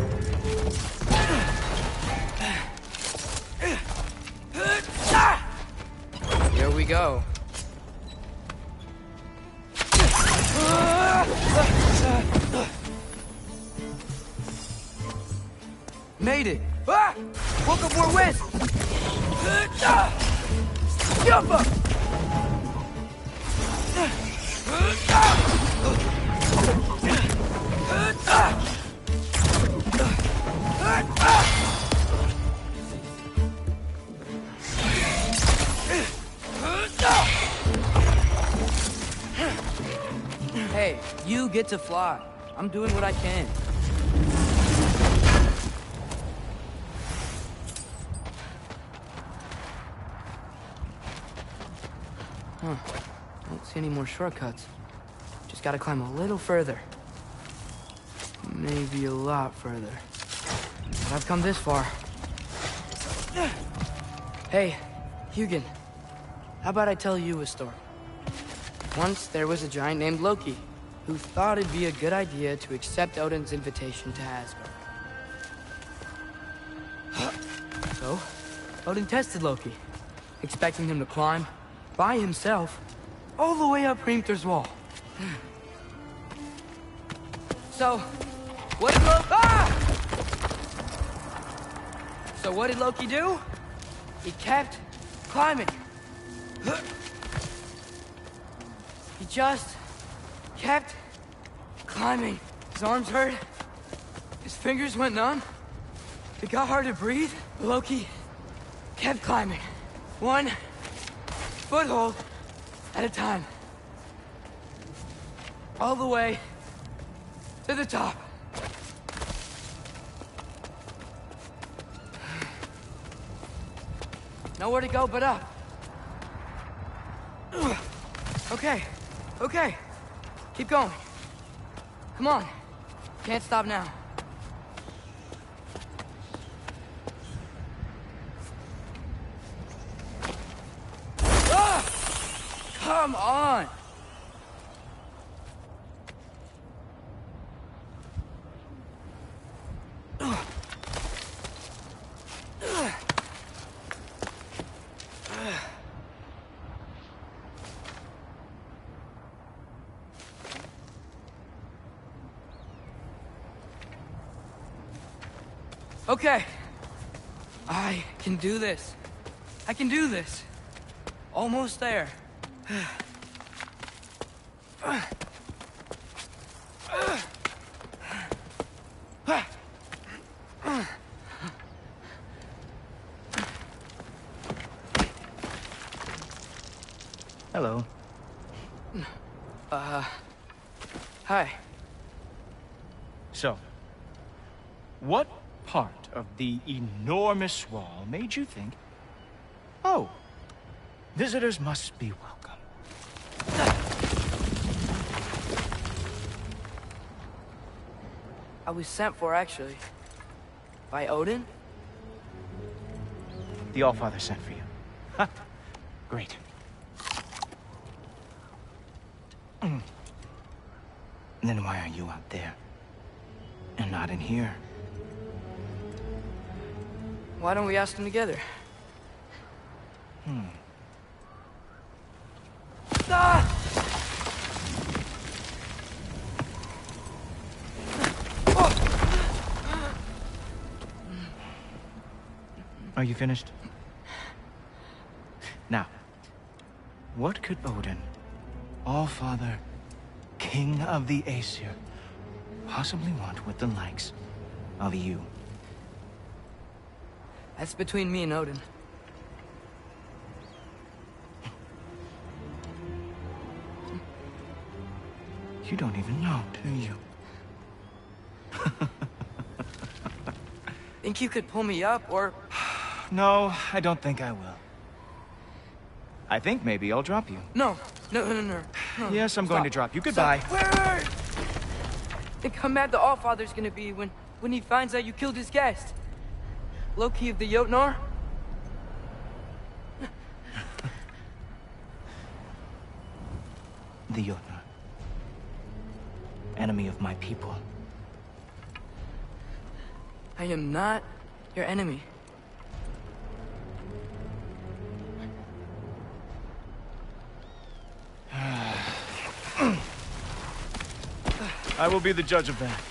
Here we go. Made it! Ah! Woke up more west! Jump! Hey, you get to fly. I'm doing what I can. Huh. Don't see any more shortcuts. Just gotta climb a little further. Maybe a lot further. But I've come this far. Hey, Hugin. How about I tell you a story? Once there was a giant named Loki, who thought it'd be a good idea to accept Odin's invitation to Asgard. So, Odin tested Loki, expecting him to climb, by himself, all the way up Hrimthur's wall. So, what did Loki do? He kept climbing. He just kept climbing. His arms hurt. His fingers went numb. It got hard to breathe. Loki kept climbing. One foothold at a time. All the way to the top. Nowhere to go but up. Okay, okay. Keep going. Come on. Can't stop now. Ah! Come on! Okay. I can do this. I can do this. Almost there. Hello. Hi. So, what part of the enormous wall made you think, oh, Visitors must be welcome. I was sent for, actually. By Odin? The Allfather sent for you. Huh. Great. Then why are you out there? And not in here? Why don't we ask them together? Ah! Are you finished? Now, what could Odin, Allfather, King of the Aesir, possibly want with the likes of you? That's between me and Odin. You don't even know, do you? Think you could pull me up, or... No, I don't think I will. I think maybe I'll drop you. No. Yes, I'm going to drop you. Goodbye. Wait! Think how mad the Allfather's gonna be when he finds out you killed his guest. Loki of the Jotnar? The Jotnar. Enemy of my people. I am not your enemy. I will be the judge of that.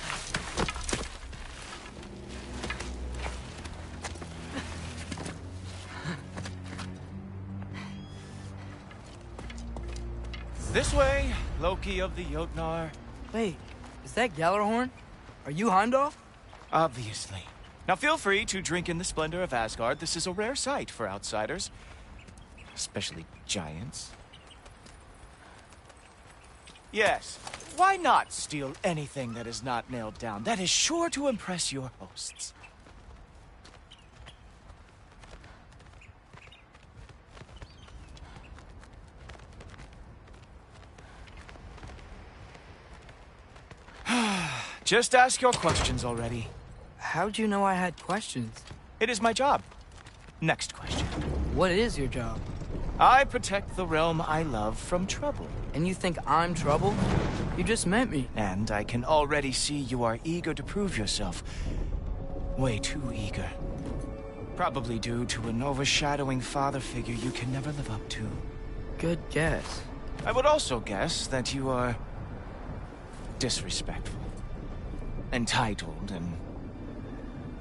This way, Loki of the Jotnar. Wait, is that Gjallarhorn? Are you Heimdall? Obviously. Now feel free to drink in the splendor of Asgard. This is a rare sight for outsiders. Especially giants. Yes, why not steal anything that is not nailed down? That is sure to impress your hosts. Just ask your questions already. How'd you know I had questions? It is my job. Next question. What is your job? I protect the realm I love from trouble. And you think I'm trouble? You just met me. And I can already see you are eager to prove yourself. Way too eager. Probably due to an overshadowing father figure you can never live up to. Good guess. I would also guess that you are disrespectful, entitled, and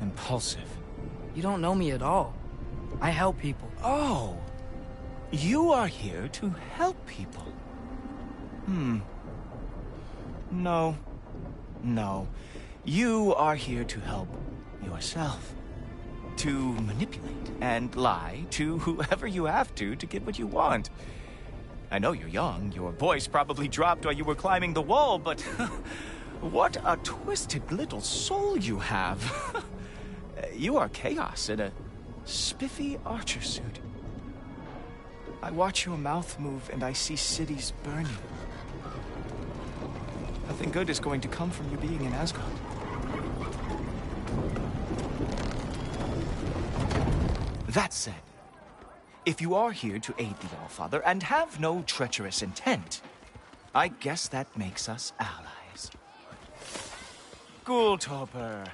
impulsive. You don't know me at all. I help people. Oh, you are here to help people. No. You are here to help yourself. To manipulate and lie to whoever you have to get what you want. I know you're young. Your voice probably dropped while you were climbing the wall, but what a twisted little soul you have. You are chaos in a spiffy archer suit. I watch your mouth move and I see cities burning. Nothing good is going to come from you being in Asgard. That said, if you are here to aid the Allfather and have no treacherous intent, I guess that makes us allies. Ghoultoper.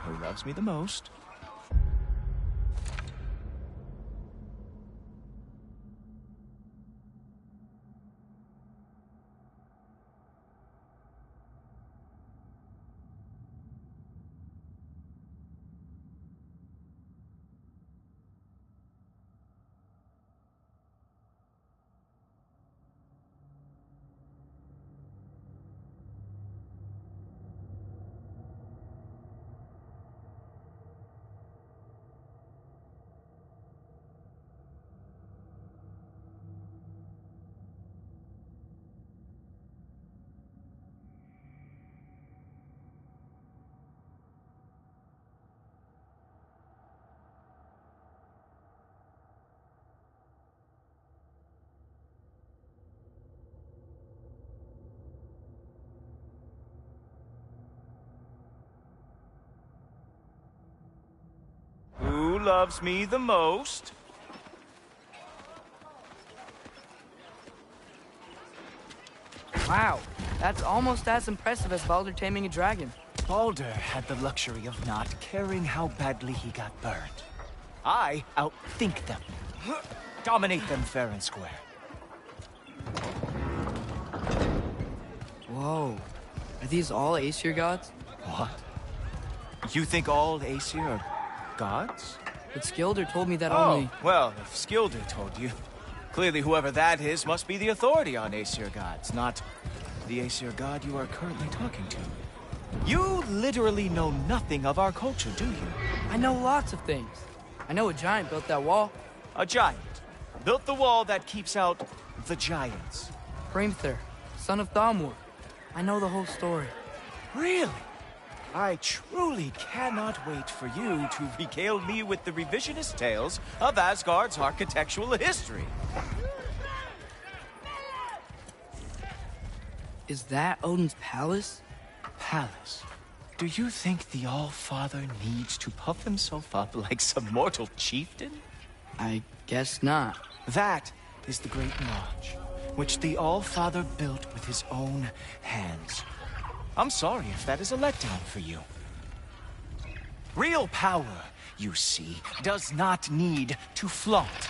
Who loves me the most? loves me the most. Wow, that's almost as impressive as Baldur taming a dragon. Baldur had the luxury of not caring how badly he got burned. I outthink them. Dominate them fair and square. Whoa. Are these all Aesir gods? What? You think all Aesir are gods? But Skilder told me that Oh, only... well, if Skilder told you, clearly whoever that is must be the authority on Aesir gods, not the Aesir god you are currently talking to. You literally know nothing of our culture, do you? I know lots of things. I know a giant built that wall. A giant built the wall that keeps out the giants. Hrimthur, son of Thamur. I know the whole story. Really? I truly cannot wait for you to regale me with the revisionist tales of Asgard's architectural history. Is that Odin's palace? Palace? Do you think the All-Father needs to puff himself up like some mortal chieftain? I guess not. That is the Great Lodge, which the All-Father built with his own hands. I'm sorry if that is a letdown for you. Real power, you see, does not need to flaunt.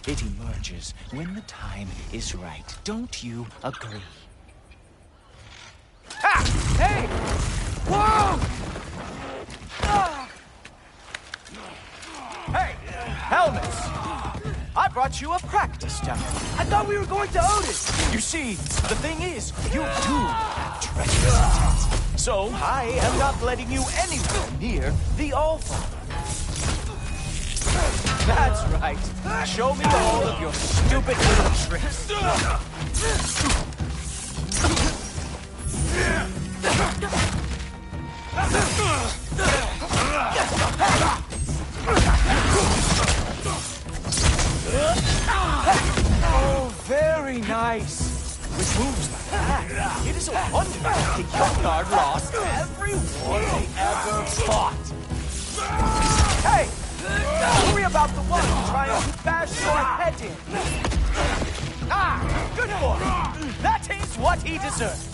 It emerges when the time is right. Don't you agree? Ha! Hey! Whoa! Ah! Hey! Helmets! I brought you a practice demo. I thought we were going to Odin! You see, the thing is, you do have treasures. So, I am not letting you anywhere near the All-Father. That's right. Show me all of your stupid little tricks. Oh, very nice. Which moves like that. It is a wonder that the Jotnar lost every war they ever fought. Hey! Worry about the one trying to bash your head in. Ah! Good boy! That is what he deserves.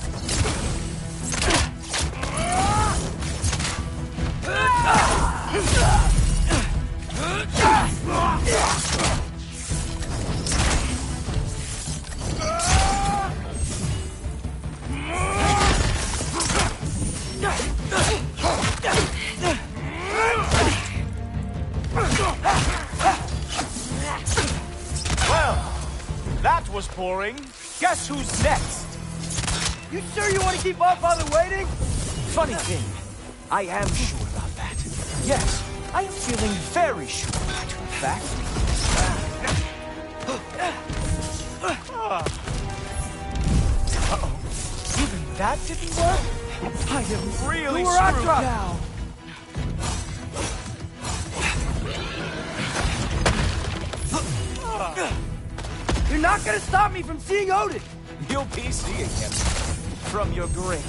Well, that was boring. Guess who's next? You sure you want to keep All-Father waiting? Funny thing, I am sure about that. Yes, I am feeling very sure, matter of fact. Uh-oh. Even that didn't work? I am really screwed now. You're not gonna stop me from seeing Odin! You'll be seeing him from your grave.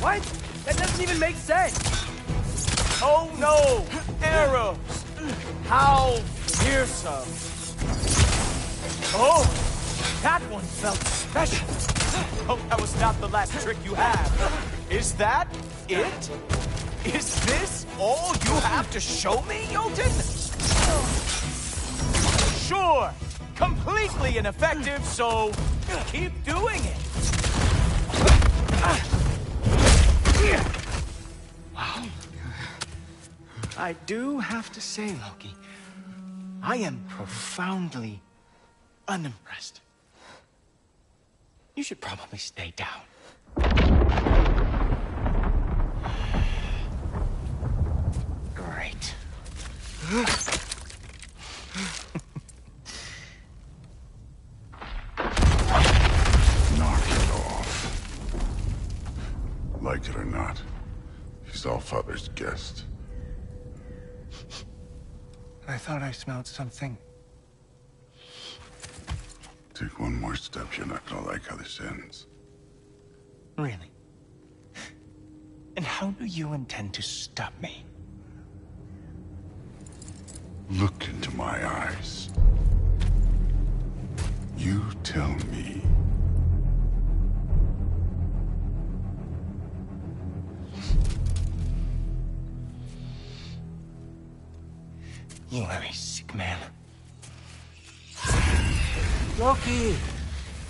What? That doesn't even make sense! Oh no! Arrows! How fearsome! Oh! That one felt special! Oh, that was not the last trick you have. Is that it? Is this all you have to show me, Jotun? Sure! Completely ineffective, so keep doing it! Wow. I do have to say, Loki, I am profoundly unimpressed. You should probably stay down. Great. Knock it off. Like it or not, he's All-Father's guest. I thought I smelled something. Take one more step, you're not gonna like how this ends. Really? And how do you intend to stop me? Look into my eyes. You tell me. You are a sick man. Loki!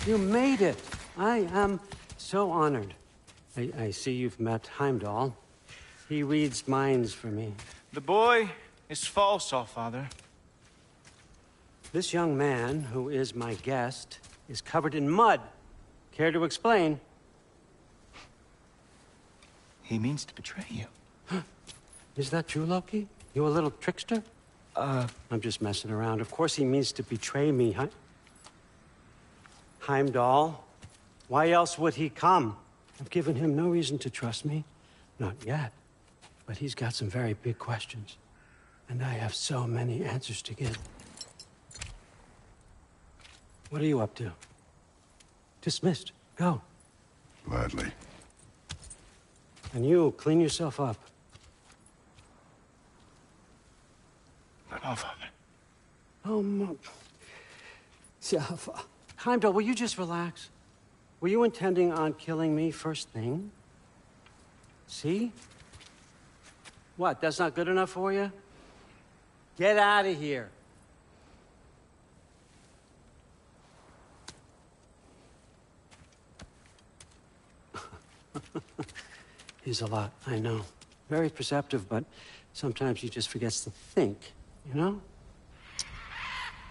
You made it! I am so honored. I see you've met Heimdall. He reads minds for me. The boy is false, Allfather. This young man, who is my guest, is covered in mud. Care to explain? He means to betray you. Is that true, Loki? You a little trickster? I'm just messing around. Of course he means to betray me, huh? Heimdall? Why else would he come? I've given him no reason to trust me. Not yet. But he's got some very big questions. And I have so many answers to give. What are you up to? Dismissed. Go. Gladly. And you, clean yourself up. But Allfather. Oh, Heimdall, will you just relax? Were you intending on killing me first thing? See? What, that's not good enough for you? Get out of here. He's a lot, I know. Very perceptive, but sometimes he just forgets to think, you know?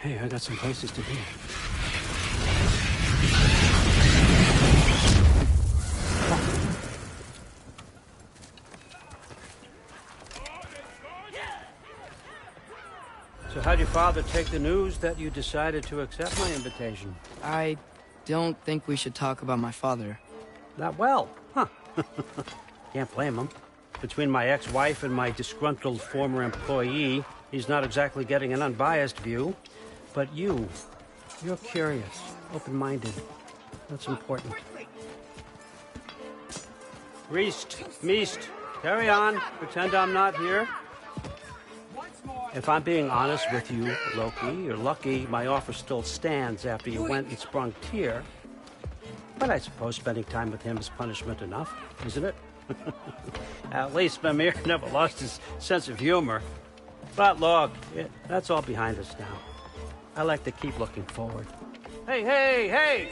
Hey, I got some places to be. So how'd your father take the news that you decided to accept my invitation? I don't think we should talk about my father. That well, huh? Can't blame him. Between my ex-wife and my disgruntled former employee, he's not exactly getting an unbiased view. But you're curious, open-minded. That's important. Meest, carry on. Pretend I'm not here. If I'm being honest with you, Loki, you're lucky my offer still stands after you went and sprung Tyr. But I suppose spending time with him is punishment enough, isn't it? At least Mimir never lost his sense of humor. But look, that's all behind us now. I like to keep looking forward. Hey!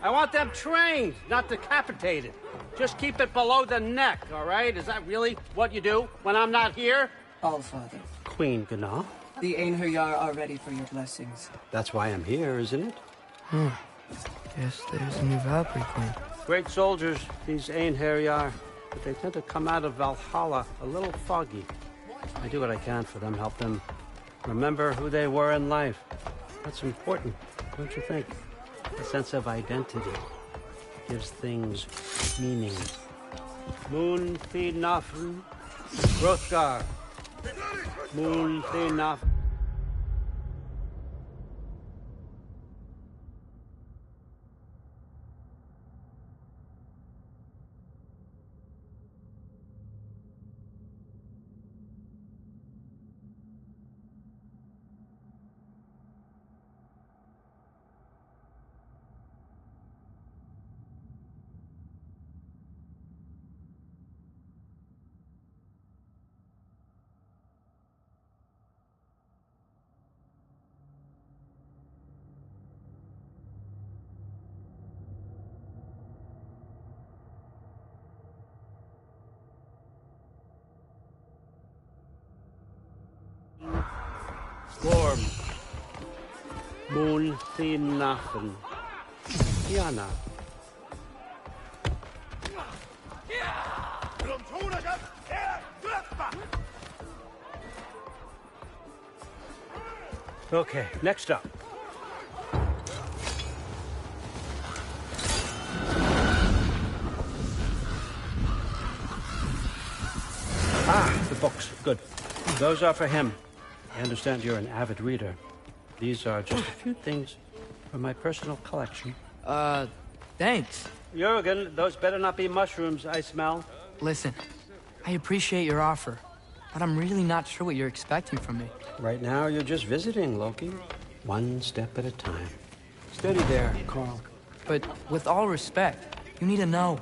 I want them trained, not decapitated. Just keep it below the neck, all right? Is that really what you do when I'm not here? Allfather. Queen Gná. The Einherjar are ready for your blessings. That's why I'm here, isn't it? Guess there's a new Valkyrie queen. Great soldiers, these Einherjar. But they tend to come out of Valhalla a little foggy. I do what I can for them, help them remember who they were in life. That's important, don't you think? A sense of identity gives things meaning. Moon Thinafen, Hrothgar. Moon Thinafen. Storm. Moon Thinafen. Kiana. Okay, next up. The books. Good. Those are for him. I understand you're an avid reader. These are just a few things from my personal collection. Thanks. Jurgen, those better not be mushrooms I smell. Listen, I appreciate your offer, but I'm really not sure what you're expecting from me. Right now, you're just visiting, Loki. One step at a time. Steady there, Carl. But with all respect, you need to know.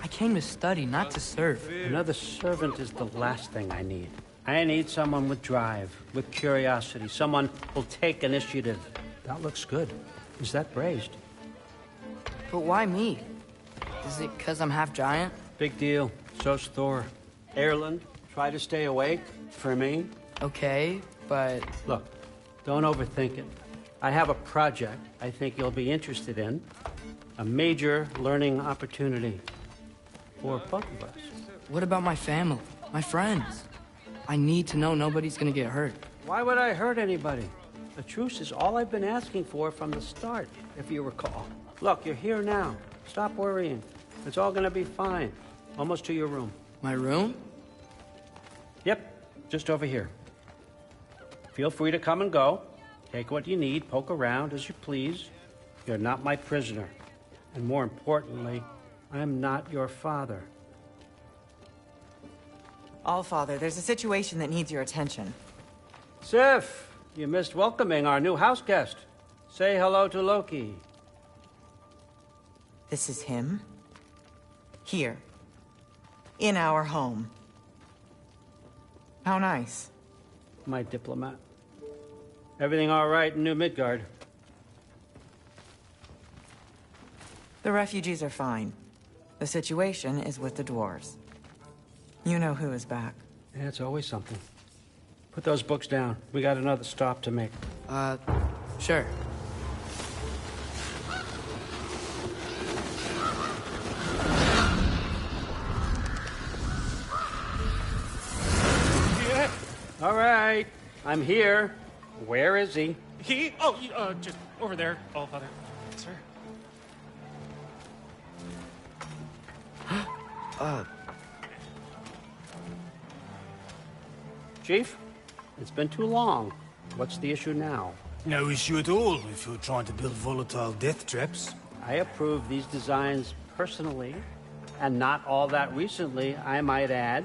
I came to study, not to serve. Another servant is the last thing I need. I need someone with drive, with curiosity, someone who'll take initiative. That looks good. Is that braised? But why me? Is it because I'm half giant? Big deal. So's Thor. Ireland, try to stay awake for me. Okay, but... Look, don't overthink it. I have a project I think you'll be interested in. A major learning opportunity for both of us. What about my family? My friends? I need to know nobody's gonna get hurt. Why would I hurt anybody? A truce is all I've been asking for from the start, if you recall. Look, you're here now. Stop worrying. It's all gonna be fine. Almost to your room. My room? Yep, just over here. Feel free to come and go. Take what you need, poke around as you please. You're not my prisoner. And more importantly, I'm not your father. Allfather, there's a situation that needs your attention. Sif, you missed welcoming our new house guest. Say hello to Loki. This is him? Here. In our home. How nice. My diplomat. Everything all right in New Midgard? The refugees are fine. The situation is with the dwarves. You know who is back. Yeah, it's always something. Put those books down. We got another stop to make. Sure. Yeah. All right. I'm here. Where is he? He? Oh, just over there, Allfather. Sir. Chief, it's been too long. What's the issue now? No issue at all if you're trying to build volatile death traps. I approve these designs personally, and not all that recently, I might add.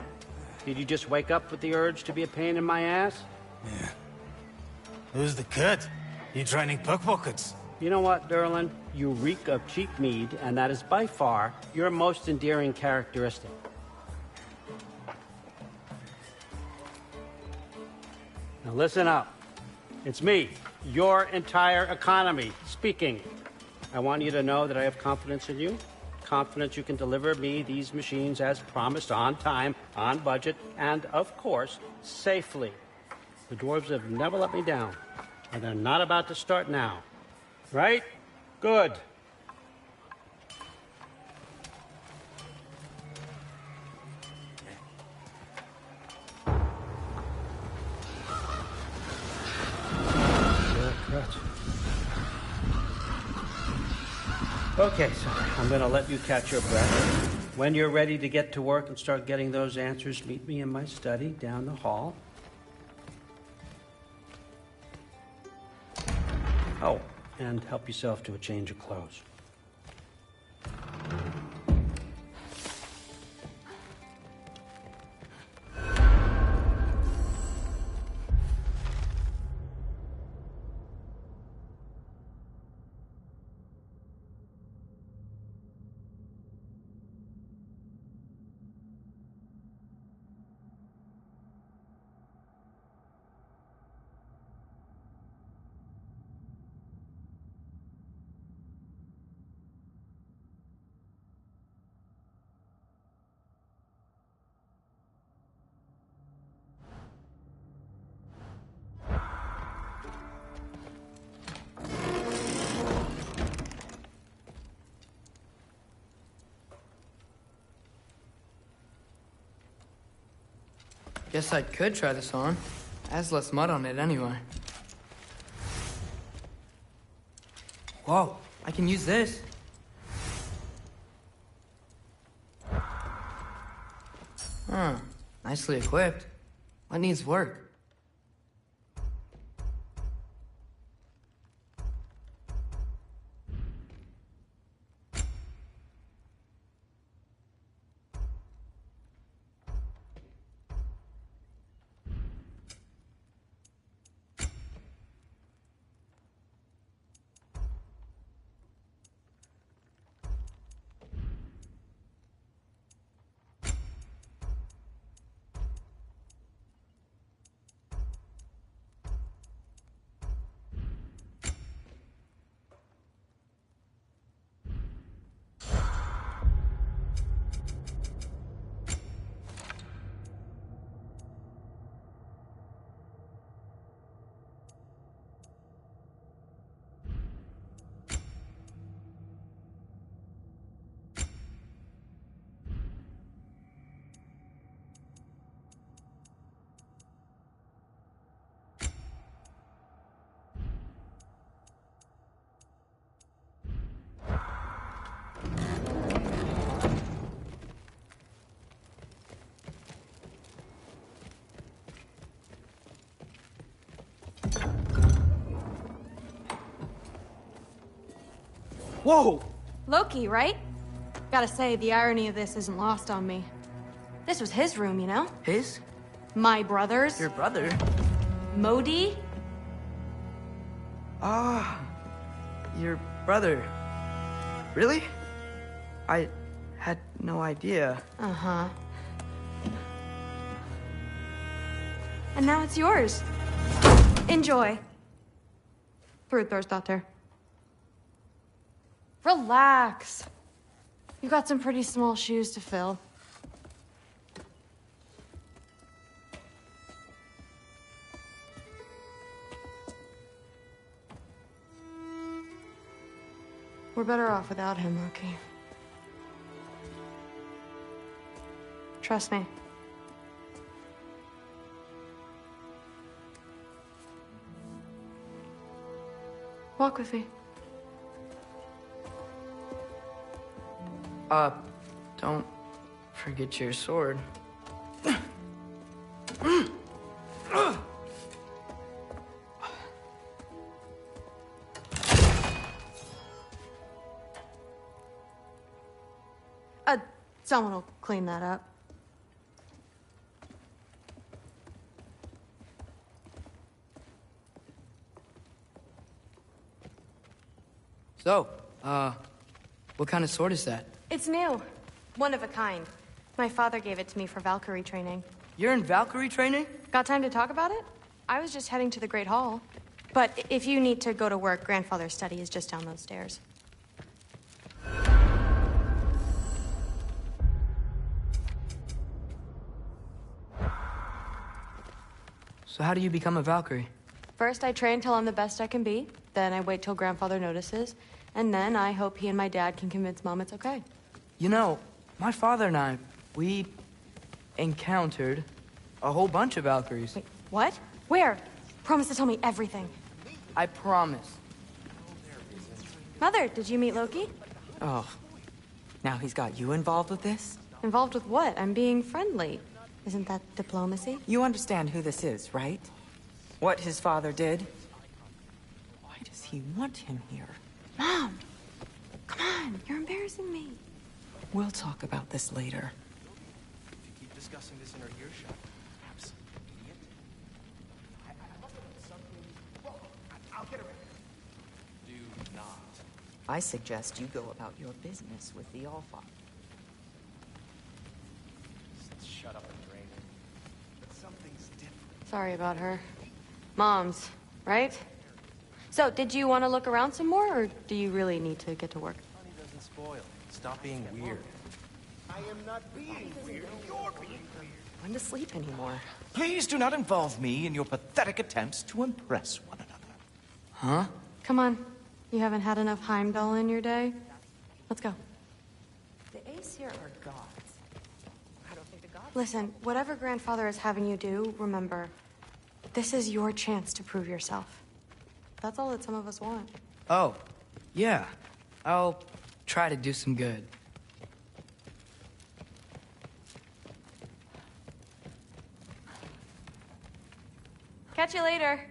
Did you just wake up with the urge to be a pain in my ass? Yeah. Who's the cut? You training pickpockets? You know what, Derlin? You reek of cheap mead, and that is by far your most endearing characteristic. Now listen up. It's me, your entire economy, speaking. I want you to know that I have confidence in you. Confidence you can deliver me these machines as promised, on time, on budget, and, of course, safely. The dwarves have never let me down, and they're not about to start now. Right? Good. Okay, so I'm going to let you catch your breath. When you're ready to get to work and start getting those answers, meet me in my study down the hall. Oh, and help yourself to a change of clothes. Guess I could try this on. Has less mud on it anyway. Whoa, I can use this. Huh, nicely equipped. What needs work? Whoa! Loki, right? Gotta say, the irony of this isn't lost on me. This was his room, you know? His? My brother's. Your brother? Modi? Ah, your brother. Really? I had no idea. Uh-huh. And now it's yours. Enjoy. Thrustdotter. Relax. You've got some pretty small shoes to fill. We're better off without him, Loki. Trust me. Walk with me. Don't forget your sword. Someone will clean that up. So, what kind of sword is that? It's new. One of a kind. My father gave it to me for Valkyrie training. You're in Valkyrie training? Got time to talk about it? I was just heading to the Great Hall. But if you need to go to work, Grandfather's study is just down those stairs. So how do you become a Valkyrie? First, I train till I'm the best I can be. Then I wait till Grandfather notices. And then I hope he and my dad can convince Mom it's okay. You know, my father and I, we encountered a whole bunch of Valkyries. Wait, what? Where? Promise to tell me everything. I promise. Mother, did you meet Loki? Oh, now he's got you involved with this? Involved with what? I'm being friendly. Isn't that diplomacy? You understand who this is, right? What his father did? Why does he want him here? Mom! Come on, you're embarrassing me. We'll talk about this later. If you keep discussing this in our earshot, perhaps, idiot. I must have done something. Well, I'll get around. Do not. I suggest you go about your business with the Allfather. Shut up and drink. But something's different. Sorry about her. Mom's, right? So, did you want to look around some more, or do you really need to get to work? Honey doesn't spoil. Stop being weird. I am not being weird. You're being weird. When to sleep anymore? Please do not involve me in your pathetic attempts to impress one another. Huh? Come on. You haven't had enough Heimdall in your day? Let's go. The Aesir are gods. I don't think the gods... Listen, whatever Grandfather is having you do, remember, this is your chance to prove yourself. That's all that some of us want. Oh, yeah. I'll try to do some good. Catch you later.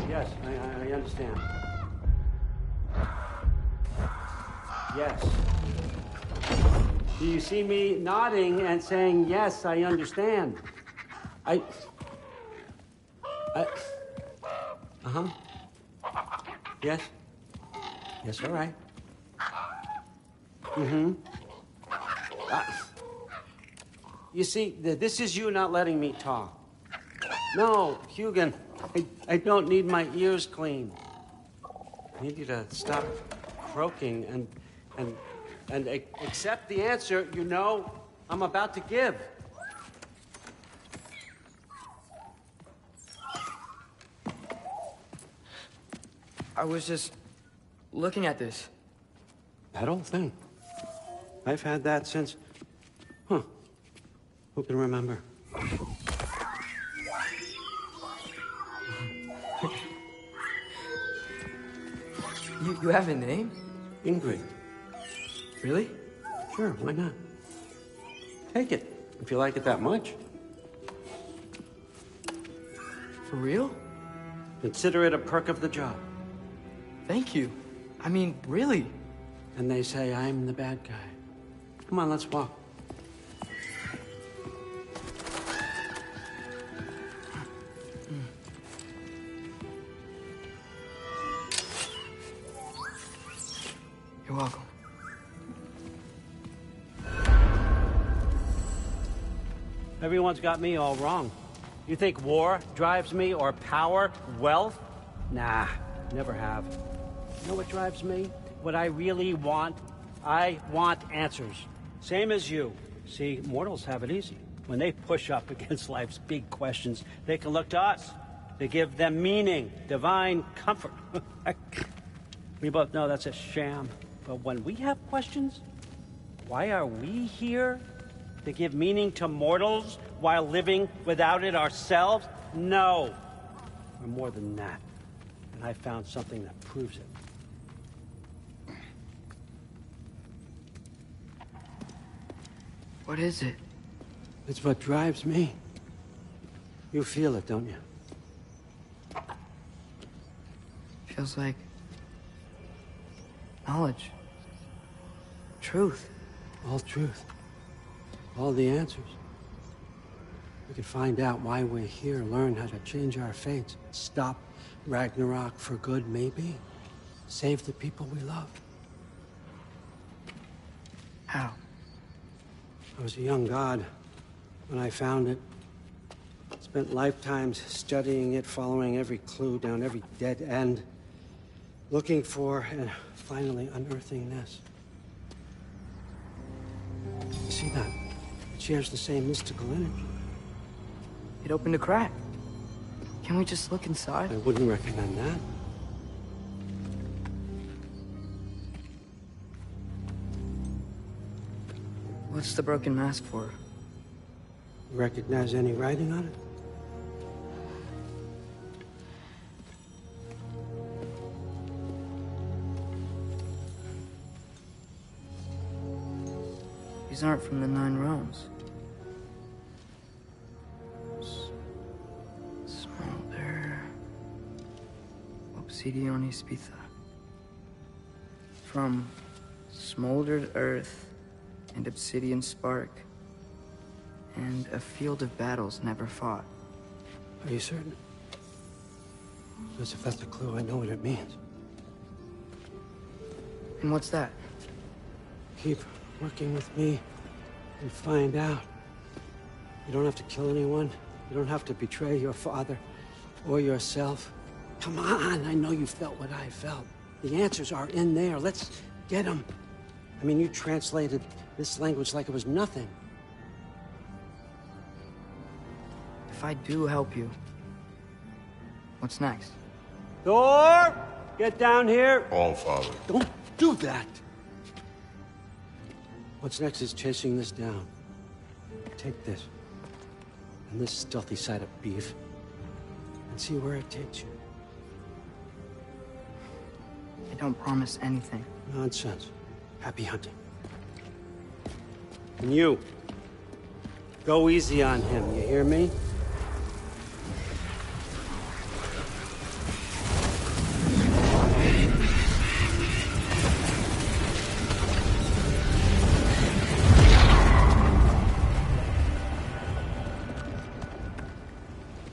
Yes, I understand. Yes. Do you see me nodding and saying, yes, I understand? Uh-huh. Yes? Yes, all right. Mm-hmm. You see, this is you not letting me talk. No, Hugin, I don't need my ears cleaned. I need you to stop croaking and accept the answer you know I'm about to give. I was just looking at this. That old thing. I've had that since... Huh. Who can remember? You have a name? Ingrid. Really? Sure, why not? Take it, if you like it that much. For real? Consider it a perk of the job. Thank you. I mean, really. And they say I'm the bad guy. Come on, let's walk. You're welcome. Everyone's got me all wrong. You think war drives me, or power, wealth? Nah, never have. You know what drives me? What I really want? I want answers. Same as you. See, mortals have it easy. When they push up against life's big questions, they can look to us. They give them meaning, divine comfort. We both know that's a sham. But when we have questions, why are we here? To give meaning to mortals while living without it ourselves? No. We're more than that. And I found something that proves it. What is it? It's what drives me. You feel it, don't you? Feels like knowledge. Truth. All truth. All the answers. We could find out why we're here, learn how to change our fates, stop Ragnarok for good, maybe. Save the people we love. How? I was a young god when I found it. Spent lifetimes studying it, following every clue down every dead end, looking for and finally unearthing this. You see that? It shares the same mystical energy. It opened a crack. Can we just look inside? I wouldn't recommend that. What's the broken mask for? You recognize any writing on it? These aren't from the Nine Realms. Smolder. Obsidione Spitha. From smoldered earth and obsidian spark, and a field of battles never fought. Are you certain? Because if that's a clue, I know what it means. And what's that? Keep working with me and find out. You don't have to kill anyone. You don't have to betray your father or yourself. Come on, I know you felt what I felt. The answers are in there. Let's get them. I mean, you translated this language like it was nothing. If I do help you, what's next? Thor! Get down here! All Father. Don't do that! What's next is chasing this down. Take this, and this stealthy side of beef, and see where it takes you. I don't promise anything. Nonsense. Happy hunting. And you, go easy on him, you hear me?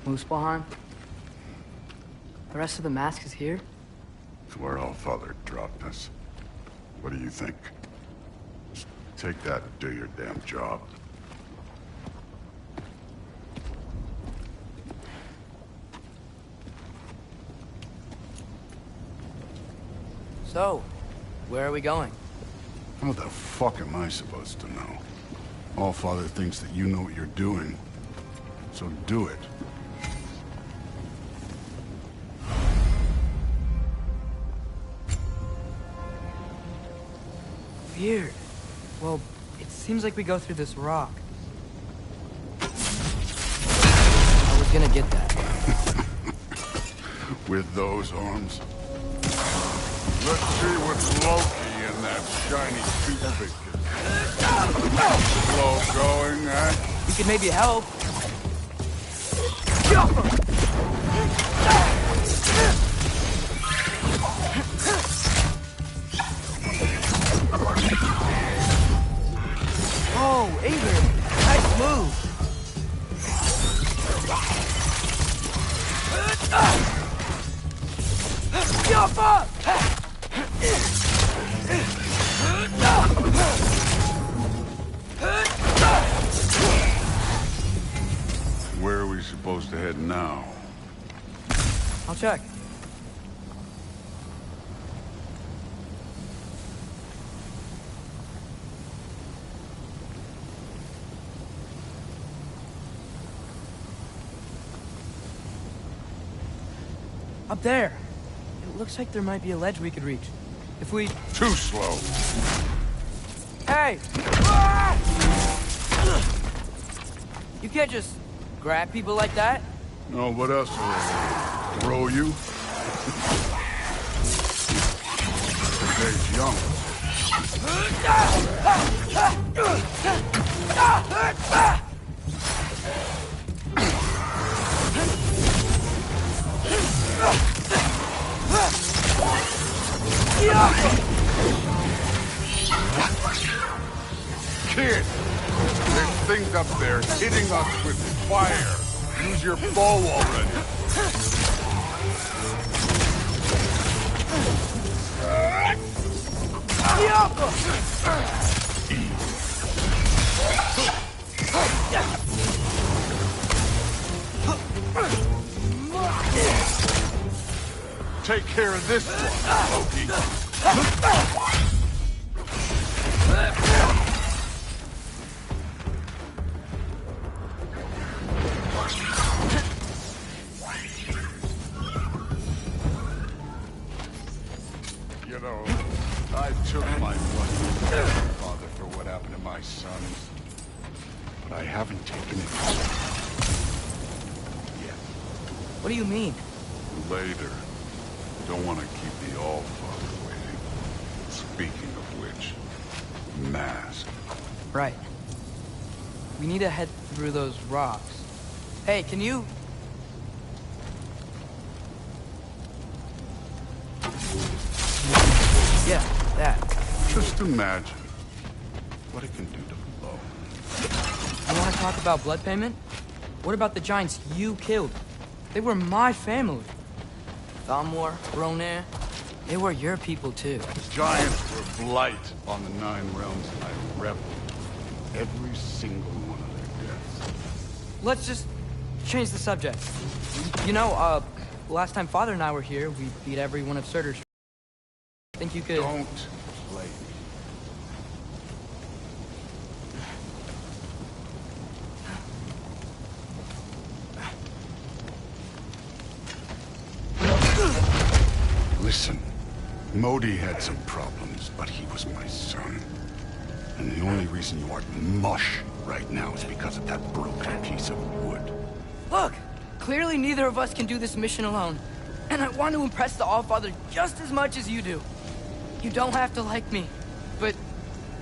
Muspelheim? The rest of the mask is here? It's where All Father dropped us. What do you think? Just take that and do your damn job. So, where are we going? How the fuck am I supposed to know? All Father thinks that you know what you're doing. So do it. Weird. Well, it seems like we go through this rock. I was gonna get that. With those arms? Let's see what's Loki in that shiny toothpick is. Slow going, eh? We could maybe help. Oh, Ingrid! Nice move! Jump up! Where are we supposed to head now? I'll check. Up there. It looks like there might be a ledge we could reach. If we... Too slow. Hey! You can't just grab people like that. No, what else will I throw you? Today's young. Kid, there's things up there hitting us with fire. Use your bow already. Take care of this one, Loki. You know, I took my blessing from my father for what happened to my sons, but I haven't taken it yet. What do you mean? Later. Don't want to keep the All-Father waiting. Speaking of which, mask. Right. We need to head through those rocks. Hey, can you... Yeah, that. Just imagine what it can do to blow. You want to talk about blood payment? What about the giants you killed? They were my family. Thamor, Ronair, they were your people too. The giants were blight on the 9 realms, and I reveled every single one of their deaths. Let's just change the subject. You know, last time Father and I were here, we beat every one of Surtur's. Think you could... Don't blame me. Listen, Modi had some problems, but he was my son. And the only reason you aren't mush right now is because of that broken piece of wood. Look! Clearly neither of us can do this mission alone. And I want to impress the All-Father just as much as you do. You don't have to like me, but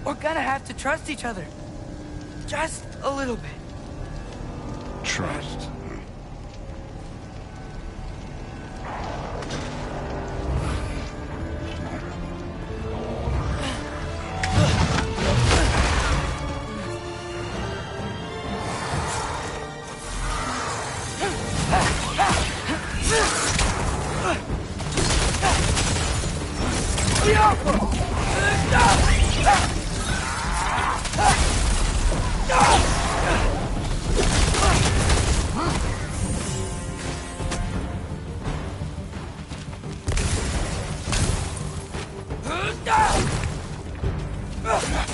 we're gonna have to trust each other. Just a little bit. Trust.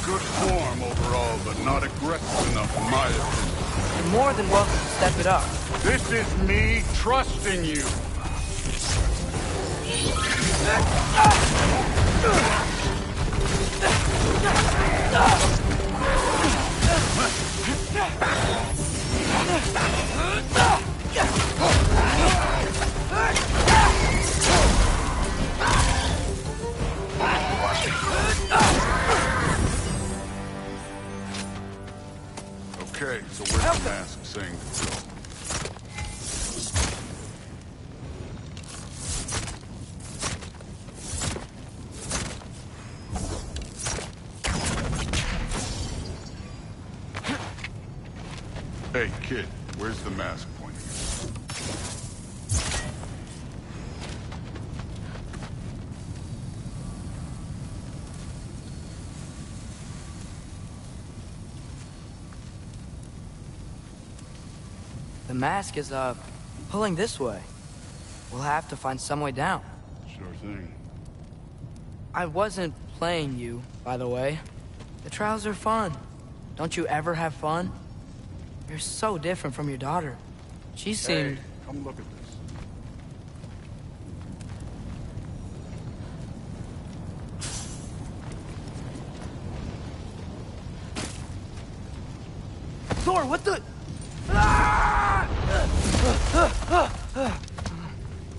Good form overall, but not aggressive enough in my opinion. You're more than welcome to step it up. This is me trusting you. Okay, so where's the mask saying to go? Hey, kid, where's the mask pointing? The mask is, pulling this way. We'll have to find some way down. Sure thing. I wasn't playing you, by the way. The trials are fun. Don't you ever have fun? You're so different from your daughter. She seemed... Hey, come look at this. Thor, what the...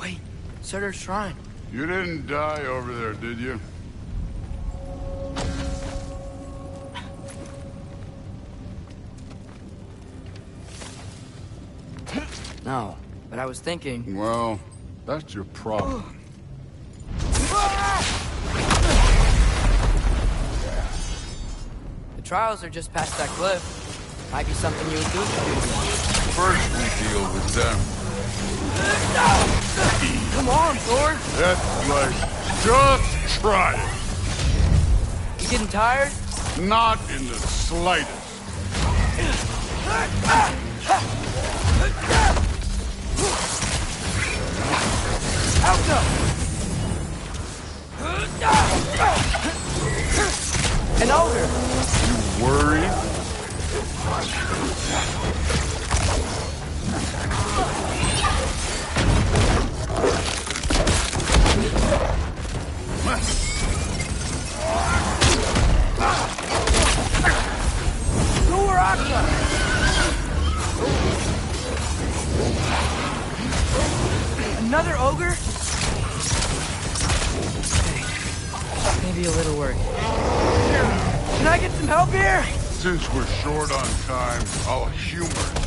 Wait, Surtur's shrine. You didn't die over there, did you? No, but I was thinking... Well, that's your problem. The trials are just past that cliff. Might be something you and Goose could do. First we deal with them. Come on, Thor! That's like, just try it. You getting tired? Not in the slightest. Out up! An ogre! You worried? Another ogre? Okay. Maybe a little worried. Can I get some help here? Since we're short on time, I'll humor it.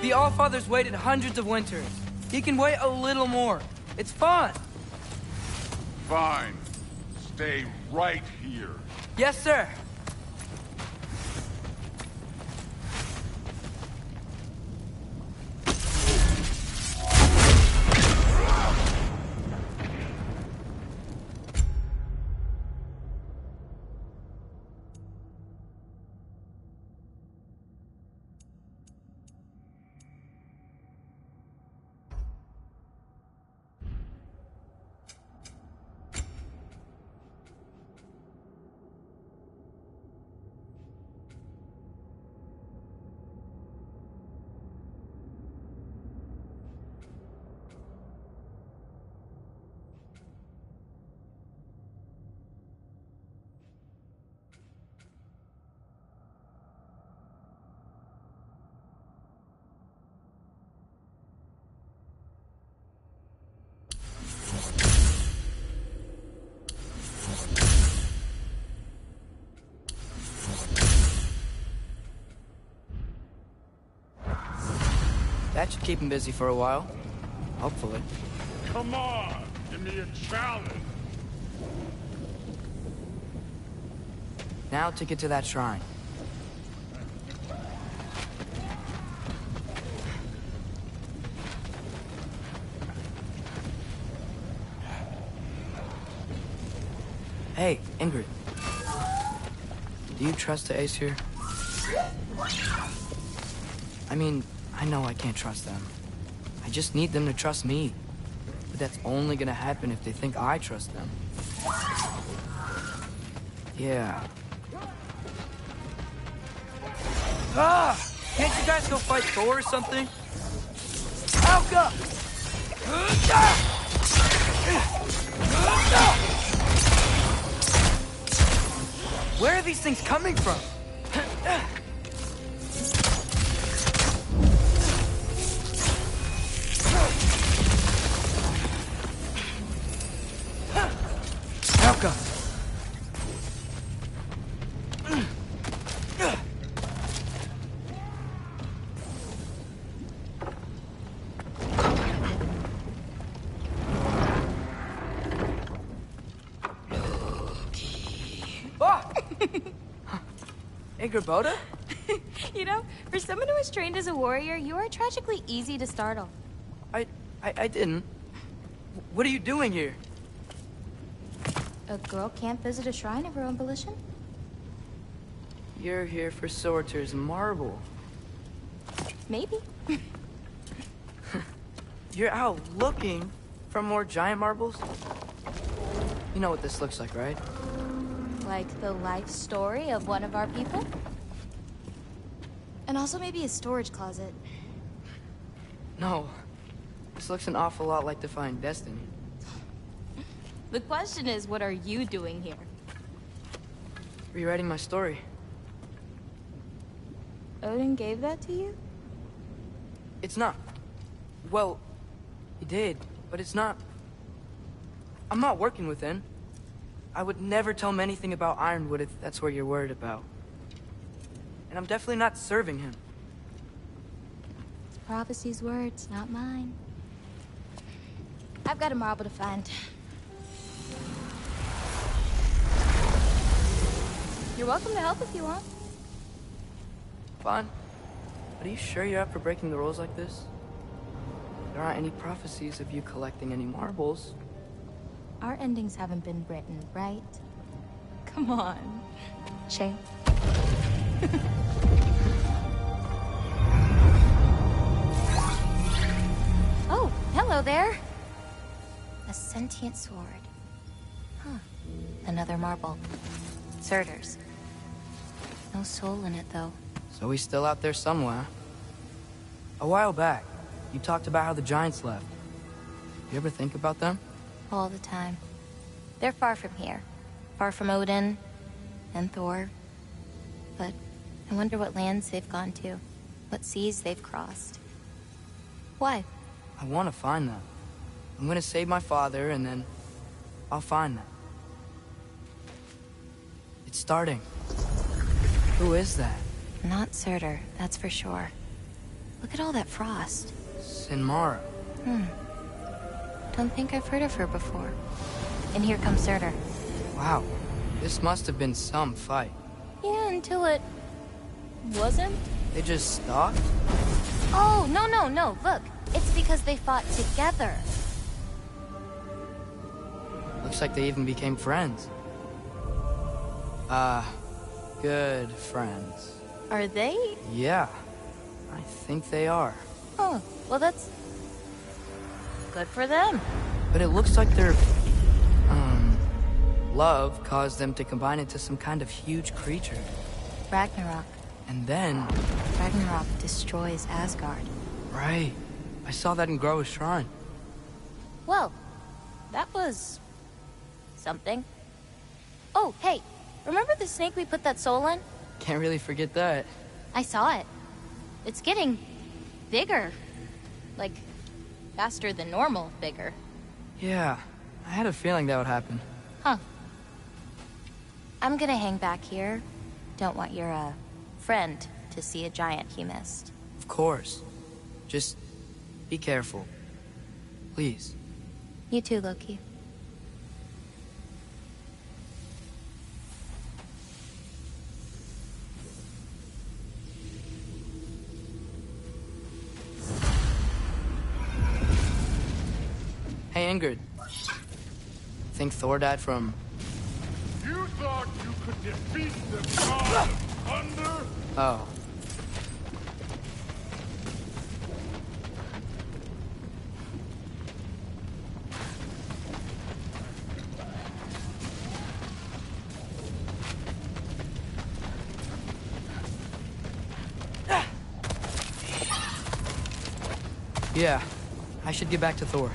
The Allfather's waited hundreds of winters. He can wait a little more. It's fun. Fine. Stay right here. Yes, sir. That should keep him busy for a while. Hopefully. Come on! Give me a challenge! Now to get to that shrine. Hey, Ingrid. Do you trust the Aesir? I mean, I know I can't trust them. I just need them to trust me. But that's only gonna happen if they think I trust them. Yeah. Ah! Can't you guys go fight Thor or something? Alka! Where are these things coming from? Helka! Boda? You know, for someone who was trained as a warrior, you are tragically easy to startle. I didn't. What are you doing here? A girl can't visit a shrine of her own volition? You're here for Sorter's marble. Maybe. You're out looking for more giant marbles? You know what this looks like, right? Like the life story of one of our people? And also maybe a storage closet. No. This looks an awful lot like Defying Destiny. The question is, what are you doing here? Rewriting my story. Odin gave that to you? It's not. Well, he did, but it's not. I'm not working with him. I would never tell him anything about Ironwood if that's what you're worried about. And I'm definitely not serving him. It's prophecy's words, not mine. I've got a marble to find. You're welcome to help if you want. Fine. But are you sure you're up for breaking the rules like this? There aren't any prophecies of you collecting any marbles. Our endings haven't been written, right? Come on. Shame. Oh, hello there. A sentient sword. Huh. Another marble. Surtur's. No soul in it, though. So he's still out there somewhere. A while back, you talked about how the Giants left. You ever think about them? All the time. They're far from here. Far from Odin and Thor. But I wonder what lands they've gone to. What seas they've crossed. Why? I want to find them. I'm gonna save my father, and then I'll find them. It's starting. Who is that? Not Surtur, that's for sure. Look at all that frost. Sinmara. Don't think I've heard of her before. And here comes Surtur. Wow. This must have been some fight. Yeah, until it... wasn't? They just stopped? Oh, no. Look, it's because they fought together. Looks like they even became friends. Good friends. Are they? Yeah, I think they are. Oh, well that's... good for them. But it looks like their... love caused them to combine into some kind of huge creature. Ragnarok. And then... Ragnarok destroys Asgard. Right. I saw that in Groa's shrine. Well, that was... something. Oh, hey, remember the snake we put that soul in? Can't really forget that. I saw it. It's getting... bigger. Like, faster than normal bigger. Yeah, I had a feeling that would happen. Huh. I'm gonna hang back here. Don't want your, friend to see a giant he missed. Of course. Just be careful. Please. You too, Loki. Hey, Ingrid. Think Thor died from... You thought you could defeat the god of thunder? Oh. Yeah, I should get back to Thor.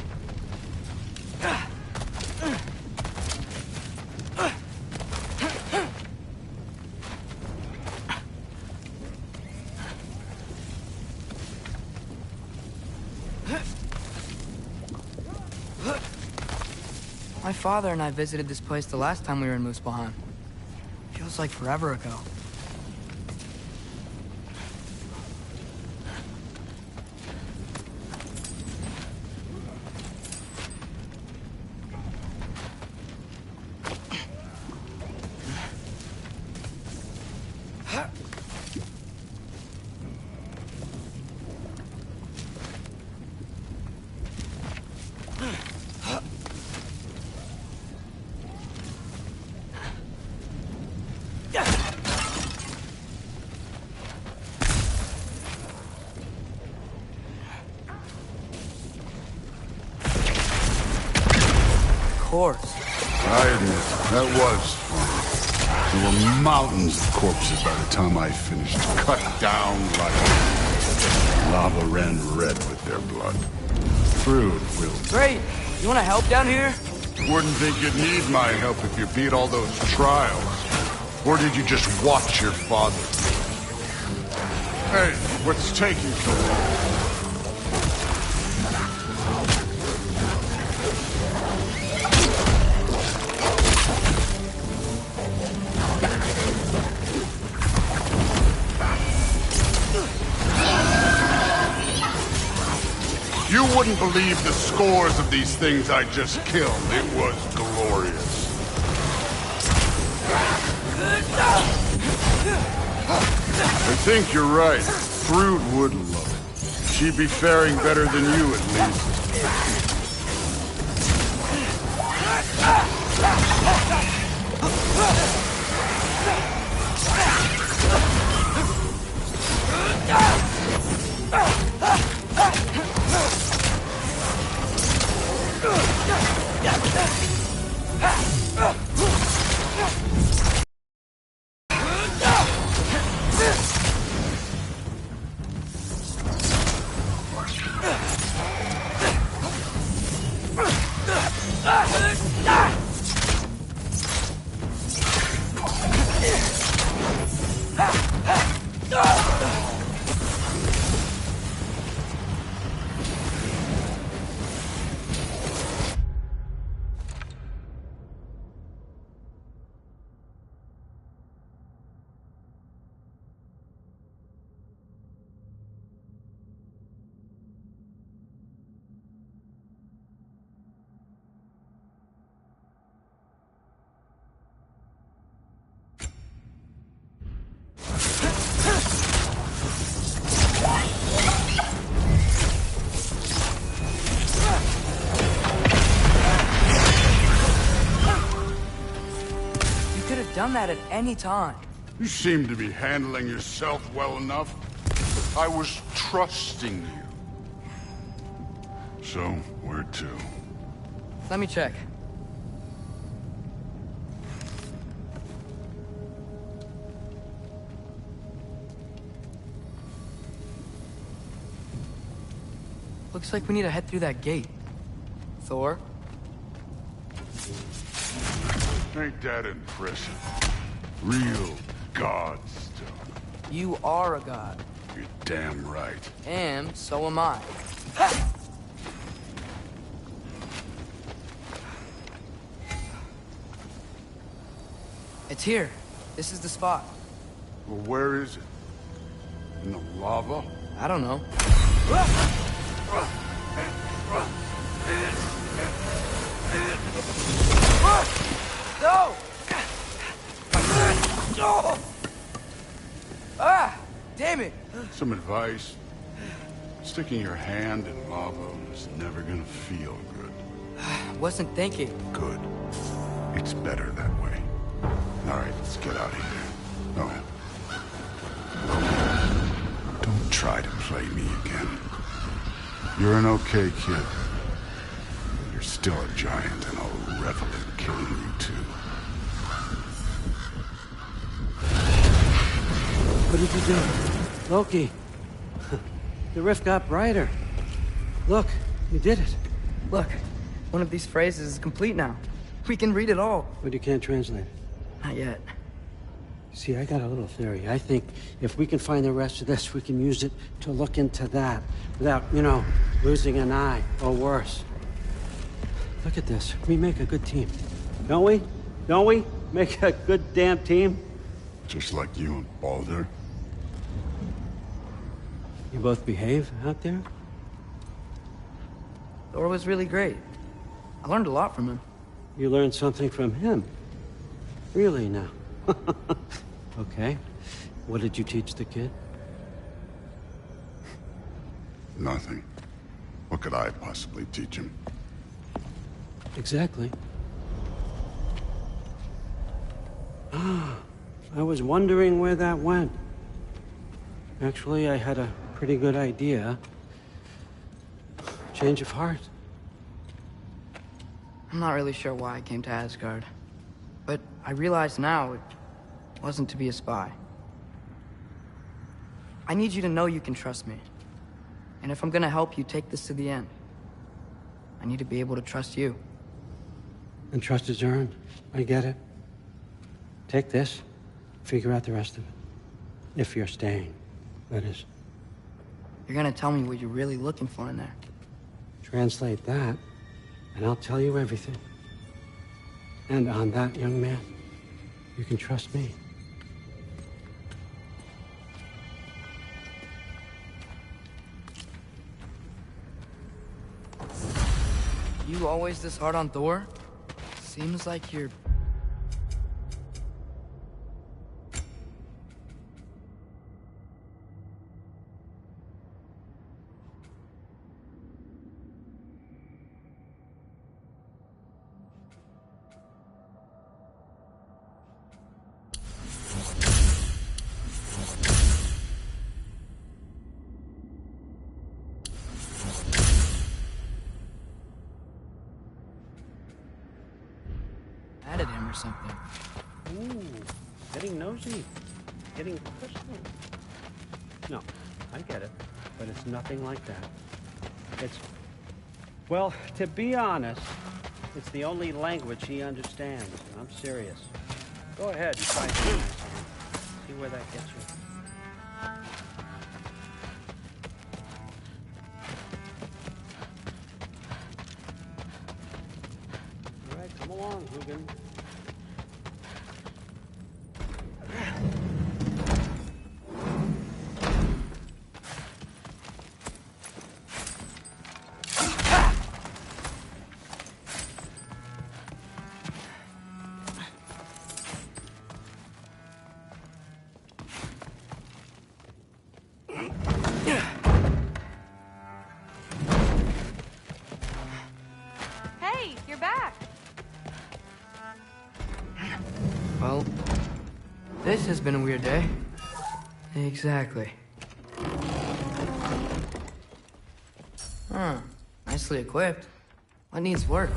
My father and I visited this place the last time we were in Muspelheim. Feels like forever ago. I admit, that was fun. There were mountains of corpses by the time I finished. Cut down like lava ran red with their blood. Fruit will... Great! You wanna help down here? Wouldn't think you'd need my help if you beat all those trials. Or did you just watch your father? Hey, what's taking so long? You wouldn't believe the scores of these things I just killed. It was glorious. I think you're right. Fruit would love it. She'd be faring better than you, at least. Done that at any time. You seem to be handling yourself well enough. I was trusting you. So, where to? Let me check. Looks like we need to head through that gate. Thor? Ain't that impressive? Real god stuff. You are a god. You're damn right. And so am I. It's here. This is the spot. Well, where is it? In the lava? I don't know. No! No! Ah! Damn it! Some advice. Sticking your hand in lava is never gonna feel good. Wasn't thinking. Good. It's better that way. All right, let's get out of here. Oh. Don't try to play me again. You're an okay kid. You're still a giant, and I'll revel in killing you too. What did you do? Loki. The rift got brighter. Look, you did it. Look, one of these phrases is complete now. We can read it all. But you can't translate it. Not yet. See, I got a little theory. I think if we can find the rest of this, we can use it to look into that without, losing an eye or worse. Look at this. We make a good team. Don't we? Don't we? Make a good damn team? Just like you and Baldur. You both behave out there? Thor was really great. I learned a lot from him. You learned something from him? Really now? Okay. What did you teach the kid? Nothing. What could I possibly teach him? Exactly. Ah, I was wondering where that went. Actually, I had a pretty good idea. Change of heart. I'm not really sure why I came to Asgard. But I realize now it wasn't to be a spy. I need you to know you can trust me. And if I'm gonna help you take this to the end, I need to be able to trust you. And trust is earned. I get it. Take this. Figure out the rest of it. If you're staying, that is. You're gonna tell me what you're really looking for in there. Translate that, and I'll tell you everything. And on that, young man, you can trust me. You always this hard on Thor? Seems like you're... mad at him or something. Ooh, getting nosy. Getting personal. No, I get it. But it's nothing like that. It's... Well, to be honest, it's the only language he understands. I'm serious. Go ahead and try to be nice to him. See where that gets you. All right, come along, Hugin. Hey, you're back. Well, this has been a weird day. Exactly. Huh. Nicely equipped. What needs work?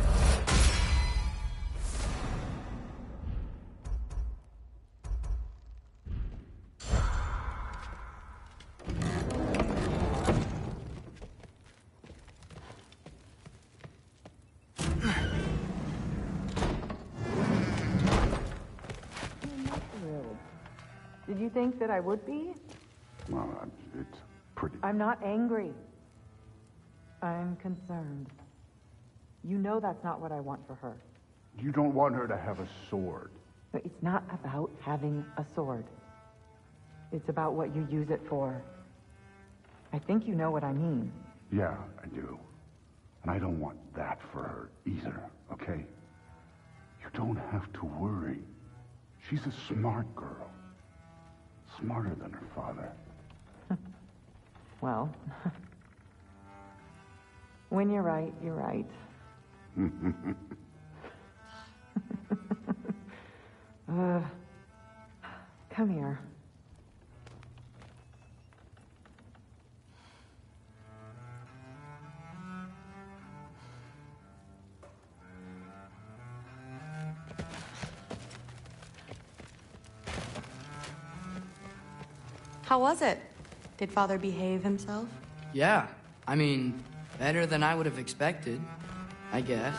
Did you think that I would be? Well, it's pretty... I'm not angry. I'm concerned. You know that's not what I want for her. You don't want her to have a sword. But it's not about having a sword. It's about what you use it for. I think you know what I mean. Yeah, I do. And I don't want that for her either, okay? You don't have to worry. She's a smart girl. Smarter than her father. Well, when you're right, you're right. Come here. How was it? Did Father behave himself? Yeah. I mean, better than I would have expected, I guess.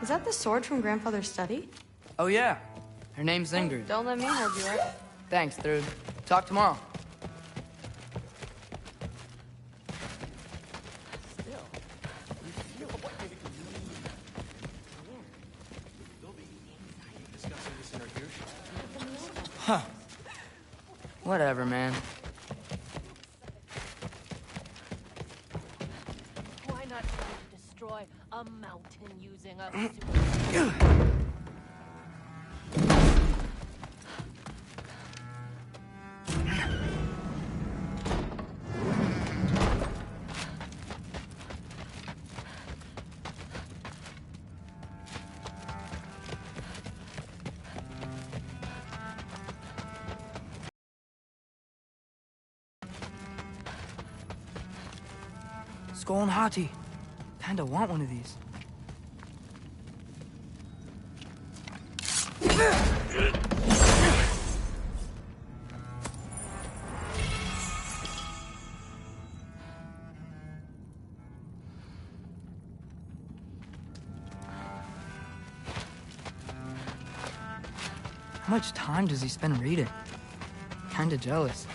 Is that the sword from Grandfather's study? Oh, yeah. Her name's Ingrid. Don't let me hold you up. Thanks, Thrud. Talk tomorrow. discussing this in her earshot. Huh. Whatever, man. Why not try to destroy a mountain using a Skull and Hati. Kinda want one of these. How much time does he spend reading? Kinda jealous.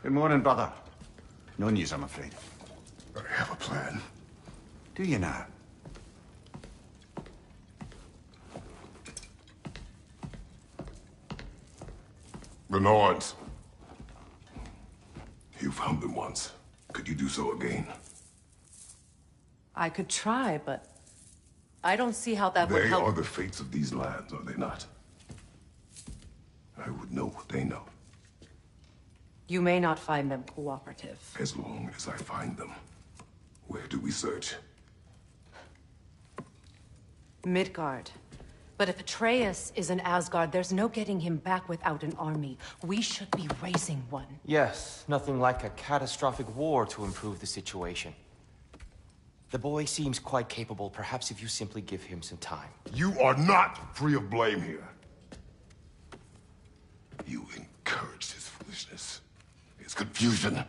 Good morning, brother. No news, I'm afraid. I have a plan. Do you now? The Norns. You found them once. Could you do so again? I could try, but I don't see how that would help. They are the fates of these lands, are they not? I would know what they know. You may not find them cooperative. As long as I find them. Where do we search? Midgard. But if Atreus is in Asgard, there's no getting him back without an army. We should be raising one. Yes, nothing like a catastrophic war to improve the situation. The boy seems quite capable. Perhaps if you simply give him some time. You are not free of blame here. You encouraged his foolishness. His confusion.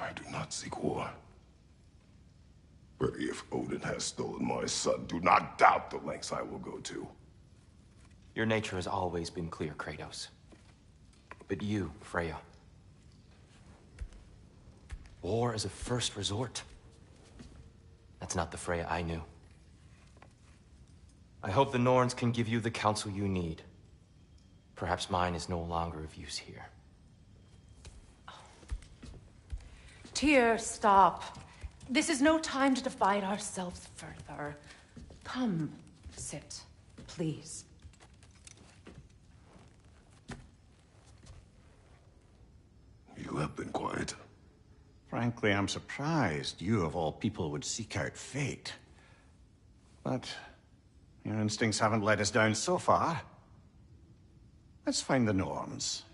I do not seek war. But if Odin has stolen my son, do not doubt the lengths I will go to. Your nature has always been clear, Kratos. But you, Freya. War is a first resort. That's not the Freya I knew. I hope the Norns can give you the counsel you need. Perhaps mine is no longer of use here. Tyr, stop. This is no time to divide ourselves further. Come, sit, please. You have been quiet. Frankly, I'm surprised you of all people would seek out fate. But your instincts haven't let us down so far. Let's find the norms.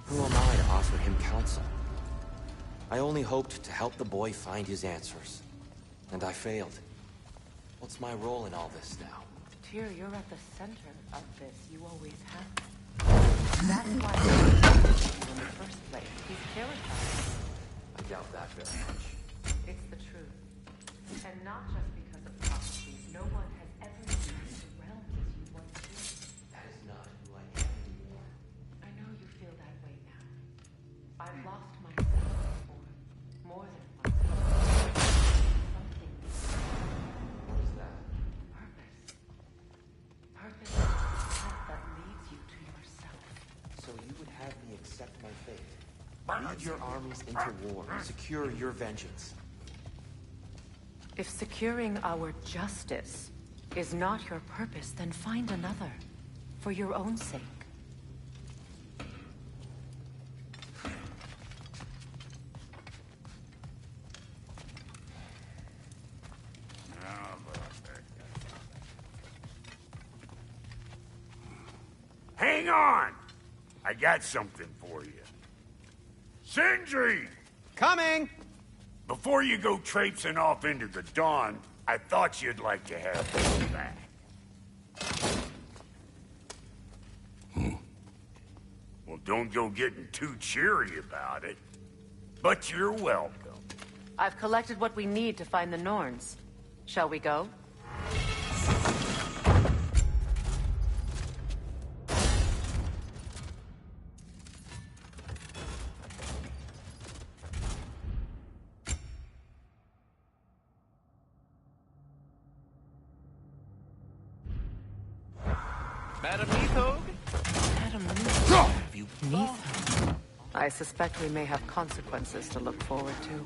Who am I to offer him counsel? I only hoped to help the boy find his answers. And I failed. What's my role in all this now? Tyr, you're at the center of this. You always have been. That's why he you in the first place. He's terrified. I doubt that very much. It's the truth. And not just because of prophecies. No one has ever used the realm as you once did. That is not who I am anymore. I know you feel that way now. I've lost myself before. More than once. Something. What is that? Purpose. Purpose is the path that leads you to yourself. So you would have me accept my fate? Lead your armies into war. Secure your vengeance. If securing our justice is not your purpose, then find another. For your own sake. Hang on! I got something for you. Sindri! Coming! Before you go traipsing off into the dawn, I thought you'd like to have this back. Well, don't go getting too cheery about it. But you're welcome. I've collected what we need to find the Norns. Shall we go? Madam Neathog? Madam Neathog? Have you Neathog? I suspect we may have consequences to look forward to.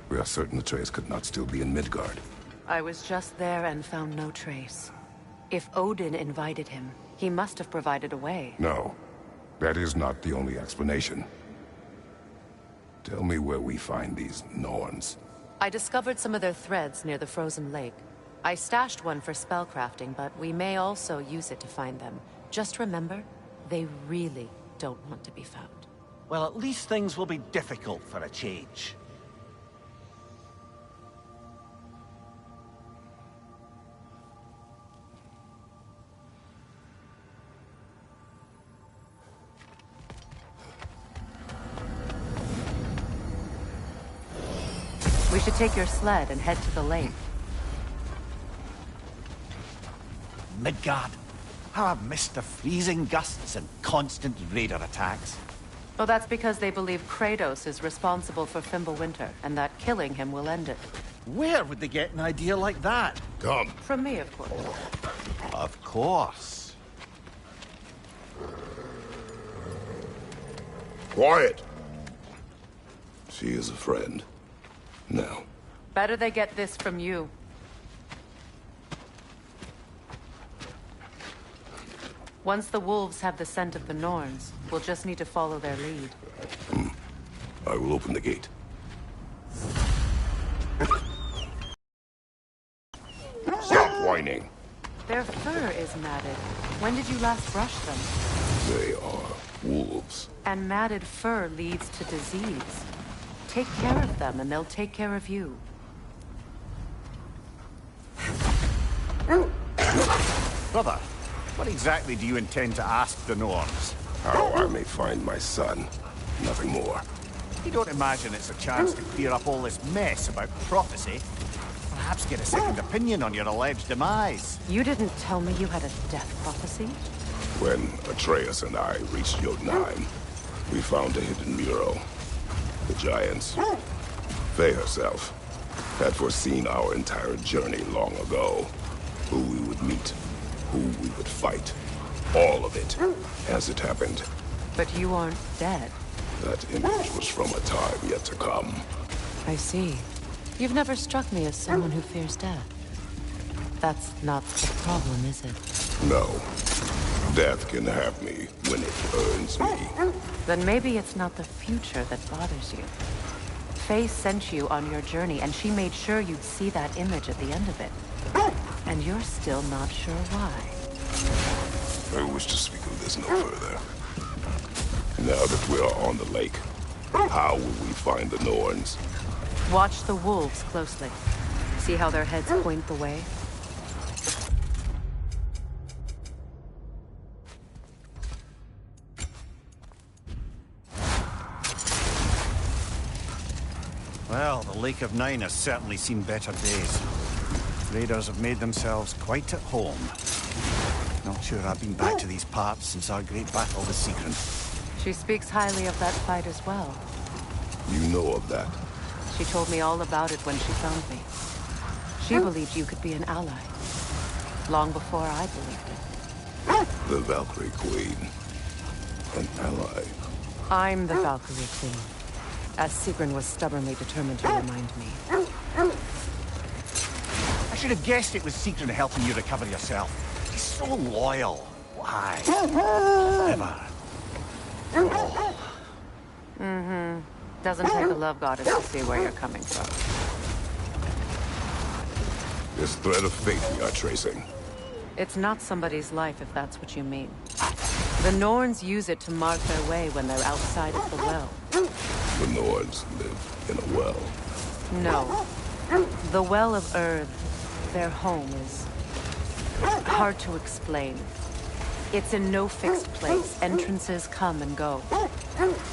We are certain the trace could not still be in Midgard. I was just there and found no trace. If Odin invited him, he must have provided a way. No, that is not the only explanation. Tell me where we find these Norns. I discovered some of their threads near the frozen lake. I stashed one for spellcrafting, but we may also use it to find them. Just remember, they really don't want to be found. Well, at least things will be difficult for a change. We should take your sled and head to the lake. Midgard. How I've missed the freezing gusts and constant raider attacks. Well, that's because they believe Kratos is responsible for Fimbulwinter, and that killing him will end it. Where would they get an idea like that? Come. From me, of course. Of course. Quiet! She is a friend. Now. Better they get this from you. Once the wolves have the scent of the Norns, we'll just need to follow their lead. I will open the gate. Stop whining. Their fur is eyes matted. When did you last brush them? They are wolves. And matted fur leads to disease. Take care of them, and they'll take care of you. Brother, what exactly do you intend to ask the Norns? How I may find my son. Nothing more. You don't imagine it's a chance to clear up all this mess about prophecy? Perhaps get a second opinion on your alleged demise. You didn't tell me you had a death prophecy? When Atreus and I reached Jotunheim, we found a hidden mural. The giants, Faye herself, had foreseen our entire journey long ago. Who we would meet, who we would fight. All of it, as it happened. But you aren't dead. That image was from a time yet to come. I see. You've never struck me as someone who fears death. That's not the problem, is it? No. Death can have me when it earns me. Then maybe it's not the future that bothers you. Faye sent you on your journey, and she made sure you'd see that image at the end of it. And you're still not sure why. I wish to speak of this no further. Now that we are on the lake, how will we find the Norns? Watch the wolves closely. See how their heads point the way? Well, the Lake of Nine has certainly seen better days. Raiders have made themselves quite at home. Not sure I've been back to these parts since our great battle with Sigrun. She speaks highly of that fight as well. You know of that? She told me all about it when she found me. She believed you could be an ally. Long before I believed it. The Valkyrie Queen. An ally. I'm the Valkyrie Queen. As Sigrun was stubbornly determined to remind me. I should have guessed it was Sigrun helping you recover yourself. He's so loyal. Why? Ever. Oh. Mm-hmm. Doesn't take a love goddess to see where you're coming from. This thread of fate we are tracing. It's not somebody's life, if that's what you mean. The Norns use it to mark their way when they're outside of the well. The Norns live in a well. No. The Well of Earth, their home, is hard to explain. It's in no fixed place. Entrances come and go.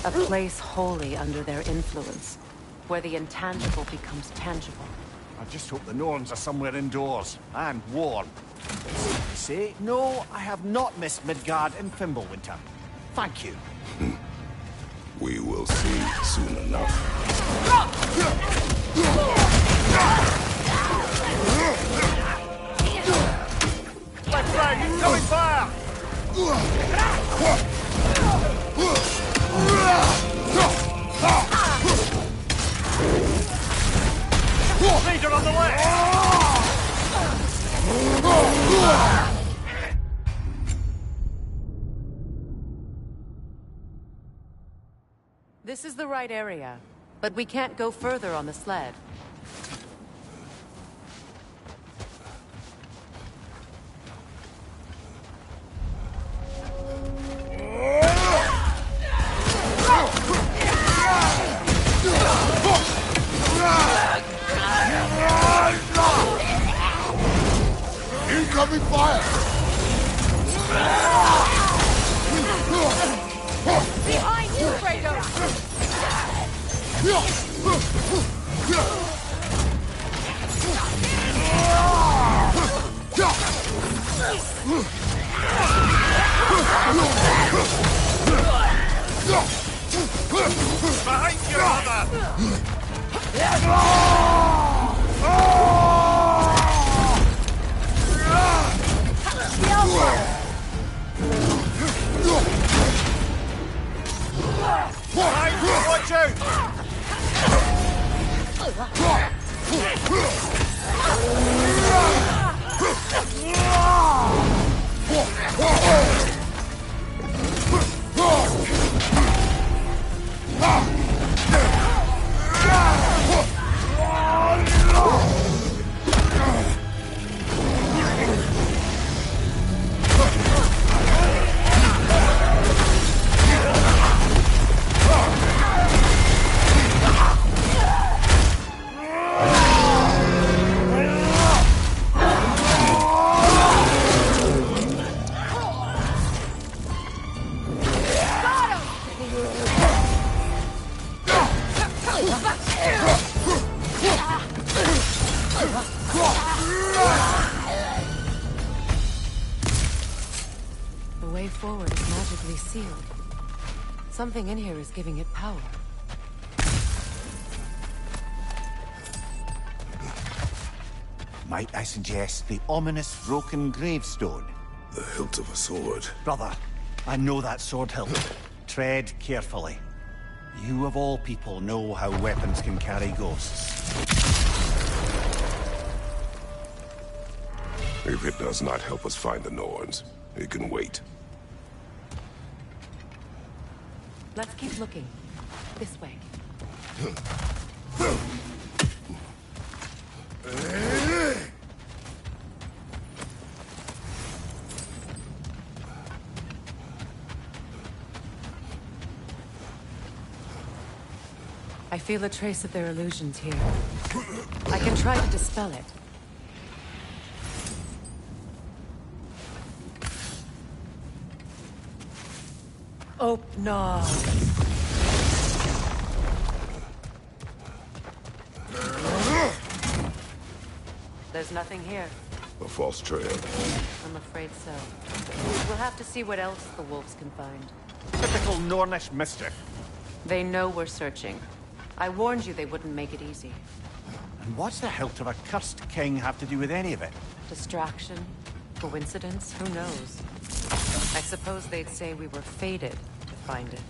A place wholly under their influence, where the intangible becomes tangible. I just hope the Norns are somewhere indoors and warm. Say, no, I have not missed Midgard in Fimbulwinter. Thank you. We will see soon enough. Black flag, incoming fire! Leader on the left! This is the right area, but we can't go further on the sled. Incoming fire! Behind you, Kratos! Behind your mother! Watch out! The way forward is magically sealed. Something in here is giving it power. Might I suggest the ominous broken gravestone? The hilt of a sword. Brother, I know that sword hilt. Tread carefully. You of all people know how weapons can carry ghosts. If it does not help us find the Norns, it can wait. Let's keep looking. This way. I feel a trace of their illusions here. I can try to dispel it. Oh, no. There's nothing here. A false trail. I'm afraid so. We'll have to see what else the wolves can find. Typical Nornish mischief. They know we're searching. I warned you they wouldn't make it easy. And what's the hilt of a cursed king have to do with any of it? Distraction? Coincidence? Who knows? I suppose they'd say we were fated to find it.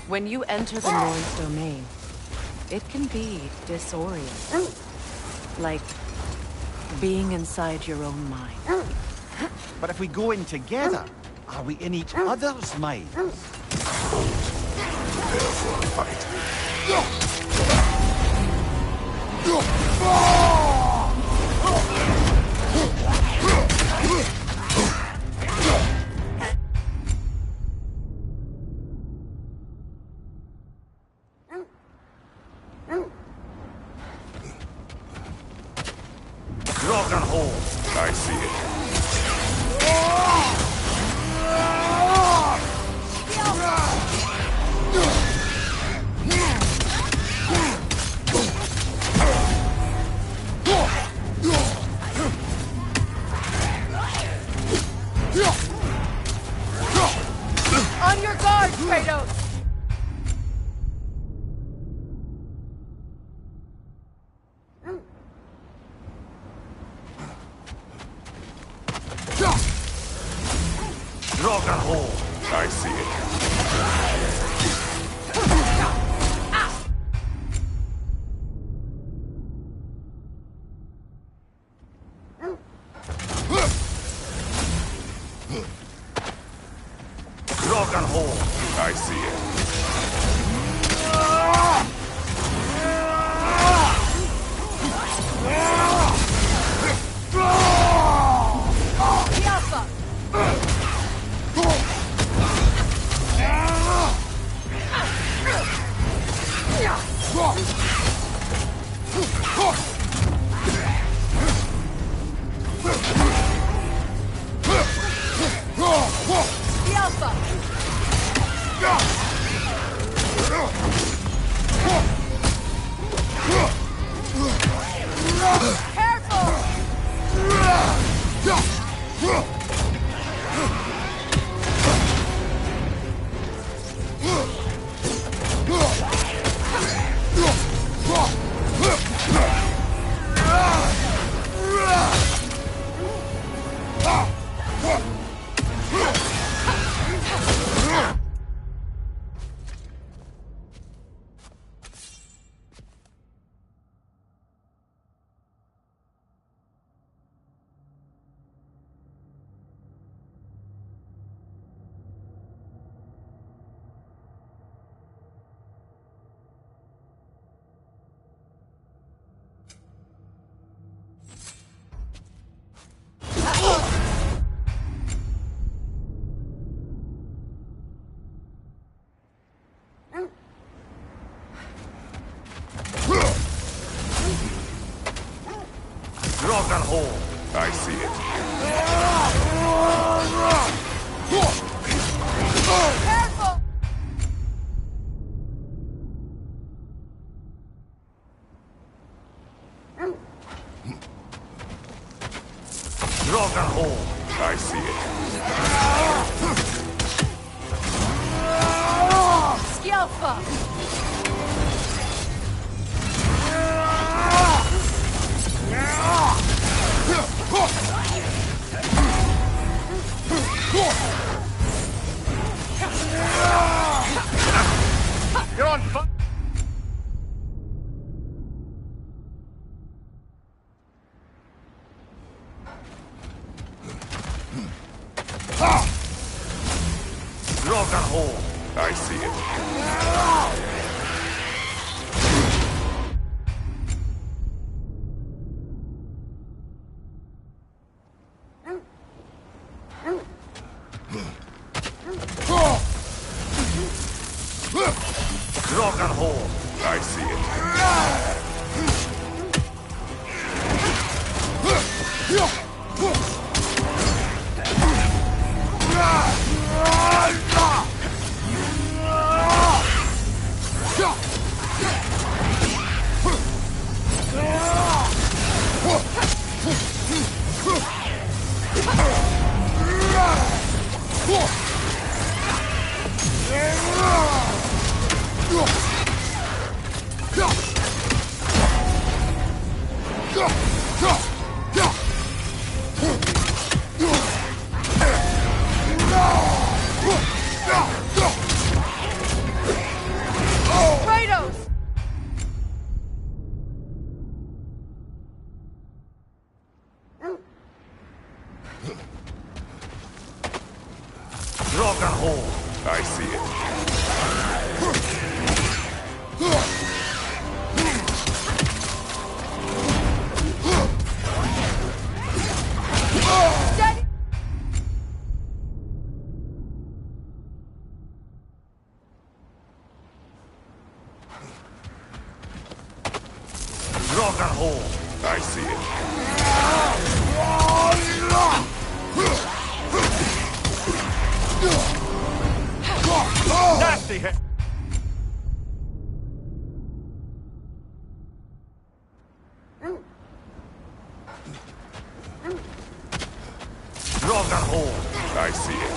When you enter the Norn's domain, it can be disorienting. Like being inside your own mind. But if we go in together, are we in each other's minds? Prepare for a fight. I see it. On your guard, Kratos! I see it. I see it. Dragon hole. I see it. Careful! Dragon hole. I see it. Skjelfa! You're on fire. Dragon hole. I see it. Dragon hole. I see it. Kratos! Dragon hole. I see it. Daddy! Dragon hole. I see it. Nasty hit. Dragon hole. I see it.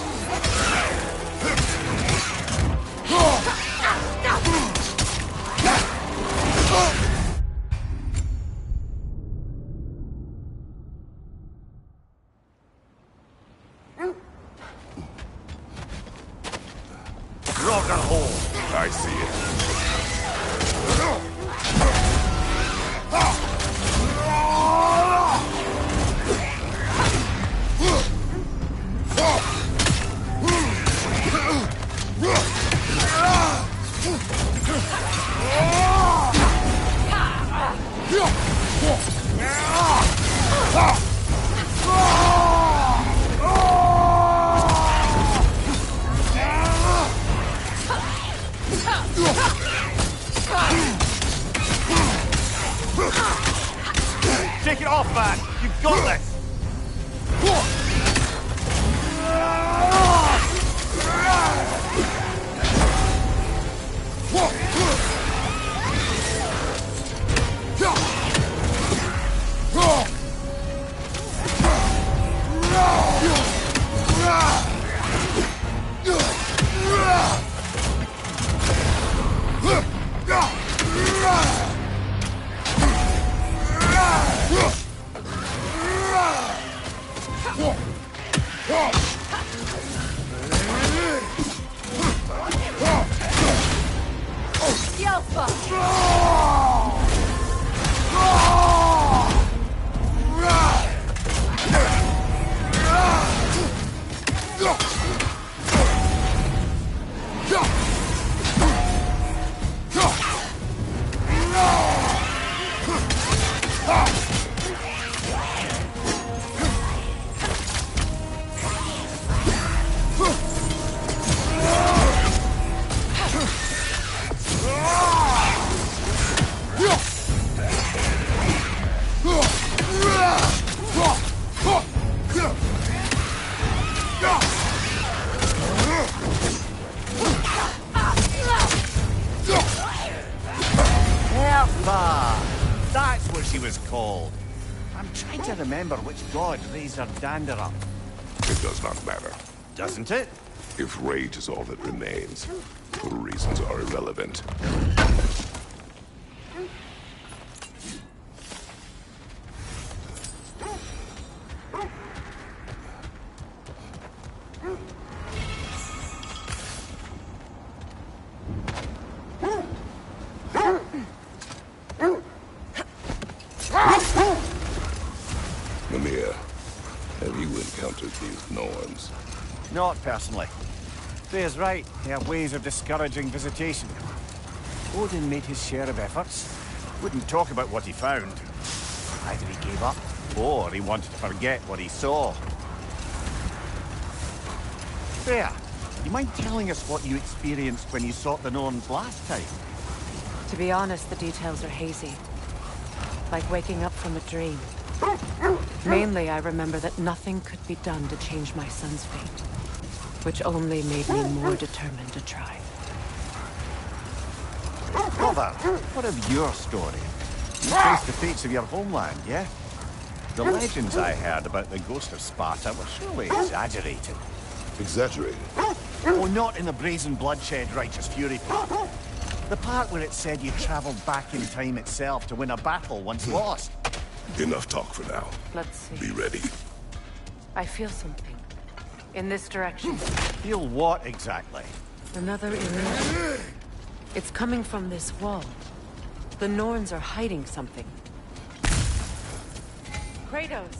Dragon hole. I see it. Take it off, man. You got this. That's what she was called. I'm trying to remember which god raised her dander up. It does not matter. Doesn't it? If rage is all that remains, the reasons are irrelevant. Mimir, have you encountered these Norns? Not personally. Freya's right. They have ways of discouraging visitation. Odin made his share of efforts. Wouldn't talk about what he found. Either he gave up, or he wanted to forget what he saw. Freya, you mind telling us what you experienced when you sought the Norns last time? To be honest, the details are hazy. Like waking up from a dream. Mainly, I remember that nothing could be done to change my son's fate, which only made me more determined to try. Brother, what of your story? You faced the fates of your homeland, yeah? The legends I heard about the ghost of Sparta were surely exaggerated. Exaggerated? Oh, not in the brazen bloodshed righteous fury part. The part where it said you traveled back in time itself to win a battle once lost. Enough talk for now. Let's see. Be ready. I feel something. In this direction. Feel what exactly? Another illusion. It's coming from this wall. The Norns are hiding something. Kratos,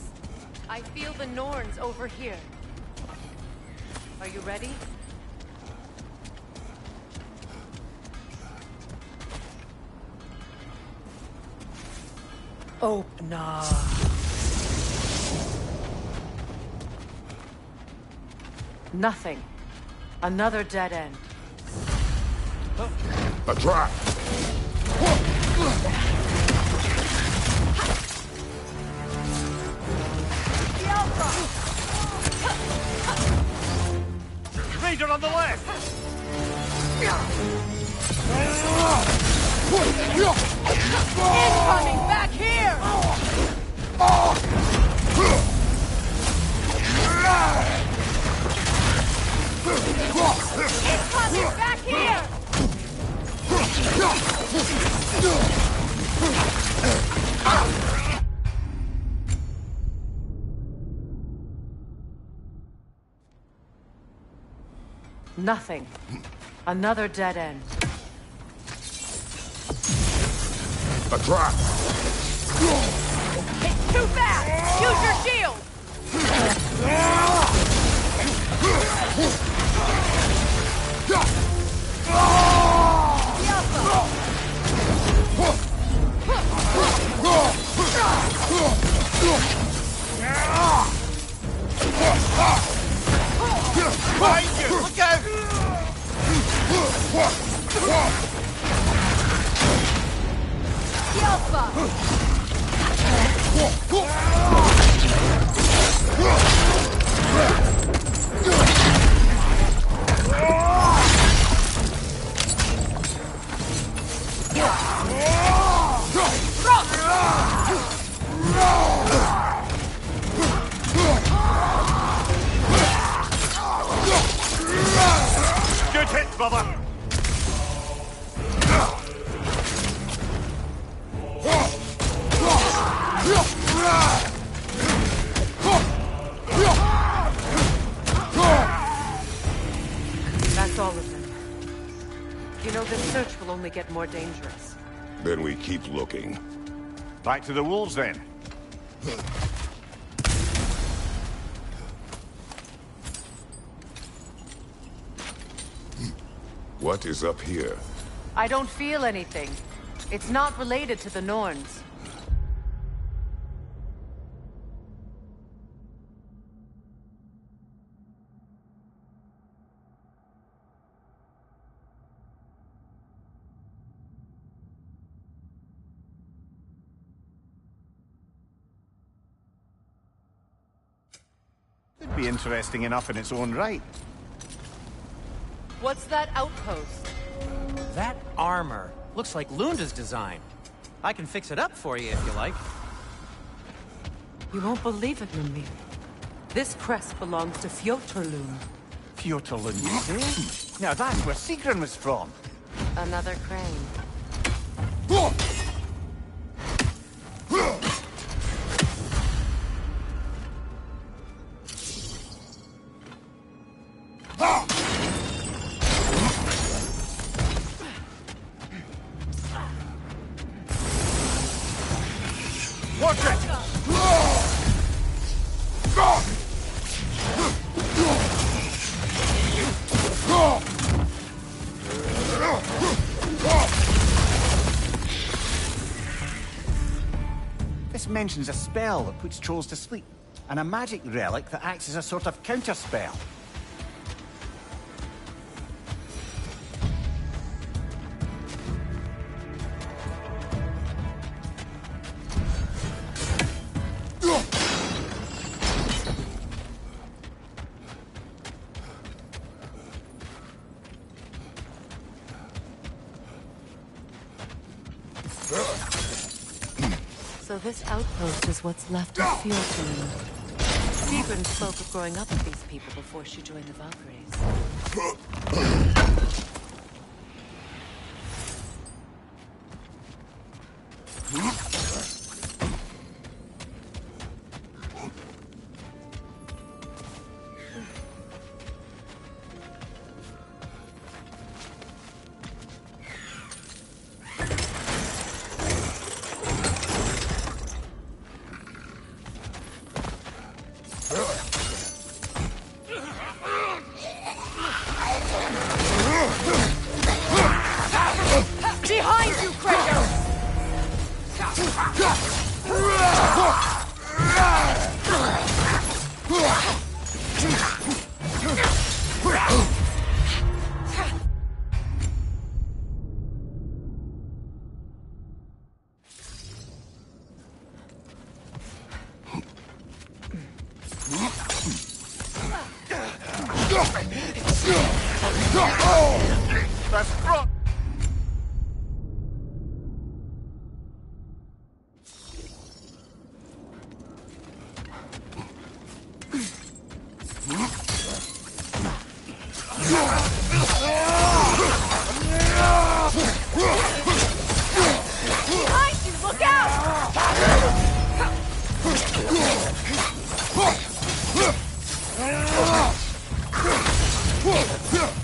I feel the Norns over here. Are you ready? Open up. Nothing. Another dead end. A trap! Raider on the left! Incoming back here! Incoming back here! Nothing. Another dead end. A trap! It's too fast! Use your shield! Behind you! Look out! Good hit, brother! That's all of them. You know, this search will only get more dangerous. Then we keep looking. Back to the wolves, then. What is up here? I don't feel anything. It's not related to the Norns. It'd be interesting enough in its own right. What's that outpost? That armor looks like Lunda's design. I can fix it up for you if you like. You won't believe it, Mimir. This crest belongs to Fjotorlund. Fjotorlund, you say? Now that's where Sigrun was from. Another crane. Watch it! This mentions a spell that puts trolls to sleep, and a magic relic that acts as a sort of counter-spell. So this outpost is what's left of Fjotorlund. Sigrun spoke of growing up with these people before she joined the Valkyries. Behind you, Kratos! That's wrong! Behind you, look out!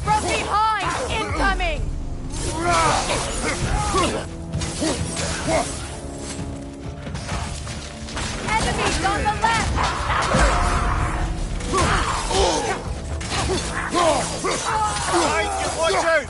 From behind, incoming! Enemies on the left! Behind you, watch out!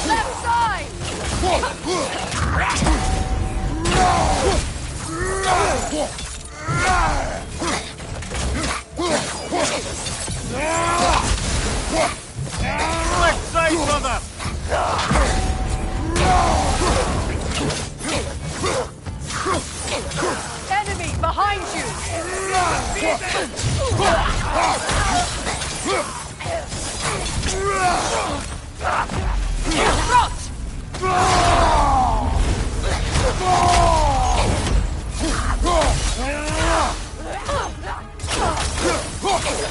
Left side! Left side, brother! Enemy behind you!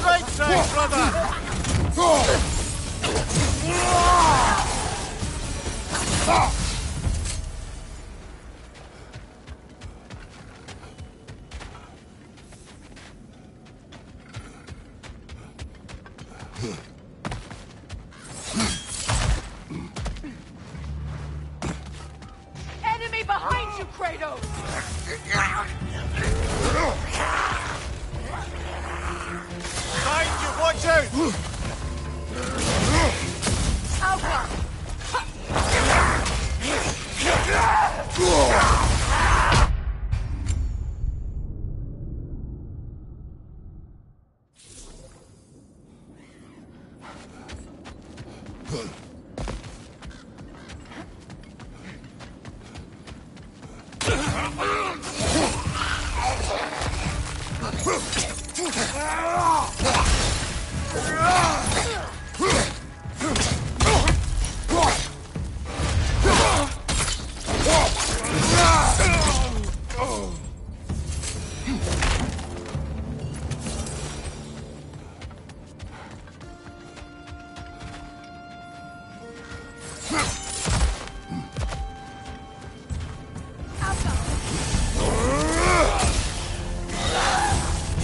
Right side, brother! Enemy behind you, Kratos! Behind you, watch out! Outcome!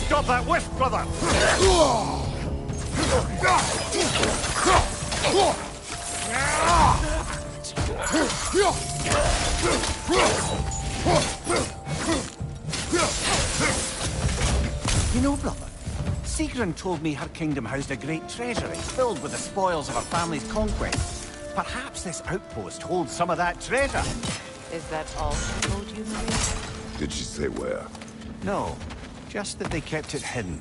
Stop that whiff, brother! You know, brother, Sigrun told me her kingdom housed a great treasury filled with the spoils of her family's conquests. Perhaps this outpost holds some of that treasure. Is that all she told you, Maria? Did she say where? No, just that they kept it hidden.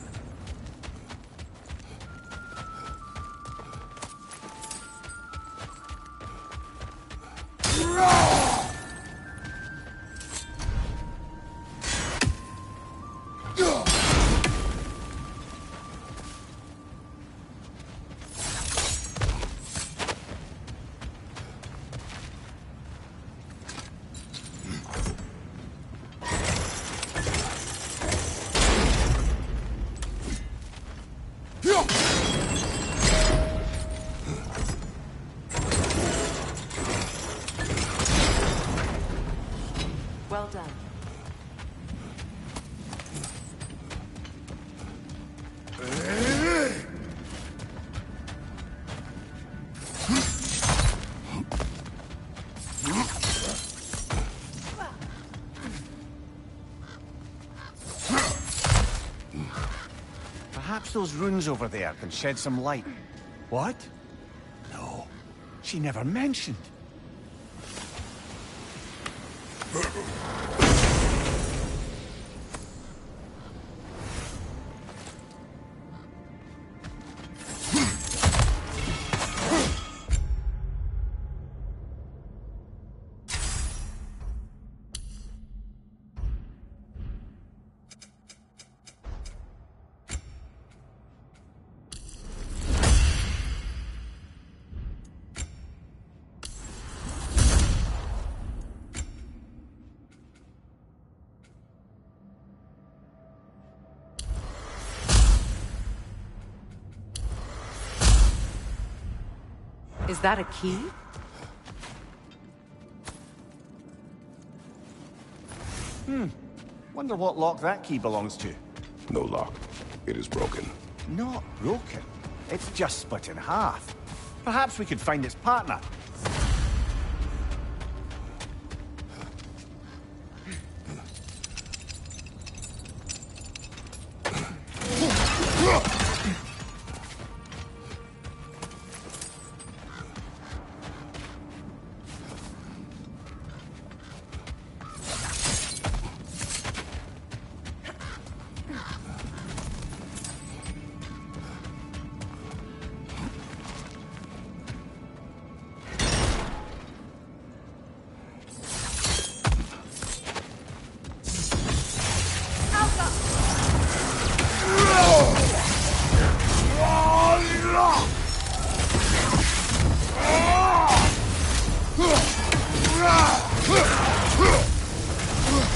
Well done. Perhaps those runes over there can shed some light. What? No, she never mentioned. Is that a key? Wonder what lock that key belongs to. No lock. It is broken. Not broken. It's just split in half. Perhaps we could find its partner.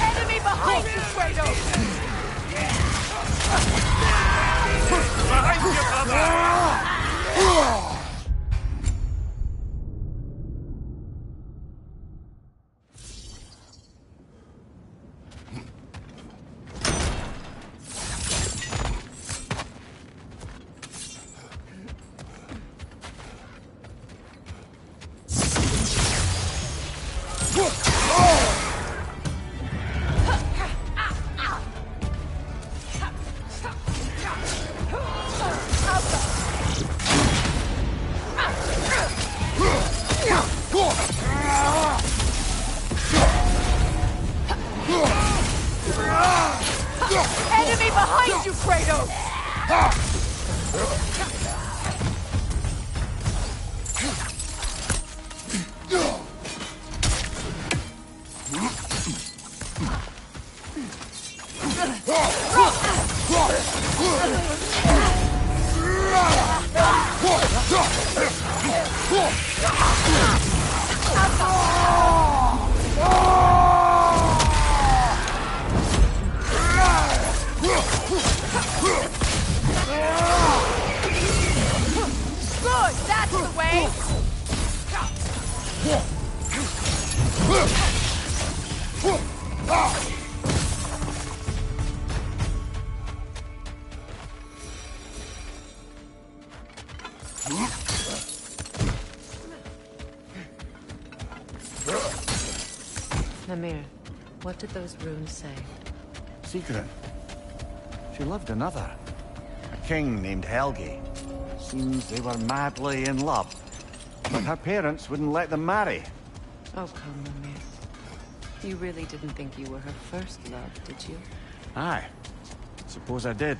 Enemy behind you, Kratos! Behind you, brother! Enemy behind you, Kratos! Mimir, what did those runes say? Secret. She loved another. A king named Helgi. Seems they were madly in love. But her parents wouldn't let them marry. Oh, come, Mimir. You really didn't think you were her first love, did you? Aye. Suppose I did.